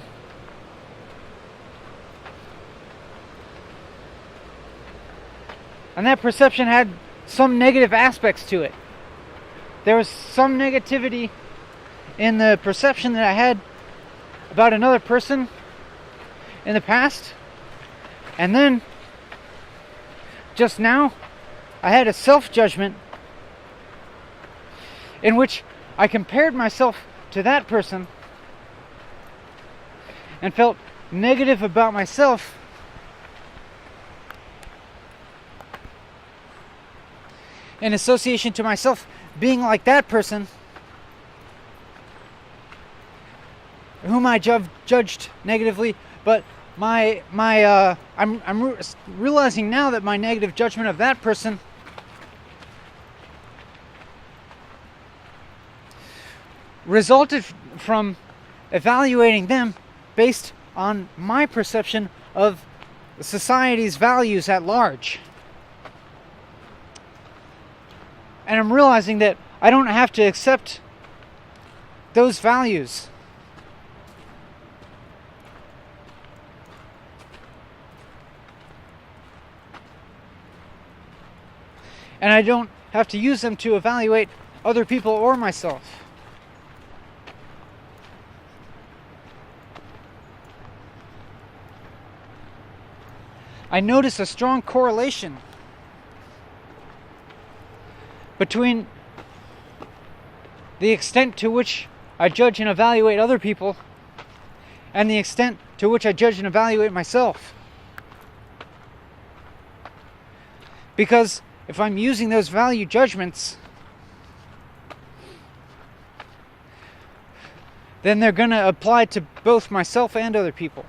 perception had some negative aspects to it. There was some negativity in the perception that I had about another person in the past. And then, just now, I had a self-judgment in which I compared myself to that person and felt negative about myself in association to myself being like that person whom I judged negatively. But I'm realizing now that my negative judgment of that person resulted from evaluating them based on my perception of society's values at large. And I'm realizing that I don't have to accept those values. And I don't have to use them to evaluate other people or myself. I notice a strong correlation between the extent to which I judge and evaluate other people, and the extent to which I judge and evaluate myself. Because if I'm using those value judgments, then they're going to apply to both myself and other people.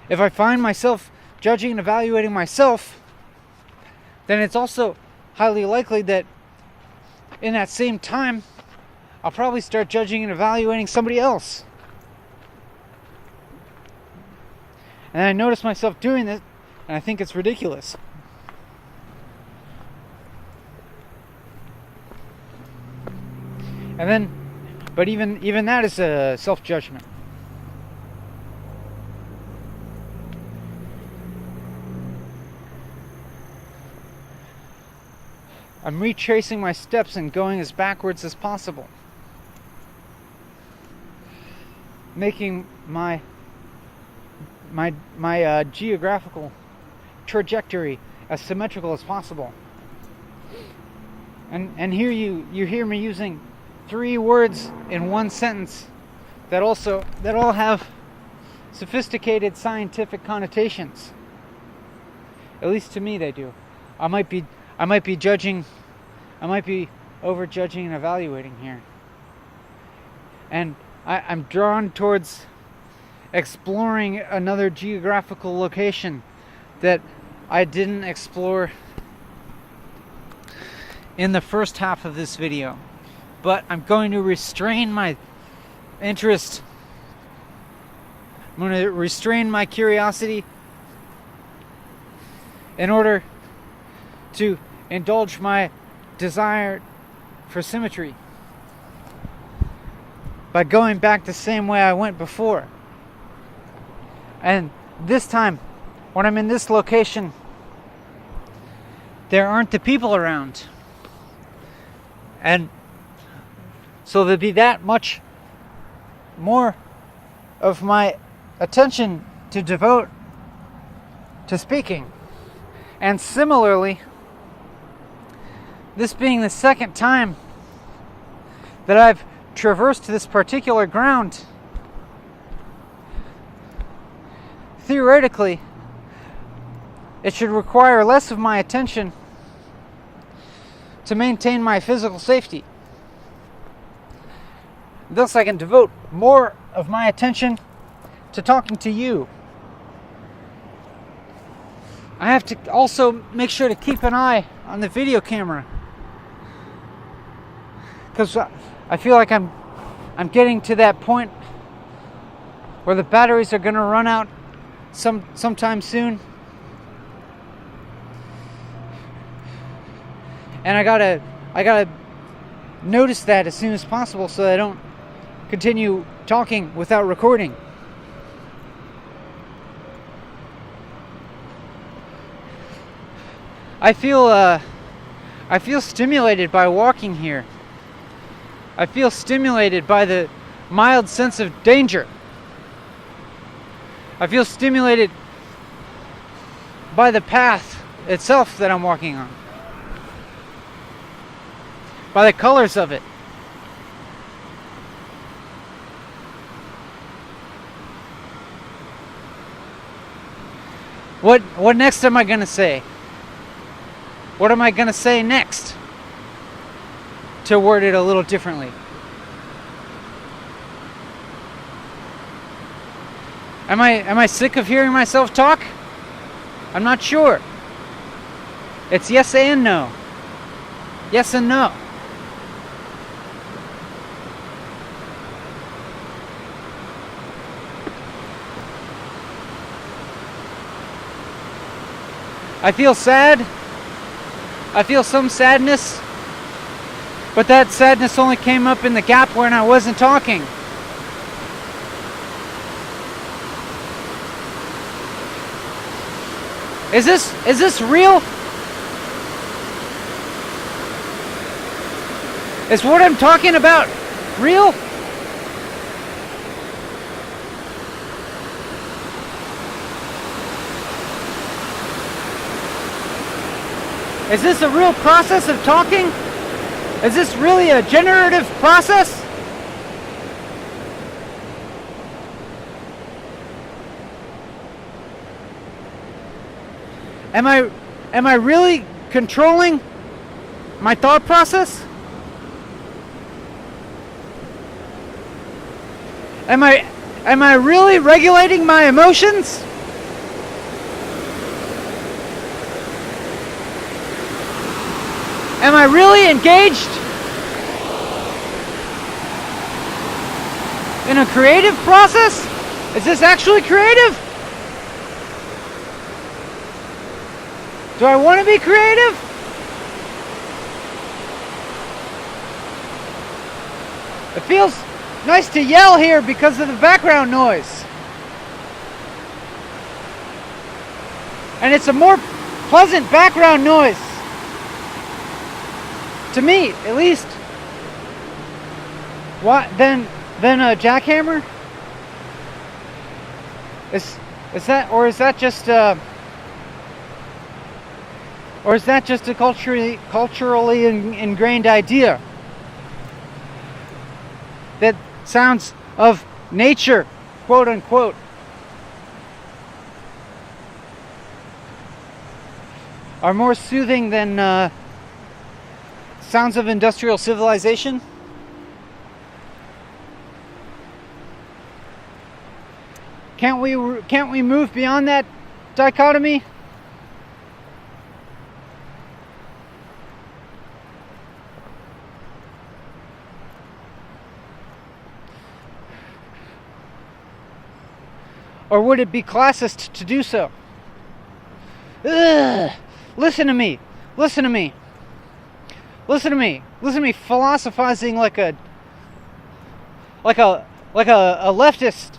If I find myself judging and evaluating myself, then it's also highly likely that in that same time, I'll probably start judging and evaluating somebody else. And I notice myself doing this, and I think it's ridiculous. And then, but even that is a self-judgment. I'm retracing my steps and going as backwards as possible, making my geographical trajectory as symmetrical as possible. And here you hear me using 3 words in one sentence that all have sophisticated scientific connotations. At least to me they do. I might be over-judging and evaluating here. And I'm drawn towards exploring another geographical location that I didn't explore in the first half of this video. But I'm going to restrain my interest. I'm going to restrain my curiosity in order to indulge my desire for symmetry by going back the same way I went before. And this time, when I'm in this location, there aren't the people around. And so there'll be that much more of my attention to devote to speaking. And similarly, this being the second time that I've traversed this particular ground, theoretically, it should require less of my attention to maintain my physical safety. Thus, I can devote more of my attention to talking to you. I have to also make sure to keep an eye on the video camera, because I feel like I'm getting to that point where the batteries are going to run out sometime soon, and I gotta notice that as soon as possible so that I don't continue talking without recording. I feel stimulated by walking here. I feel stimulated by the mild sense of danger. I feel stimulated by the path itself that I'm walking on, by the colors of it. What next am I going to say? What am I going to say next to word it a little differently? Am I sick of hearing myself talk? I'm not sure. It's yes and no. Yes and no. I feel sad. I feel some sadness. But that sadness only came up in the gap when I wasn't talking. Is this real? Is what I'm talking about real? Is this a real process of talking? Is this really a generative process? Am I really controlling my thought process? Am I really regulating my emotions? Am I really engaged in a creative process? Is this actually creative? Do I want to be creative? It feels nice to yell here because of the background noise. And it's a more pleasant background noise. To me, at least. What than a jackhammer? Is that, or is that just a culturally ingrained idea that sounds of nature, quote unquote, are more soothing than sounds of industrial civilization? Can't we move beyond that dichotomy? Or would it be classist to do so? Ugh. Listen to me. Listen to me. Listen to me. Listen to me philosophizing like a leftist.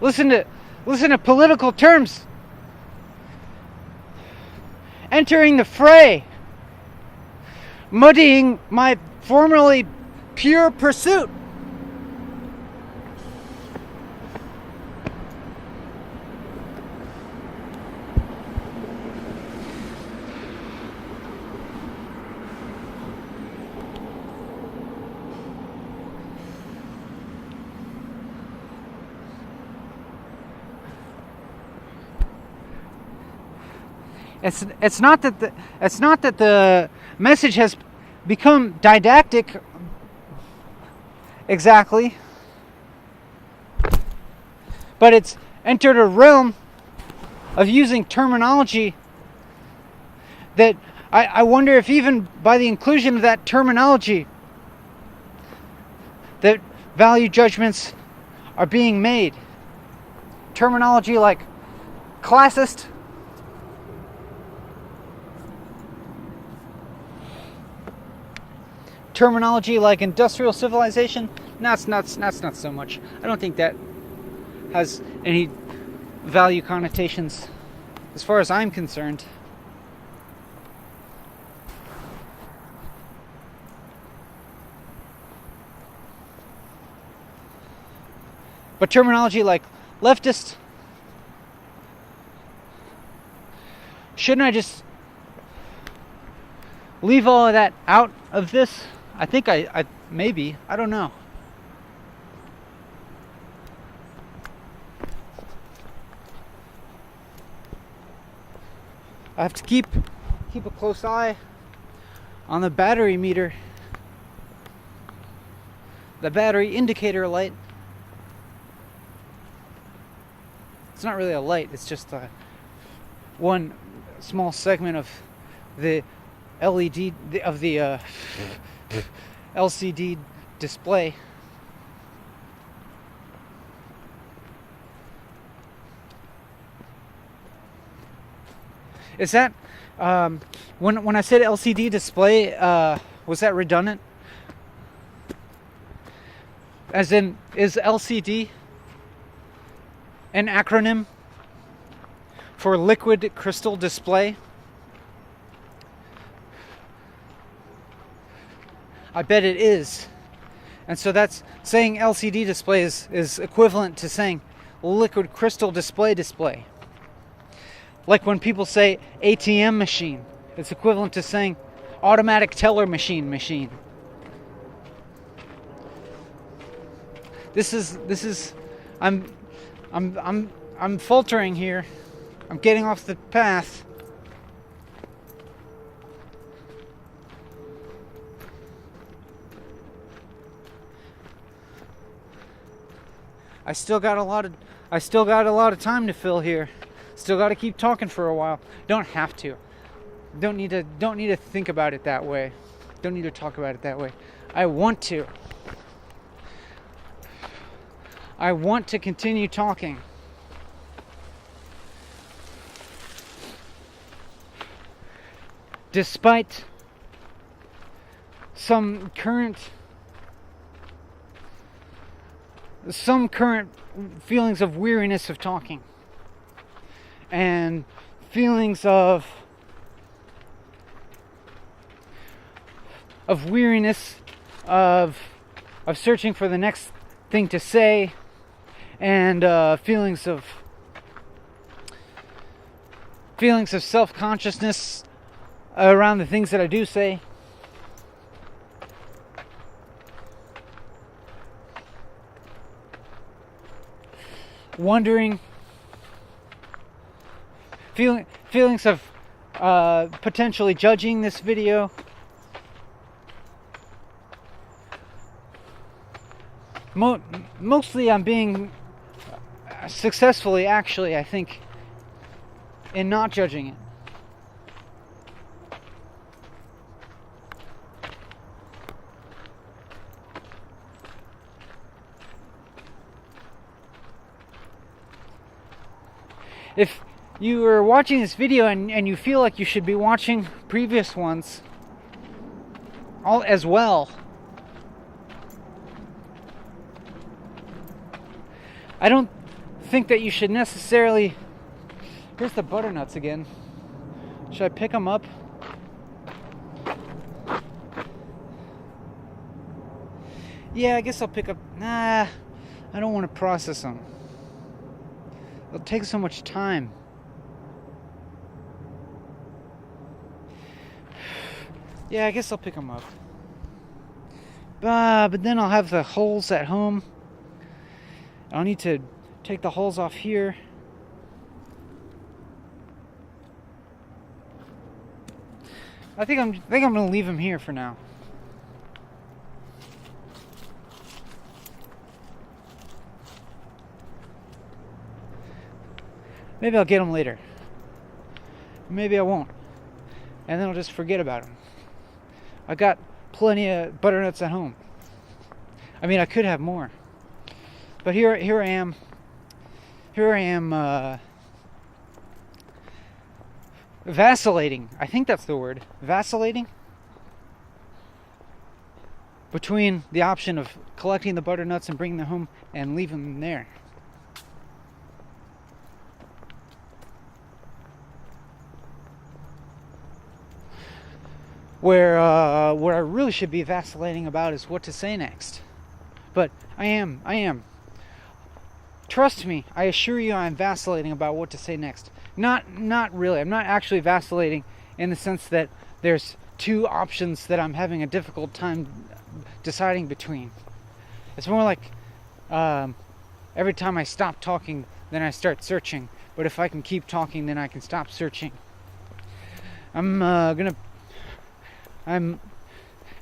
Listen to political terms entering the fray, muddying my formerly pure pursuit. It's not that the message has become didactic exactly, but it's entered a realm of using terminology that I wonder if even by the inclusion of that terminology that value judgments are being made. Terminology like classist, terminology like industrial civilization, that's not so much. I don't think that has any value connotations as far as I'm concerned. But terminology like leftist, shouldn't I just leave all of that out of this? I think I maybe, I don't know. I have to keep a close eye on the battery meter, the battery indicator light. It's not really a light, it's just one small segment of the LED of the LCD display. Is that when I said LCD display, was that redundant? As in, is LCD an acronym for liquid crystal display? I bet it is. And so that's saying LCD display is equivalent to saying liquid crystal display. Like when people say ATM machine, it's equivalent to saying automatic teller machine. This is I'm faltering here. I'm getting off the path. I still got a lot of time to fill here. Still got to keep talking for a while. Don't have to. Don't need to think about it that way. Don't need to talk about it that way. I want to. I want to continue talking. Despite some current feelings of weariness of talking, and feelings of weariness of searching for the next thing to say, and feelings of self-consciousness around the things that I do say. Wondering, feelings of potentially judging this video. Mostly I'm being successfully, actually, I think, in not judging it. If you are watching this video and you feel like you should be watching previous ones all as well, I don't think that you should necessarily... Here's the butternuts again. Should I pick them up? Yeah, I guess I'll pick up... Nah, I don't want to process them. It'll take so much time. Yeah, I guess I'll pick them up. But then I'll have the holes at home. I'll need to take the holes off here. I think I'm gonna leave them here for now. Maybe I'll get them later. Maybe I won't. And then I'll just forget about them. I got plenty of butternuts at home. I mean, I could have more. But here I am. Vacillating. I think that's the word. Vacillating. Between the option of collecting the butternuts and bringing them home and leaving them there. Where what I really should be vacillating about is what to say next. But I am. Trust me, I assure you I'm vacillating about what to say next. Not really. I'm not actually vacillating in the sense that there's two options that I'm having a difficult time deciding between. It's more like every time I stop talking, then I start searching. But if I can keep talking, then I can stop searching. I'm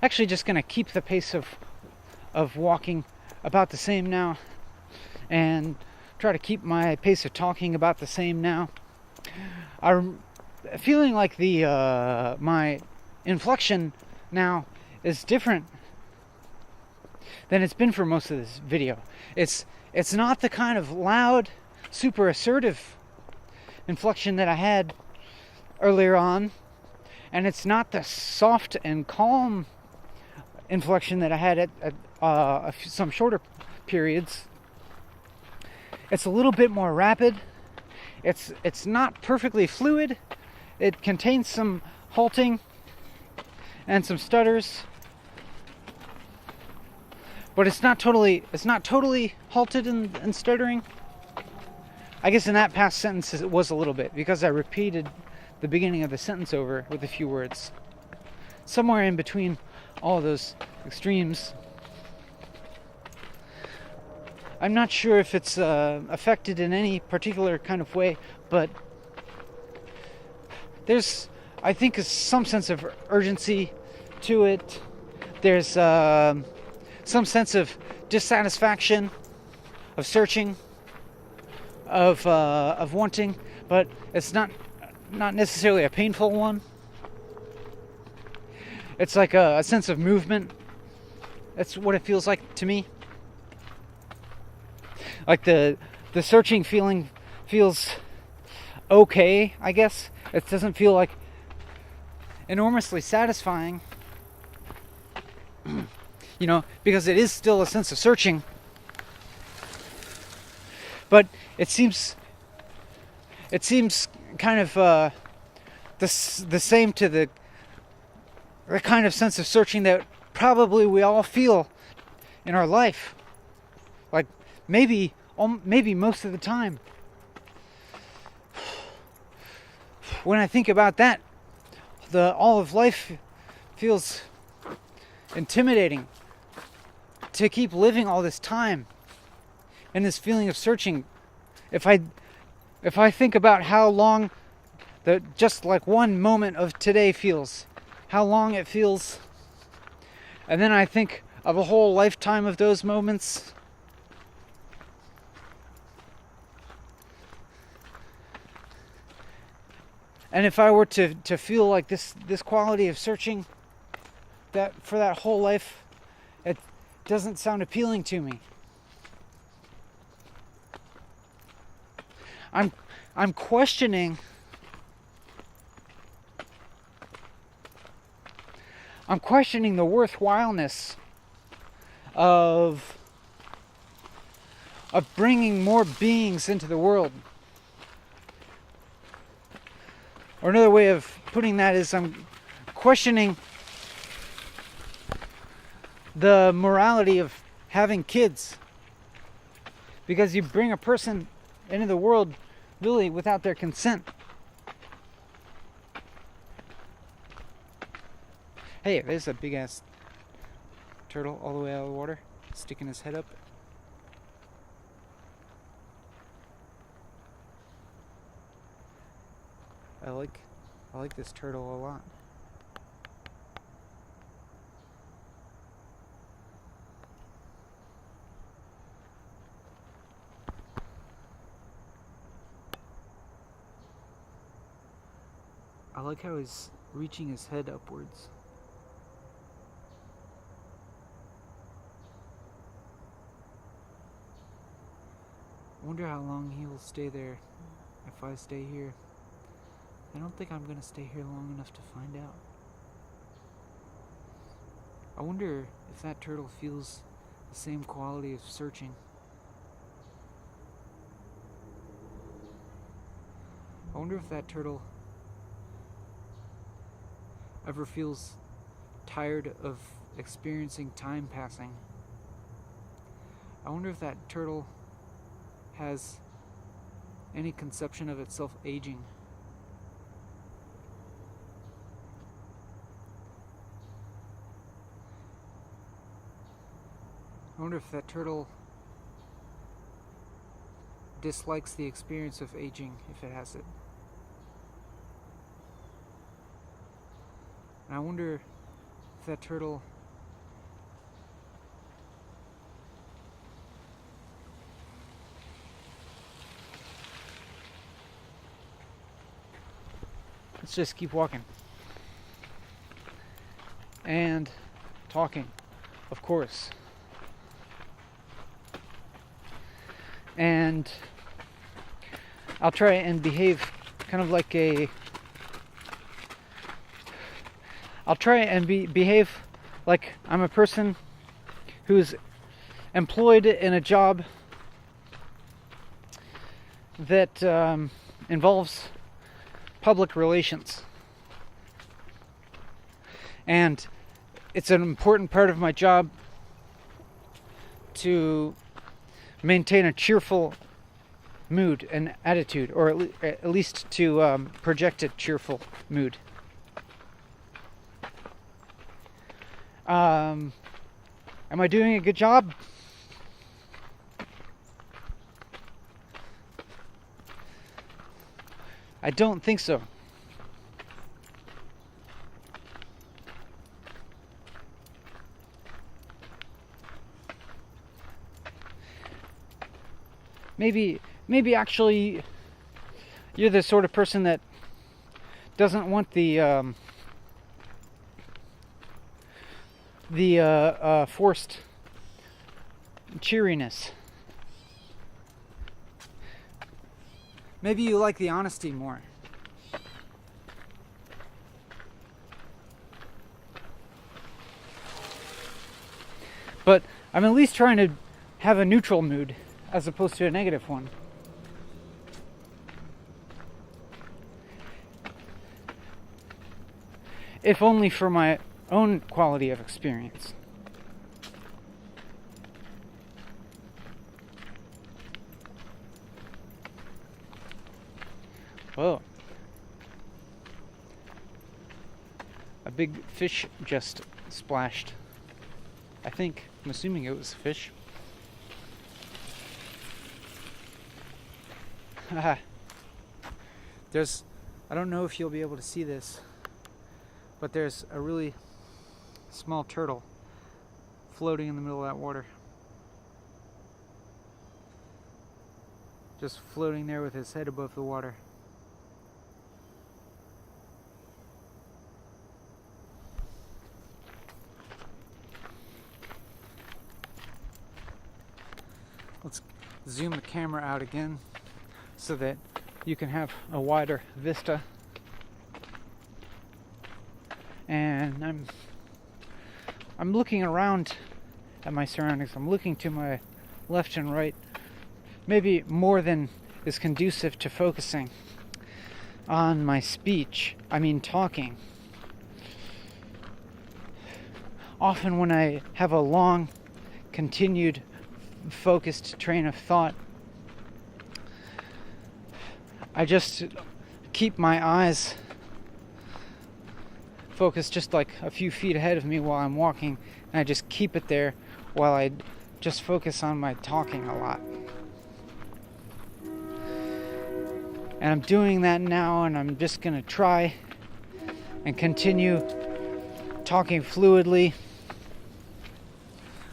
actually just gonna keep the pace of walking about the same now, and try to keep my pace of talking about the same now. I'm feeling like my inflection now is different than it's been for most of this video. It's not the kind of loud, super assertive inflection that I had earlier on. And it's not the soft and calm inflection that I had at some shorter periods. It's a little bit more rapid. It's not perfectly fluid. It contains some halting and some stutters. But it's not totally halted and stuttering. I guess in that past sentence it was a little bit, because I repeated the beginning of the sentence over with a few words. Somewhere in between all of those extremes. I'm not sure if it's affected in any particular kind of way, but there's, I think, some sense of urgency to it. There's some sense of dissatisfaction, of searching, of wanting, but it's not necessarily a painful one. It's like a sense of movement. That's what it feels like to me. Like the searching feeling feels okay, I guess. It doesn't feel like enormously satisfying. You know, because it is still a sense of searching. But it seems kind of the same to the kind of sense of searching that probably we all feel in our life. Like maybe most of the time. When I think about that, all of life feels intimidating. To keep living all this time and this feeling of searching. If I think about how long just like one moment of today feels, how long it feels, and then I think of a whole lifetime of those moments, and if I were to feel like this quality of searching that for that whole life, it doesn't sound appealing to me. I'm questioning the worthwhileness of bringing more beings into the world. Or another way of putting that is I'm questioning the morality of having kids. Because you bring a person into the world really without their consent. Hey, there's a big ass turtle all the way out of the water, sticking his head up. I like this turtle a lot. I like how he's reaching his head upwards. I wonder how long he will stay there if I stay here. I don't think I'm gonna stay here long enough to find out. I wonder if that turtle feels the same quality of searching. I wonder if that turtle ever feels tired of experiencing time passing. I wonder if that turtle has any conception of itself aging. I wonder if that turtle dislikes the experience of aging, if it has it. And I wonder if that turtle let's just keep walking. And talking, of course. And I'll try and behave kind of like a... I'll try and behave like I'm a person who's employed in a job that involves public relations. And it's an important part of my job to maintain a cheerful mood and attitude, or at least to project a cheerful mood. Am I doing a good job? I don't think so. Maybe actually you're the sort of person that doesn't want the forced cheeriness. Maybe you like the honesty more. But I'm at least trying to have a neutral mood as opposed to a negative one. If only for my own quality of experience. Whoa. A big fish just splashed. I think. I'm assuming it was a fish. Haha. I don't know if you'll be able to see this, but there's a really small turtle floating in the middle of that water. Just floating there with his head above the water. Let's zoom the camera out again so that you can have a wider vista. And I'm looking around at my surroundings. I'm looking to my left and right, maybe more than is conducive to focusing on my speech. I mean talking. Often when I have a long, continued, focused train of thought, I just keep my eyes focused just like a few feet ahead of me while I'm walking, and I just keep it there while I just focus on my talking a lot. And I'm doing that now, and I'm just gonna try and continue talking fluidly.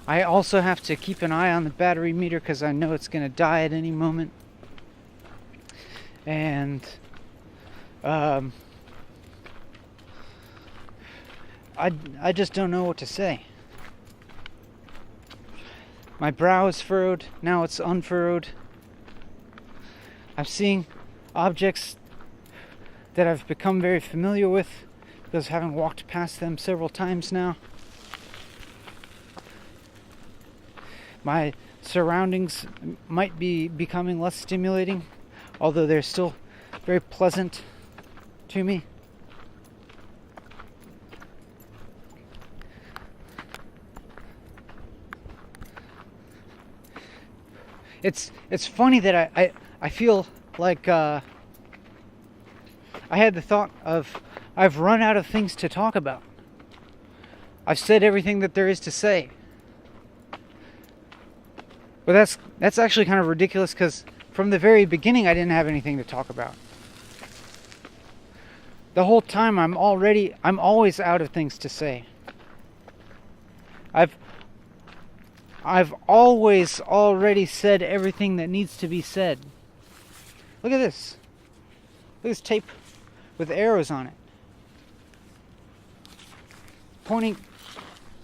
I also have to keep an eye on the battery meter because I know it's gonna die at any moment. And I just don't know what to say. My brow is furrowed, now it's unfurrowed. I'm seeing objects that I've become very familiar with because having walked past them several times now. My surroundings might be becoming less stimulating, although they're still very pleasant to me. It's funny that I feel like I had the thought of I've run out of things to talk about. I've said everything that there is to say. But that's actually kind of ridiculous because from the very beginning I didn't have anything to talk about. The whole time I'm always out of things to say. I've always already said everything that needs to be said. Look at this. Look at this tape with arrows on it. Pointing,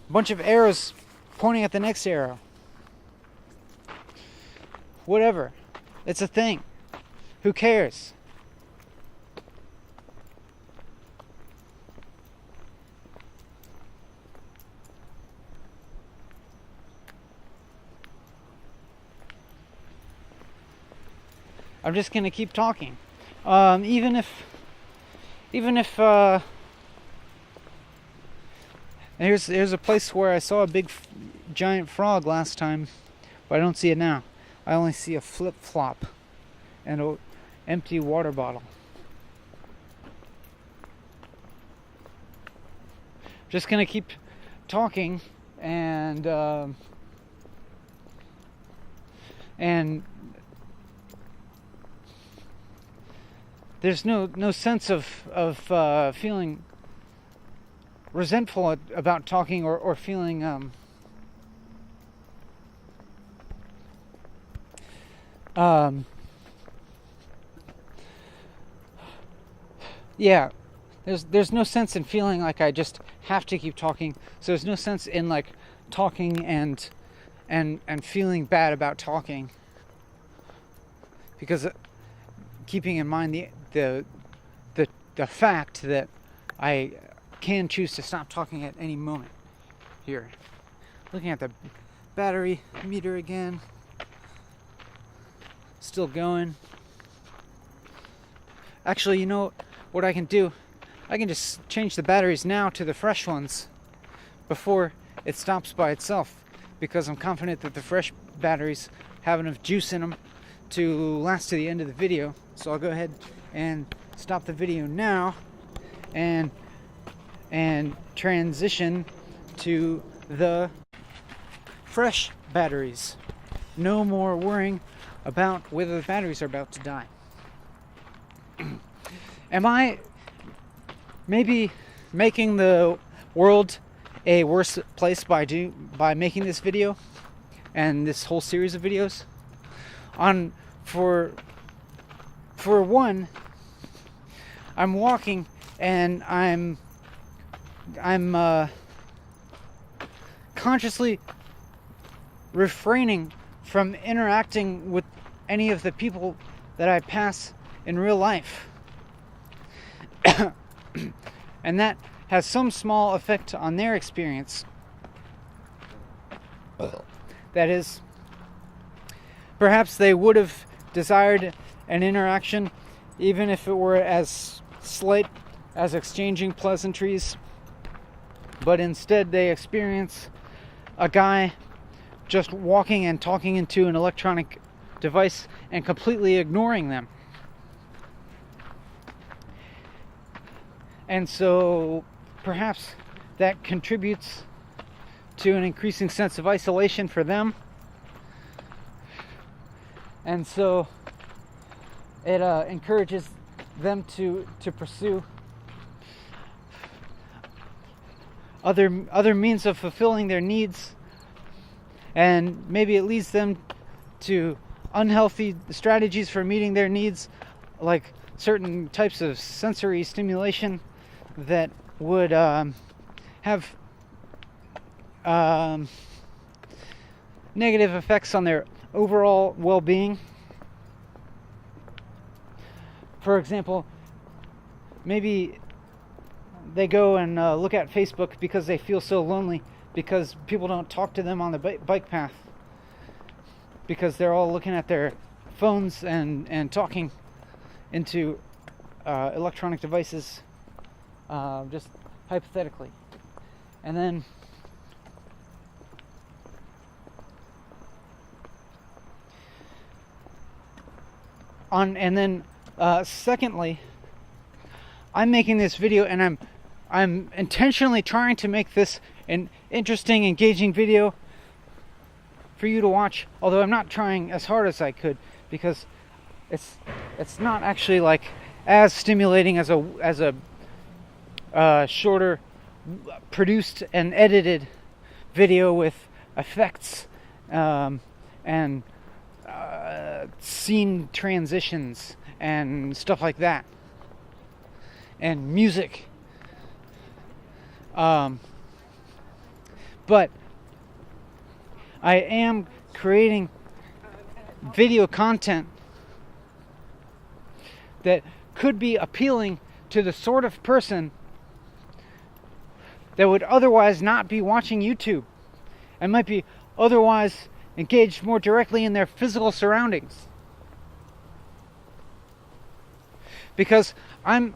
a bunch of arrows pointing at the next arrow. Whatever. It's a thing. Who cares? I'm just gonna keep talking, even if here's a place where I saw a big giant frog last time, but I don't see it now. I only see a flip-flop and an empty water bottle. Just gonna keep talking and there's no sense of feeling resentful about talking or feeling yeah, there's no sense in feeling like I just have to keep talking. So there's no sense in like talking and feeling bad about talking, because keeping in mind the fact that I can choose to stop talking at any moment. Here, looking at the battery meter again, still going. Actually, you know what I can do? I can just change the batteries now to the fresh ones before it stops by itself, because I'm confident that the fresh batteries have enough juice in them to last to the end of the video. So I'll go ahead and stop the video now and transition to the fresh batteries. No more worrying about whether the batteries are about to die. Am I maybe making the world a worse place by making this video and this whole series of videos? For one, I'm walking and I'm consciously refraining from interacting with any of the people that I pass in real life. And that has some small effect on their experience. That is, perhaps they would have desired an interaction, even if it were as slight as exchanging pleasantries, but instead they experience a guy just walking and talking into an electronic device and completely ignoring them. And so perhaps that contributes to an increasing sense of isolation for them. And so it encourages them to pursue other means of fulfilling their needs, and maybe it leads them to unhealthy strategies for meeting their needs, like certain types of sensory stimulation that would have negative effects on their overall well-being. For example, maybe they go and look at Facebook because they feel so lonely, because people don't talk to them on the bike path, because they're all looking at their phones and talking into electronic devices, just hypothetically. And then secondly, I'm making this video and I'm intentionally trying to make this an interesting, engaging video for you to watch, although I'm not trying as hard as I could, because it's not actually like as stimulating as a shorter produced and edited video with effects and scene transitions and stuff like that, and music. But I am creating video content that could be appealing to the sort of person that would otherwise not be watching YouTube and might be otherwise engaged more directly in their physical surroundings. Because I'm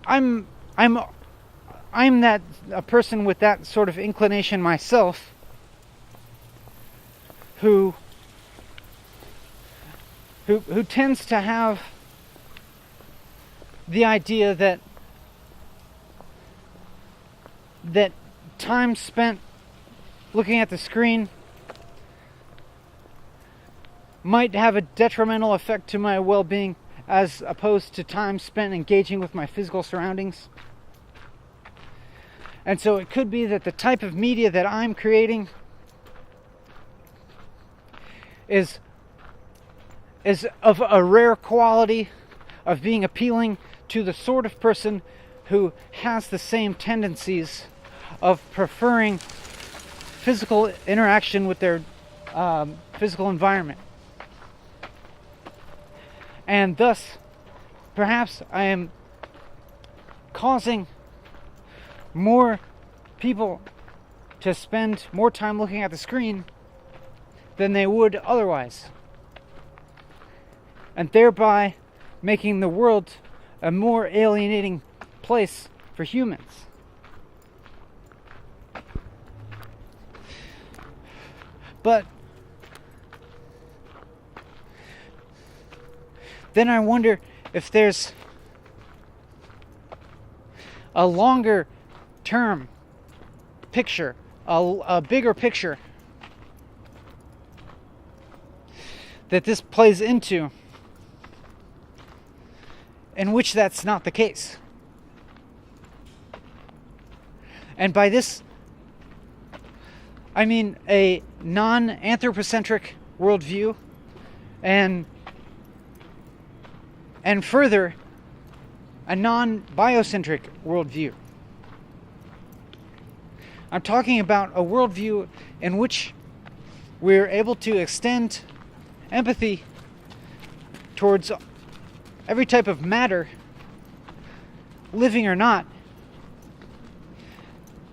that a person with that sort of inclination myself, who tends to have the idea that time spent looking at the screen might have a detrimental effect to my well-being as opposed to time spent engaging with my physical surroundings. And so it could be that the type of media that I'm creating is of a rare quality of being appealing to the sort of person who has the same tendencies of preferring physical interaction with their physical environment. And thus, perhaps I am causing more people to spend more time looking at the screen than they would otherwise, and thereby making the world a more alienating place for humans. But then I wonder if there's a longer term picture, a bigger picture that this plays into, in which that's not the case. And by this, I mean a non-anthropocentric worldview, and further, a non-biocentric worldview. I'm talking about a worldview in which we're able to extend empathy towards every type of matter, living or not,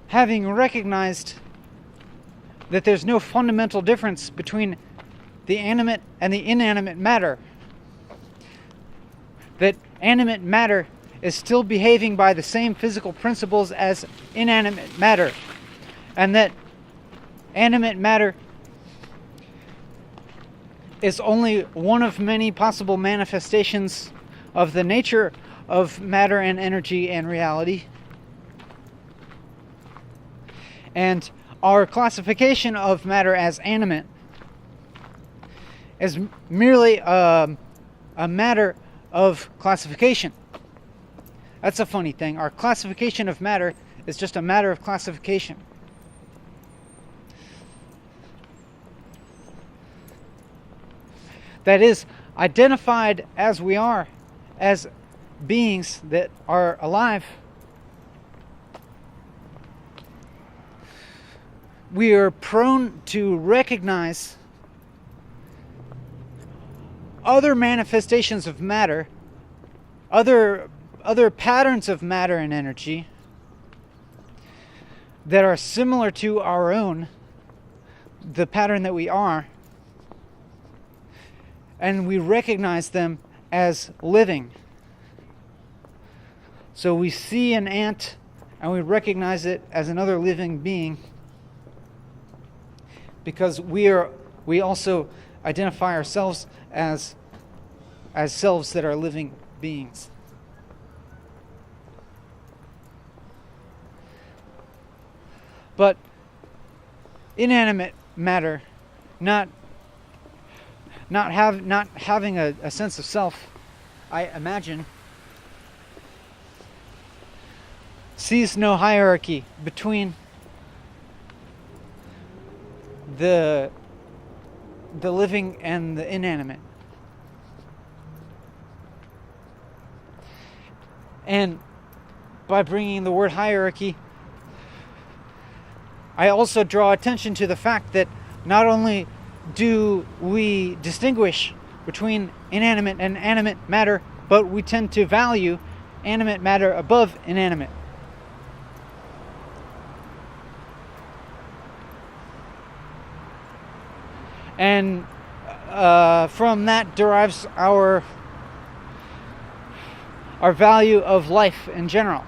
having recognized that there's no fundamental difference between the animate and the inanimate matter. That animate matter is still behaving by the same physical principles as inanimate matter. And that animate matter is only one of many possible manifestations of the nature of matter and energy and reality. And our classification of matter as animate is merely a matter of classification. That's a funny thing. Our classification of matter is just a matter of classification. That is, identified as we are as beings that are alive, we are prone to recognize other manifestations of matter, other patterns of matter and energy that are similar to our own, the pattern that we are, and we recognize them as living. So we see an ant and we recognize it as another living being, because we also identify ourselves as selves that are living beings. But inanimate matter, not having a sense of self, I imagine, sees no hierarchy between the living and the inanimate. And by bringing the word hierarchy, I also draw attention to the fact that not only do we distinguish between inanimate and animate matter, but we tend to value animate matter above inanimate. And from that derives our value of life in general.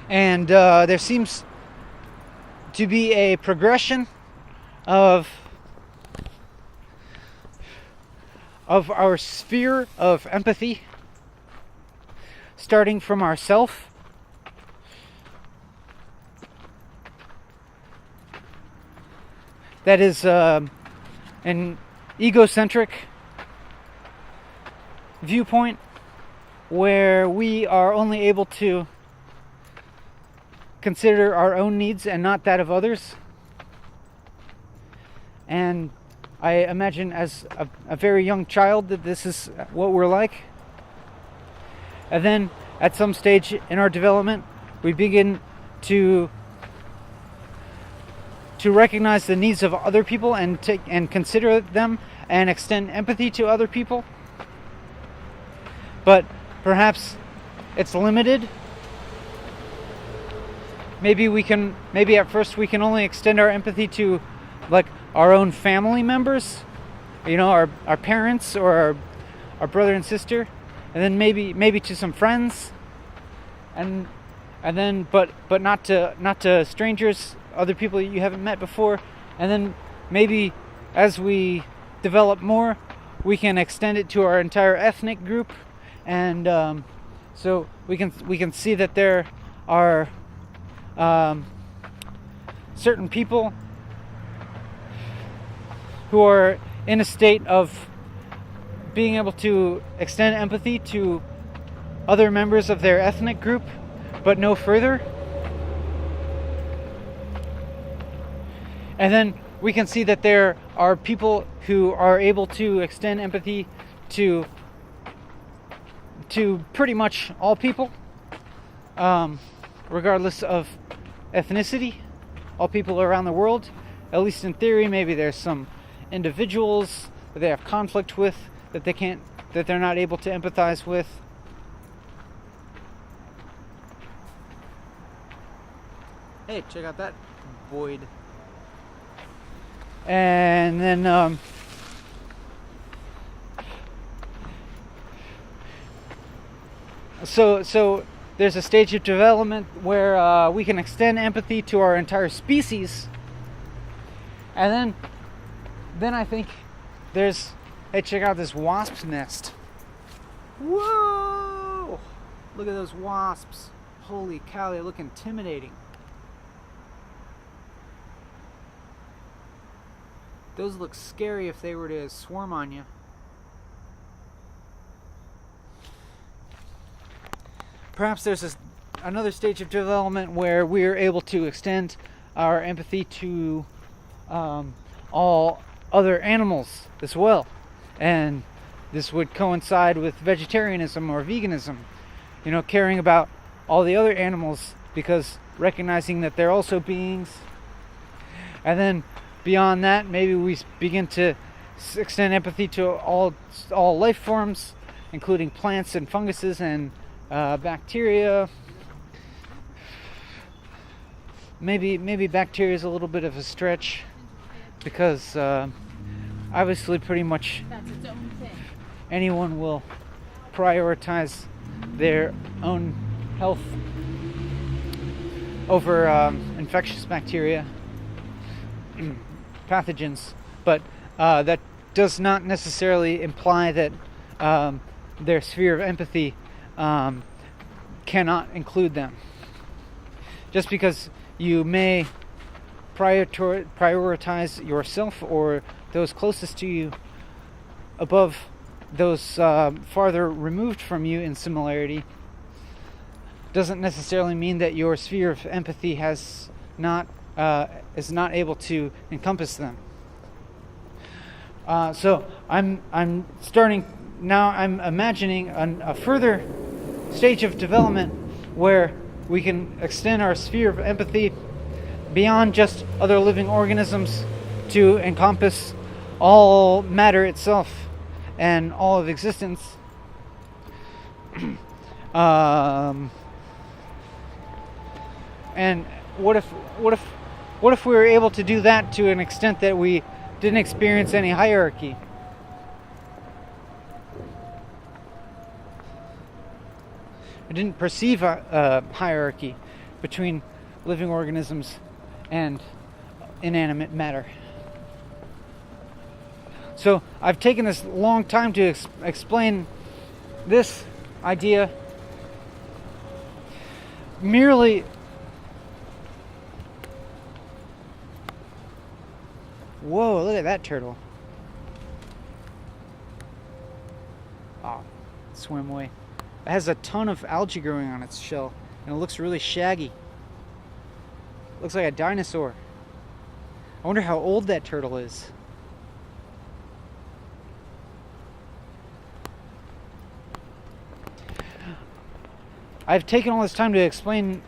And there seems to be a progression of of our sphere of empathy, starting from ourself, that is an egocentric viewpoint where we are only able to consider our own needs and not that of others. And I imagine as a very young child that this is what we're like. And then at some stage in our development, we begin to recognize the needs of other people and consider them and extend empathy to other people. But perhaps it's limited. Maybe at first we can only extend our empathy to like our own family members, our parents or our brother and sister, and then maybe to some friends, and then but not to strangers, other people you haven't met before, and then maybe as we develop more, we can extend it to our entire ethnic group, and so we can see that there are certain people who are in a state of being able to extend empathy to other members of their ethnic group, but no further. And then we can see that there are people who are able to extend empathy to pretty much all people, regardless of ethnicity, all people around the world. At least in theory. Maybe there's some individuals that they have conflict with, that they're not able to empathize with. Hey, check out that void. And then so there's a stage of development where we can extend empathy to our entire species, and then I think there's, hey, check out this wasp's nest. Whoa! Look at those wasps. Holy cow, they look intimidating. Those look scary if they were to swarm on you. Perhaps there's another stage of development where we're able to extend our empathy to all other animals as well, and this would coincide with vegetarianism or veganism, caring about all the other animals, because recognizing that they're also beings. And then beyond that, maybe we begin to extend empathy to all life forms, including plants and funguses and bacteria. Maybe bacteria is a little bit of a stretch, because obviously pretty much That's its own thing. anyone will prioritize their own health over infectious bacteria, pathogens. But that does not necessarily imply that their sphere of empathy cannot include them. Just because you may prioritize yourself or those closest to you above those farther removed from you in similarity, doesn't necessarily mean that your sphere of empathy is not able to encompass them. So I'm starting now. I'm imagining a further stage of development where we can extend our sphere of empathy beyond just other living organisms to encompass all matter itself and all of existence. And what if we were able to do that to an extent that we didn't experience any hierarchy? I didn't perceive a hierarchy between living organisms and inanimate matter. So I've taken this long time to explain this idea merely whoa, look at that turtle. Oh, swim away. It has a ton of algae growing on its shell, and it looks really shaggy. Looks like a dinosaur. I wonder how old that turtle is. I've taken all this time to explain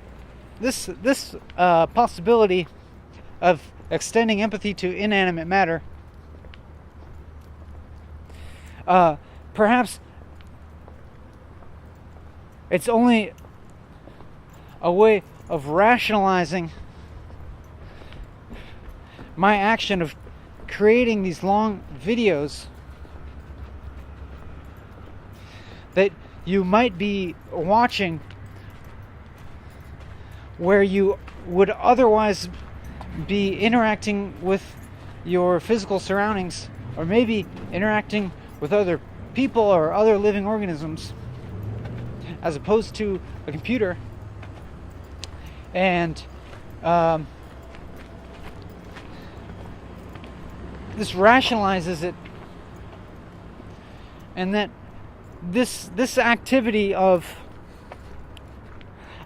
this possibility of extending empathy to inanimate matter. Perhaps it's only a way of rationalizing my action of creating these long videos that you might be watching where you would otherwise be interacting with your physical surroundings, or maybe interacting with other people or other living organisms, as opposed to a computer. And this rationalizes it, and that this activity of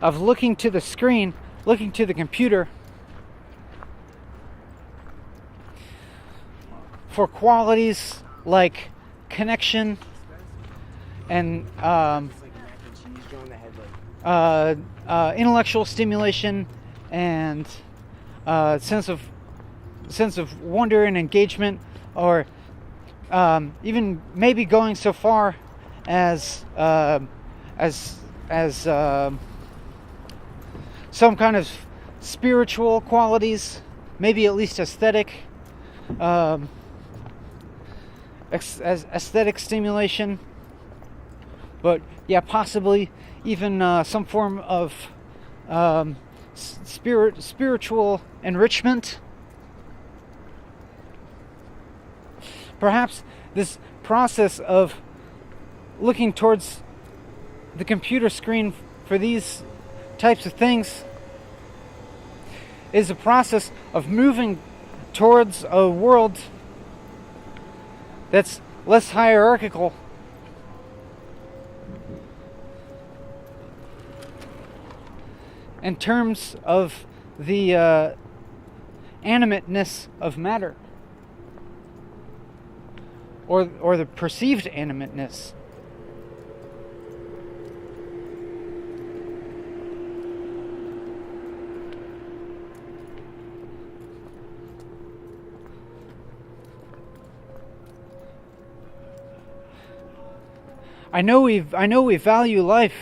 looking to the screen, looking to the computer for qualities like connection and intellectual stimulation and sense of wonder and engagement, or even maybe going so far as some kind of spiritual qualities, maybe at least aesthetic, aesthetic stimulation, but yeah, possibly even some form of spiritual enrichment. Perhaps this process of looking towards the computer screen for these types of things is a process of moving towards a world that's less hierarchical, in terms of the animateness of matter, or the perceived animateness. I know we value life,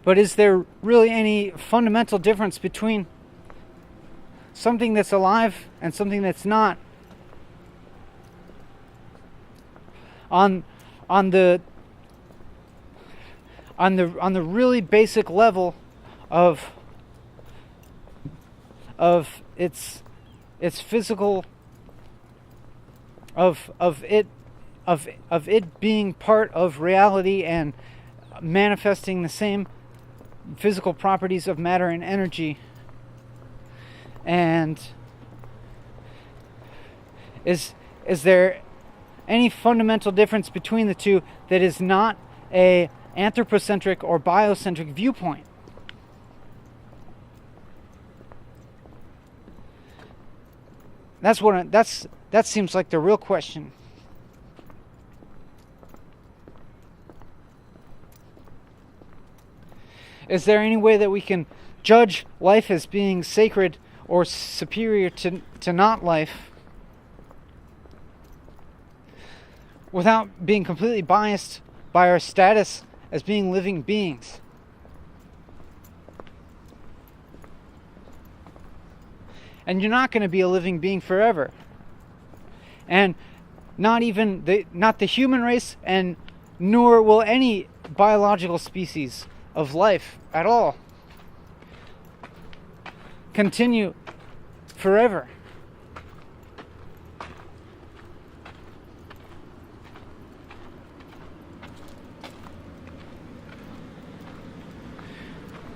but is there really any fundamental difference between something that's alive and something that's not? On the really basic level of its physical, of it being part of reality and manifesting the same physical properties of matter and energy. And is there any fundamental difference between the two that is not a anthropocentric or biocentric viewpoint? That seems like the real question. Is there any way that we can judge life as being sacred or superior to not life without being completely biased by our status as being living beings? And you're not going to be a living being forever. And not the human race, and nor will any biological species of life at all continue forever.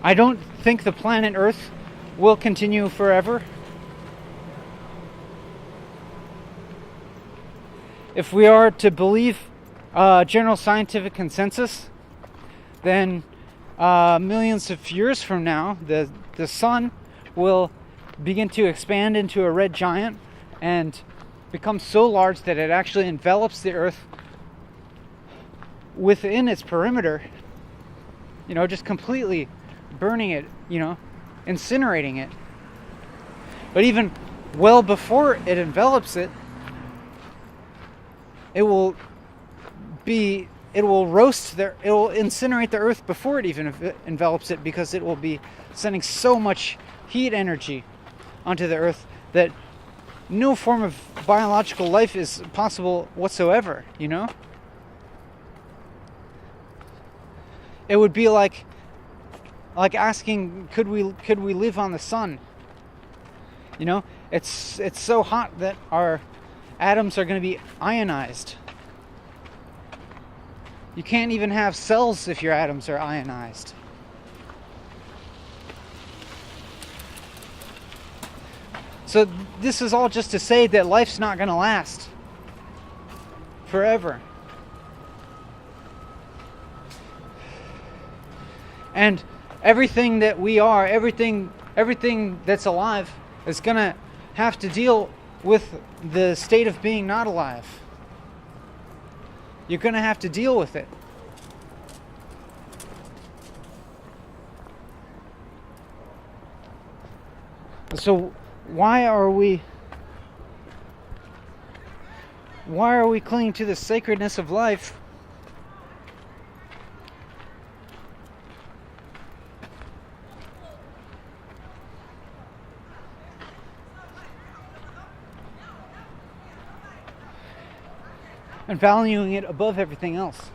I don't think the planet Earth will continue forever. If we are to believe general scientific consensus, then millions of years from now, the sun will begin to expand into a red giant and become so large that it actually envelops the Earth within its perimeter, just completely burning it, incinerating it. But even well before it envelops it, it will incinerate the Earth before it even envelops it, because it will be sending so much heat energy onto the Earth that no form of biological life is possible whatsoever, It would be like asking, could we live on the sun? It's so hot that our atoms are going to be ionized. You can't even have cells if your atoms are ionized. So this is all just to say that life's not going to last forever. And everything that we are, everything that's alive is going to have to deal with the state of being not alive. You're going to have to deal with it. So why are we clinging to the sacredness of life and valuing it above everything else?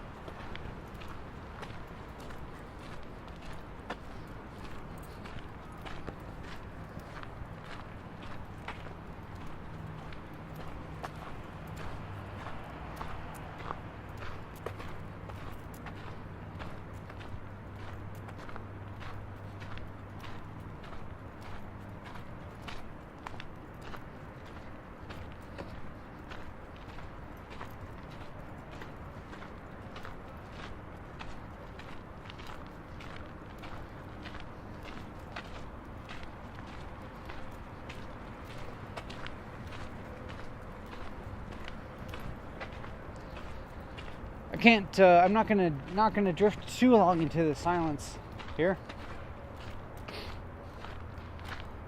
I'm not gonna drift too long into the silence here.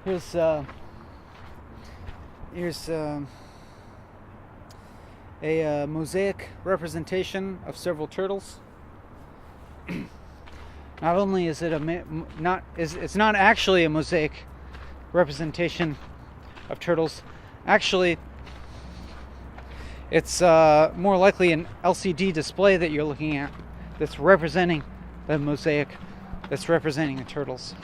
Here's a mosaic representation of several turtles. Not only is it it's not actually a mosaic representation of turtles. Actually, it's more likely an LCD display that you're looking at that's representing the mosaic, that's representing the turtles.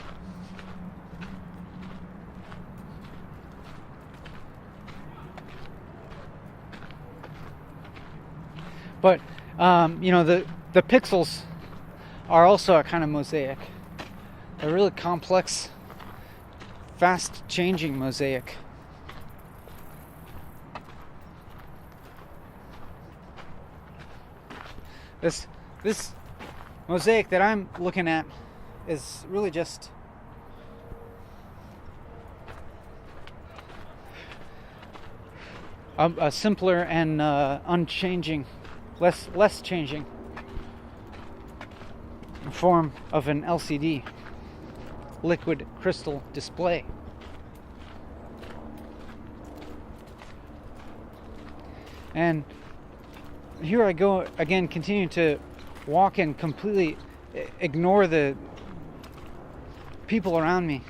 But the pixels are also a kind of mosaic. A really complex, fast-changing mosaic. This mosaic that I'm looking at is really just a simpler and unchanging, less changing form of an LCD, liquid crystal display. And here I go again, continuing to walk and completely ignore the people around me.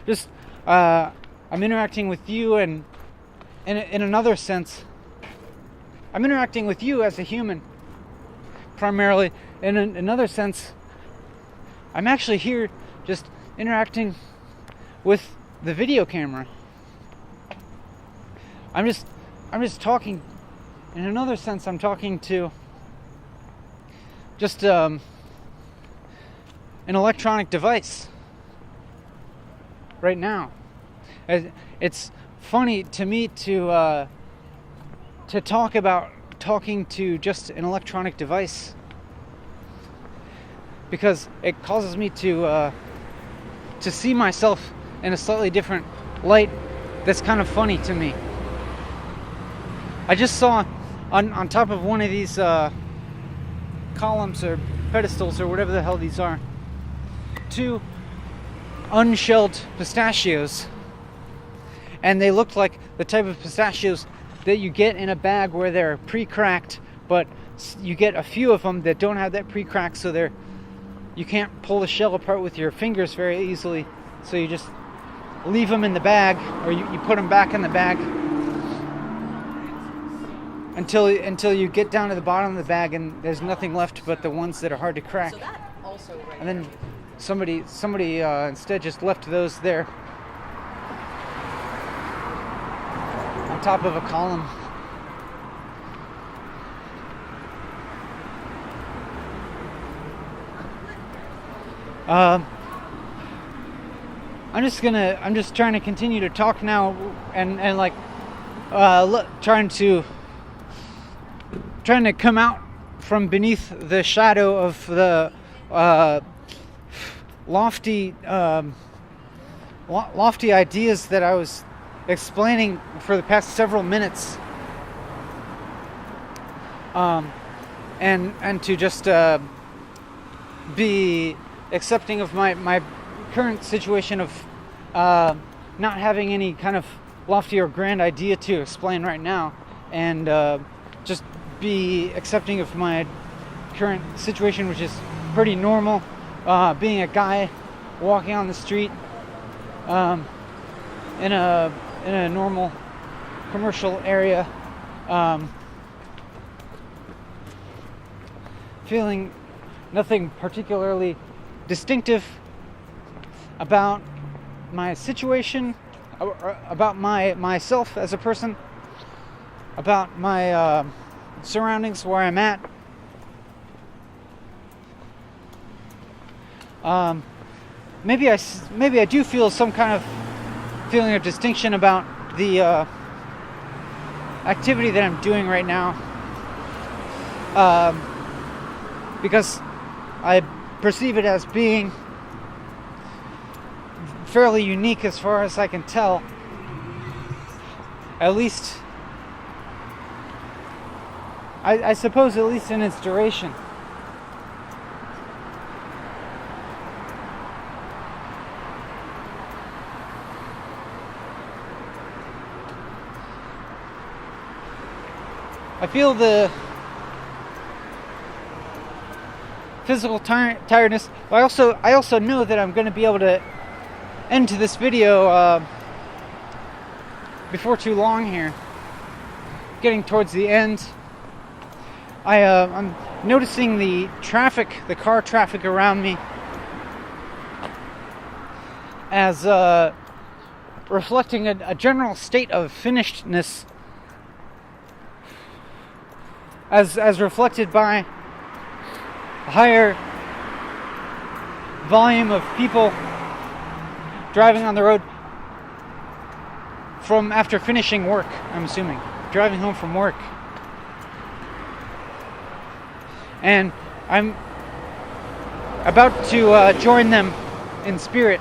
Just I'm interacting with you, and in another sense, I'm interacting with you as a human primarily. In another sense, I'm actually here just interacting with the video camera. I'm just talking. In another sense, I'm talking to just an electronic device right now. It's funny to me to talk about talking to just an electronic device, because it causes me to see myself in a slightly different light. That's kind of funny to me. I just saw on top of one of these columns or pedestals or whatever the hell these are, 2 unshelled pistachios, and they looked like the type of pistachios that you get in a bag where they're pre-cracked, but you get a few of them that don't have that pre-crack, so you can't pull the shell apart with your fingers very easily, so you just leave them in the bag, or you put them back in the bag until you get down to the bottom of the bag and there's nothing left but the ones that are hard to crack. So that also And then somebody instead just left those there on top of a column. I'm just trying to continue to talk now, and like trying to come out from beneath the shadow of the lofty ideas that I was explaining for the past several minutes, and to just be accepting of my current situation of not having any kind of lofty or grand idea to explain right now, and just be accepting of my current situation, which is pretty normal, being a guy walking on the street in a normal commercial area, feeling nothing particularly distinctive about my situation, about myself as a person, about my surroundings, where I'm at. Maybe I do feel some kind of feeling of distinction about the activity that I'm doing right now, because I perceive it as being fairly unique as far as I can tell, at least I suppose, at least in its duration. I feel the physical tiredness. I also know that I'm going to be able to end this video before too long here. Getting towards the end, I'm noticing the car traffic around me, as reflecting a general state of finishedness, as reflected by a higher volume of people driving on the road from after finishing work, I'm assuming, driving home from work. And I'm about to join them in spirit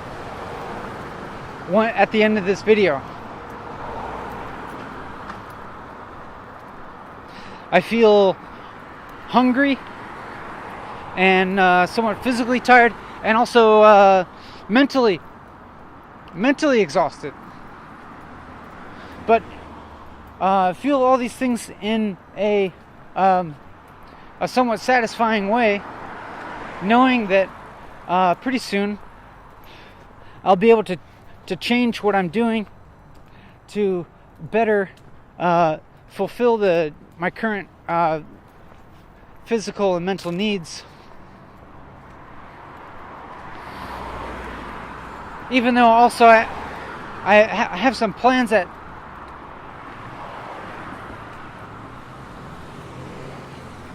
at the end of this video. I feel hungry and somewhat physically tired, and also mentally exhausted. But feel all these things in a somewhat satisfying way, knowing that pretty soon I'll be able to change what I'm doing to better fulfill my current physical and mental needs. even though also I have some plans that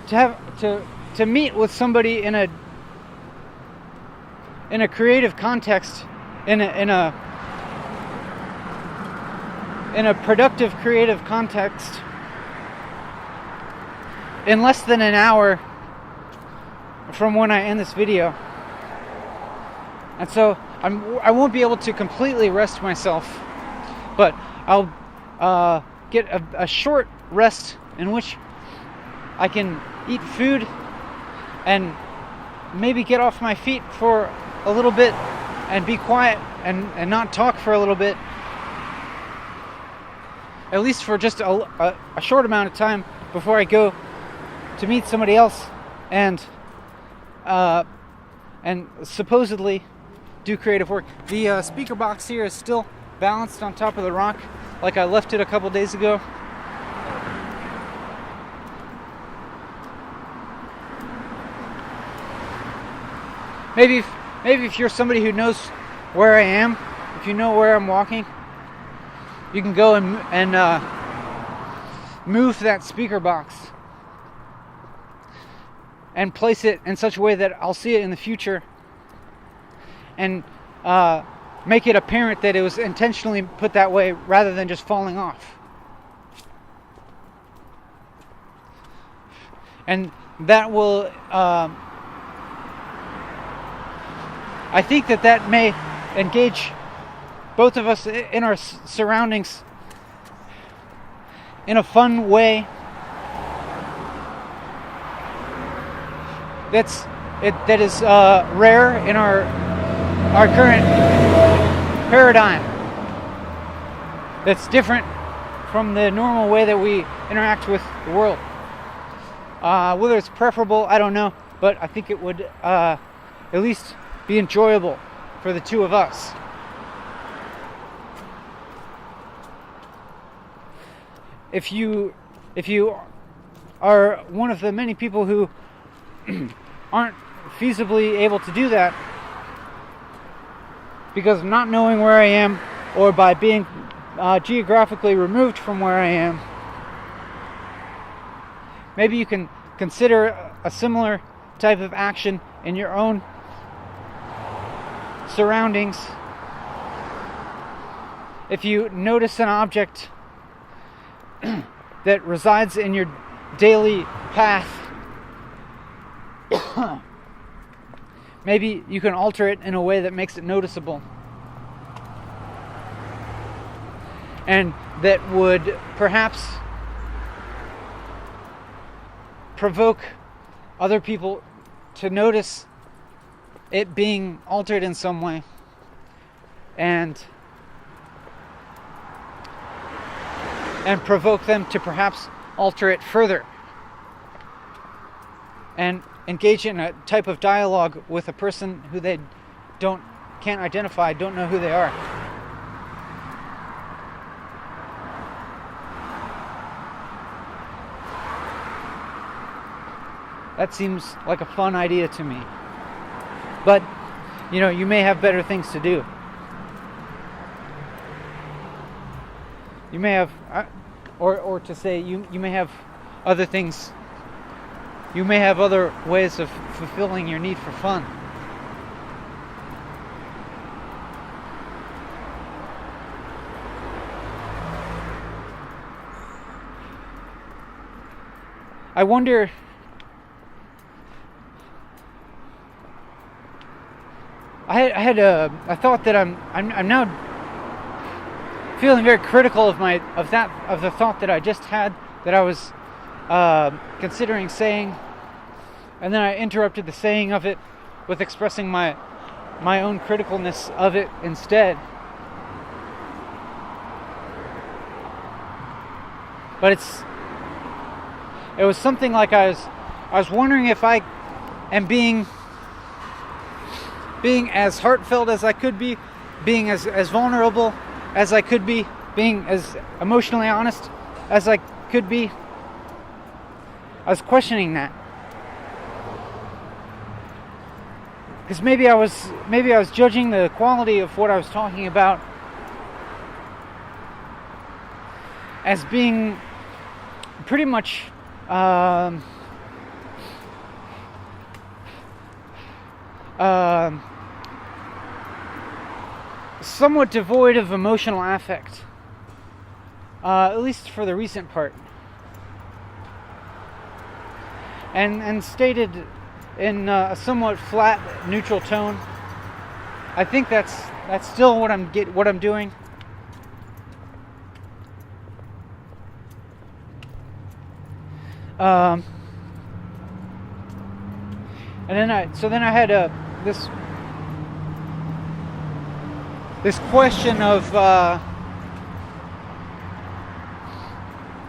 to meet with somebody in a creative context, in a productive creative context, in less than an hour from when I end this video. And so I won't be able to completely rest myself, but I'll get a short rest in which I can eat food and maybe get off my feet for a little bit and be quiet and not talk for a little bit, at least for just a short amount of time before I go to meet somebody else and supposedly do creative work. The speaker box here is still balanced on top of the rock like I left it a couple days ago. Maybe if you're somebody who knows where I am, if you know where I'm walking, you can go and move that speaker box and place it in such a way that I'll see it in the future, and make it apparent that it was intentionally put that way rather than just falling off. And that will, I think that may engage both of us in our surroundings in a fun way that is rare in our current paradigm. That's different from the normal way that we interact with the world. Whether it's preferable, I don't know, but I think it would at least be enjoyable for the two of us. If you are one of the many people who aren't feasibly able to do that because of not knowing where I am, or by being geographically removed from where I am, maybe you can consider a similar type of action in your own surroundings. If you notice an object that resides in your daily path, maybe you can alter it in a way that makes it noticeable, and that would perhaps provoke other people to notice it being altered in some way, and provoke them to perhaps alter it further, and engage in a type of dialogue with a person who they can't identify, don't know who they are. That seems like a fun idea to me. But, you may have better things to do. You may have, or to say, you may have other things. You may have other ways of fulfilling your need for fun. I wonder, I had a thought that I'm now feeling very critical of the thought that I just had, that I was considering saying, and then I interrupted the saying of it with expressing my own criticalness of it instead. But it was something like I was wondering if I am being as heartfelt as I could be, being as vulnerable as I could be, being as emotionally honest as I could be. I was questioning that. because maybe I was judging the quality of what I was talking about as being pretty much somewhat devoid of emotional affect, at least for the recent part, and stated in a somewhat flat, neutral tone. I think that's still what I'm doing. And then I had this question of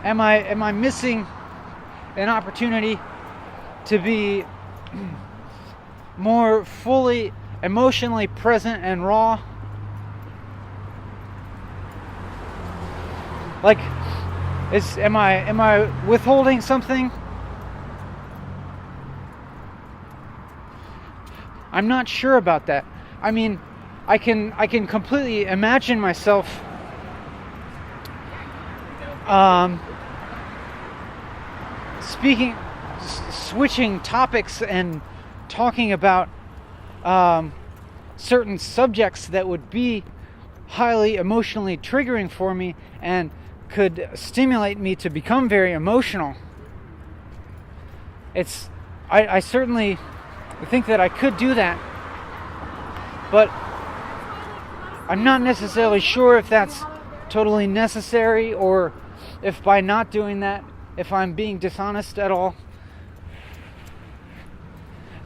am I missing an opportunity to be more fully emotionally present and raw? Like, am I withholding something? I'm not sure about that. I mean, I can completely imagine myself switching topics and talking about certain subjects that would be highly emotionally triggering for me and could stimulate me to become very emotional. I certainly think that I could do that, but I'm not necessarily sure if that's totally necessary, or if by not doing that, if I'm being dishonest at all.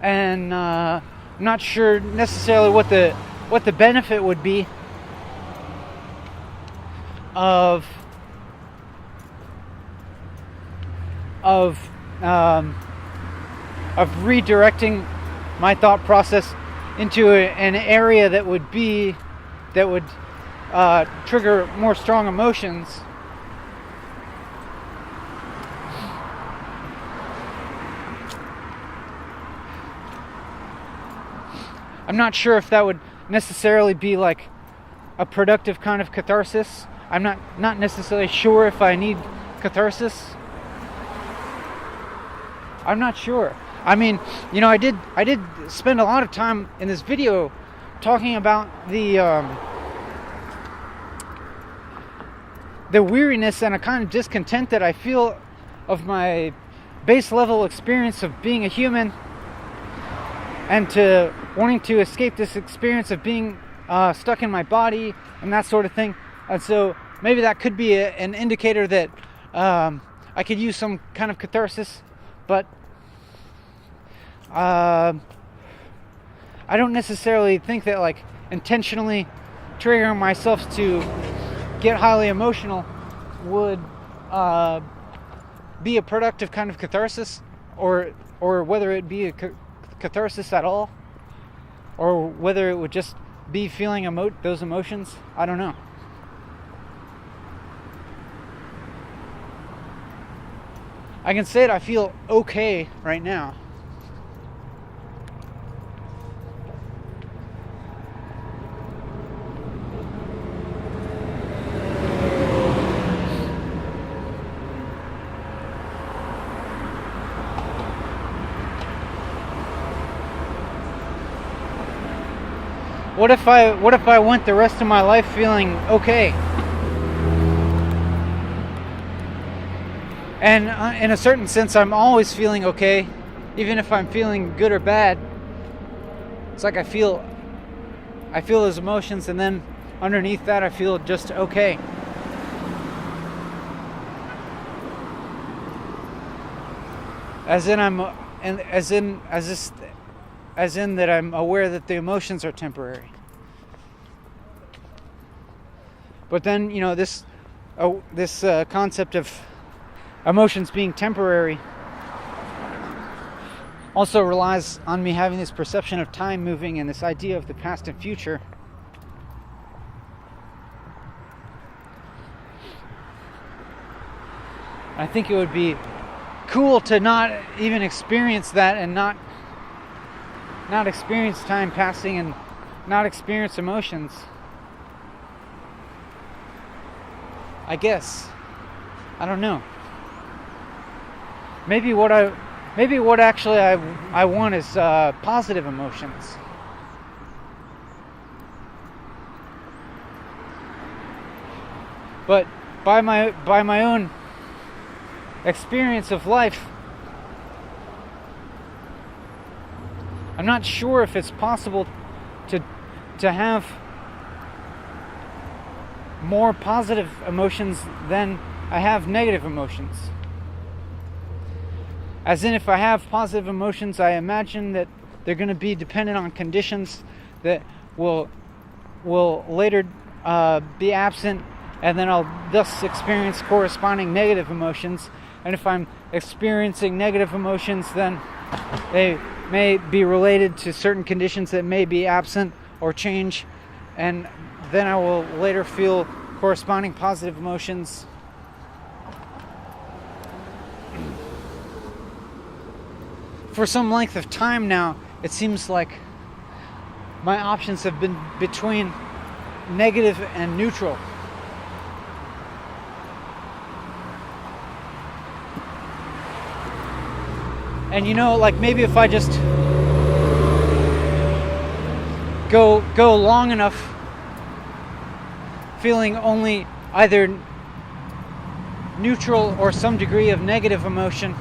And I'm not sure necessarily what the benefit would be of redirecting my thought process into an area that would trigger more strong emotions. I'm not sure if that would necessarily be like a productive kind of catharsis. I'm not necessarily sure if I need catharsis. I'm not sure. I mean, I did spend a lot of time in this video talking about the weariness and a kind of discontent that I feel of my base level experience of being a human, and to wanting to escape this experience of being stuck in my body and that sort of thing. And so maybe that could be an indicator that I could use some kind of catharsis, but I don't necessarily think that like intentionally triggering myself to get highly emotional would be a productive kind of catharsis, or whether it be a catharsis at all, or whether it would just be feeling those emotions. I don't know. I can say that I feel okay right now. What if I went the rest of my life feeling okay? And in a certain sense, I'm always feeling okay, even if I'm feeling good or bad. It's like I feel those emotions, and then underneath that, I feel just okay. As in that I'm aware that the emotions are temporary. But then, this concept of emotions being temporary also relies on me having this perception of time moving and this idea of the past and future. I think it would be cool to not even experience that, and not not experience time passing and not experience emotions. I guess. I don't know. Maybe what actually I want is positive emotions. But by my own experience of life, I'm not sure if it's possible to have more positive emotions than I have negative emotions. As in, if I have positive emotions, I imagine that they're going to be dependent on conditions that will later be absent, and then I'll thus experience corresponding negative emotions. And if I'm experiencing negative emotions, then they may be related to certain conditions that may be absent or change, and then I will later feel corresponding positive emotions. For some length of time now, it seems like my options have been between negative and neutral. And like maybe if I just go long enough feeling only either neutral or some degree of negative emotion,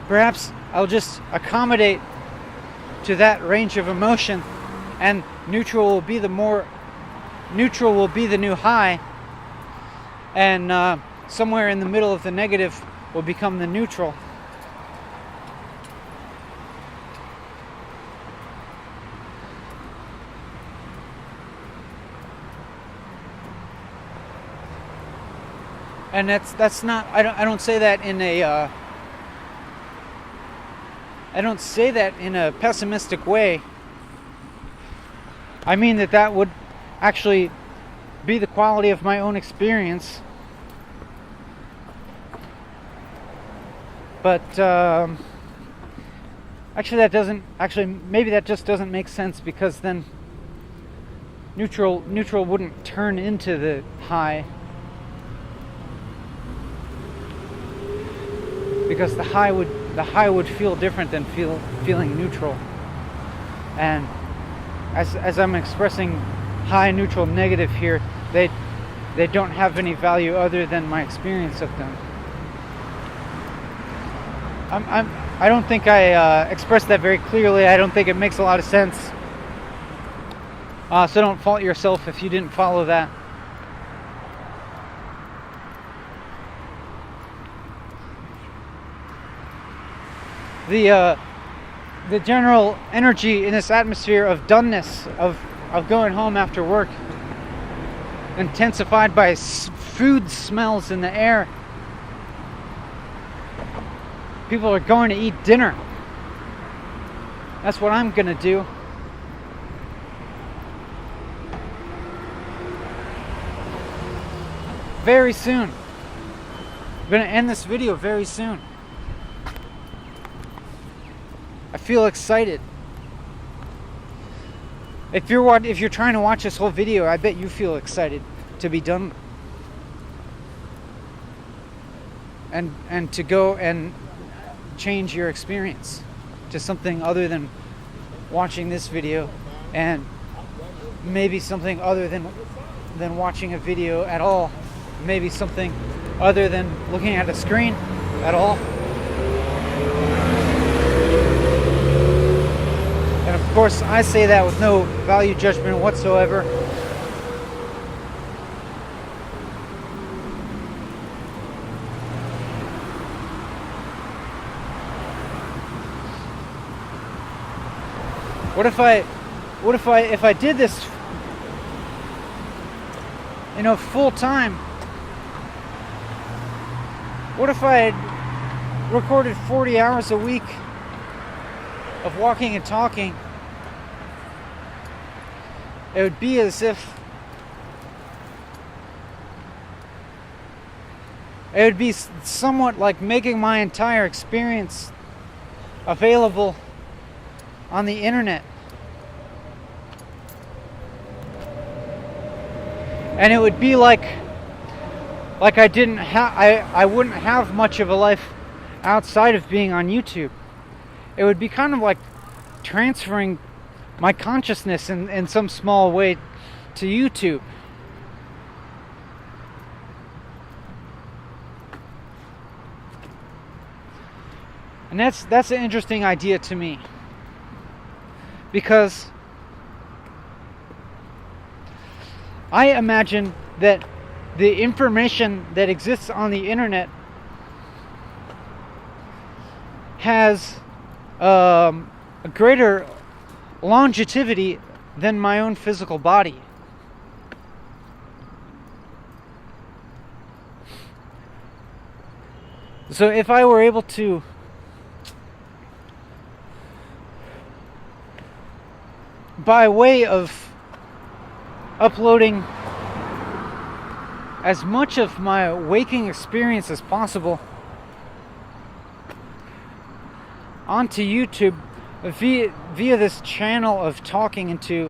perhaps I'll just accommodate to that range of emotion, and neutral will be the new high, and somewhere in the middle of the negative will become the neutral. And that's not. I don't say that in a. I don't say that in a pessimistic way. I mean that would actually be the quality of my own experience. But maybe that just doesn't make sense, because then neutral wouldn't turn into the high. Because the high would feel different than feeling neutral. And as I'm expressing high, neutral, negative here, they don't have any value other than my experience of them. I don't think I expressed that very clearly. I don't think it makes a lot of sense. So don't fault yourself if you didn't follow that. The general energy in this atmosphere of doneness, of going home after work, intensified by food smells in the air. People are going to eat dinner. That's what I'm gonna do. Very soon. I'm gonna end this video very soon. I feel excited. If you're trying to watch this whole video, I bet you feel excited to be done and to go and change your experience to something other than watching this video, and maybe something other than watching a video at all, maybe something other than looking at a screen at all. And of course, I say that with no value judgment whatsoever. What if I did this, full time? What if I had recorded 40 hours a week of walking and talking? It would be as if it would be somewhat like making my entire experience available on the internet. And it would be like I wouldn't have much of a life outside of being on YouTube. It would be kind of like transferring my consciousness in some small way to YouTube. And that's an interesting idea to me. Because I imagine that the information that exists on the internet has a greater longevity than my own physical body. So if I were able to by way of uploading as much of my waking experience as possible onto YouTube via this channel of talking into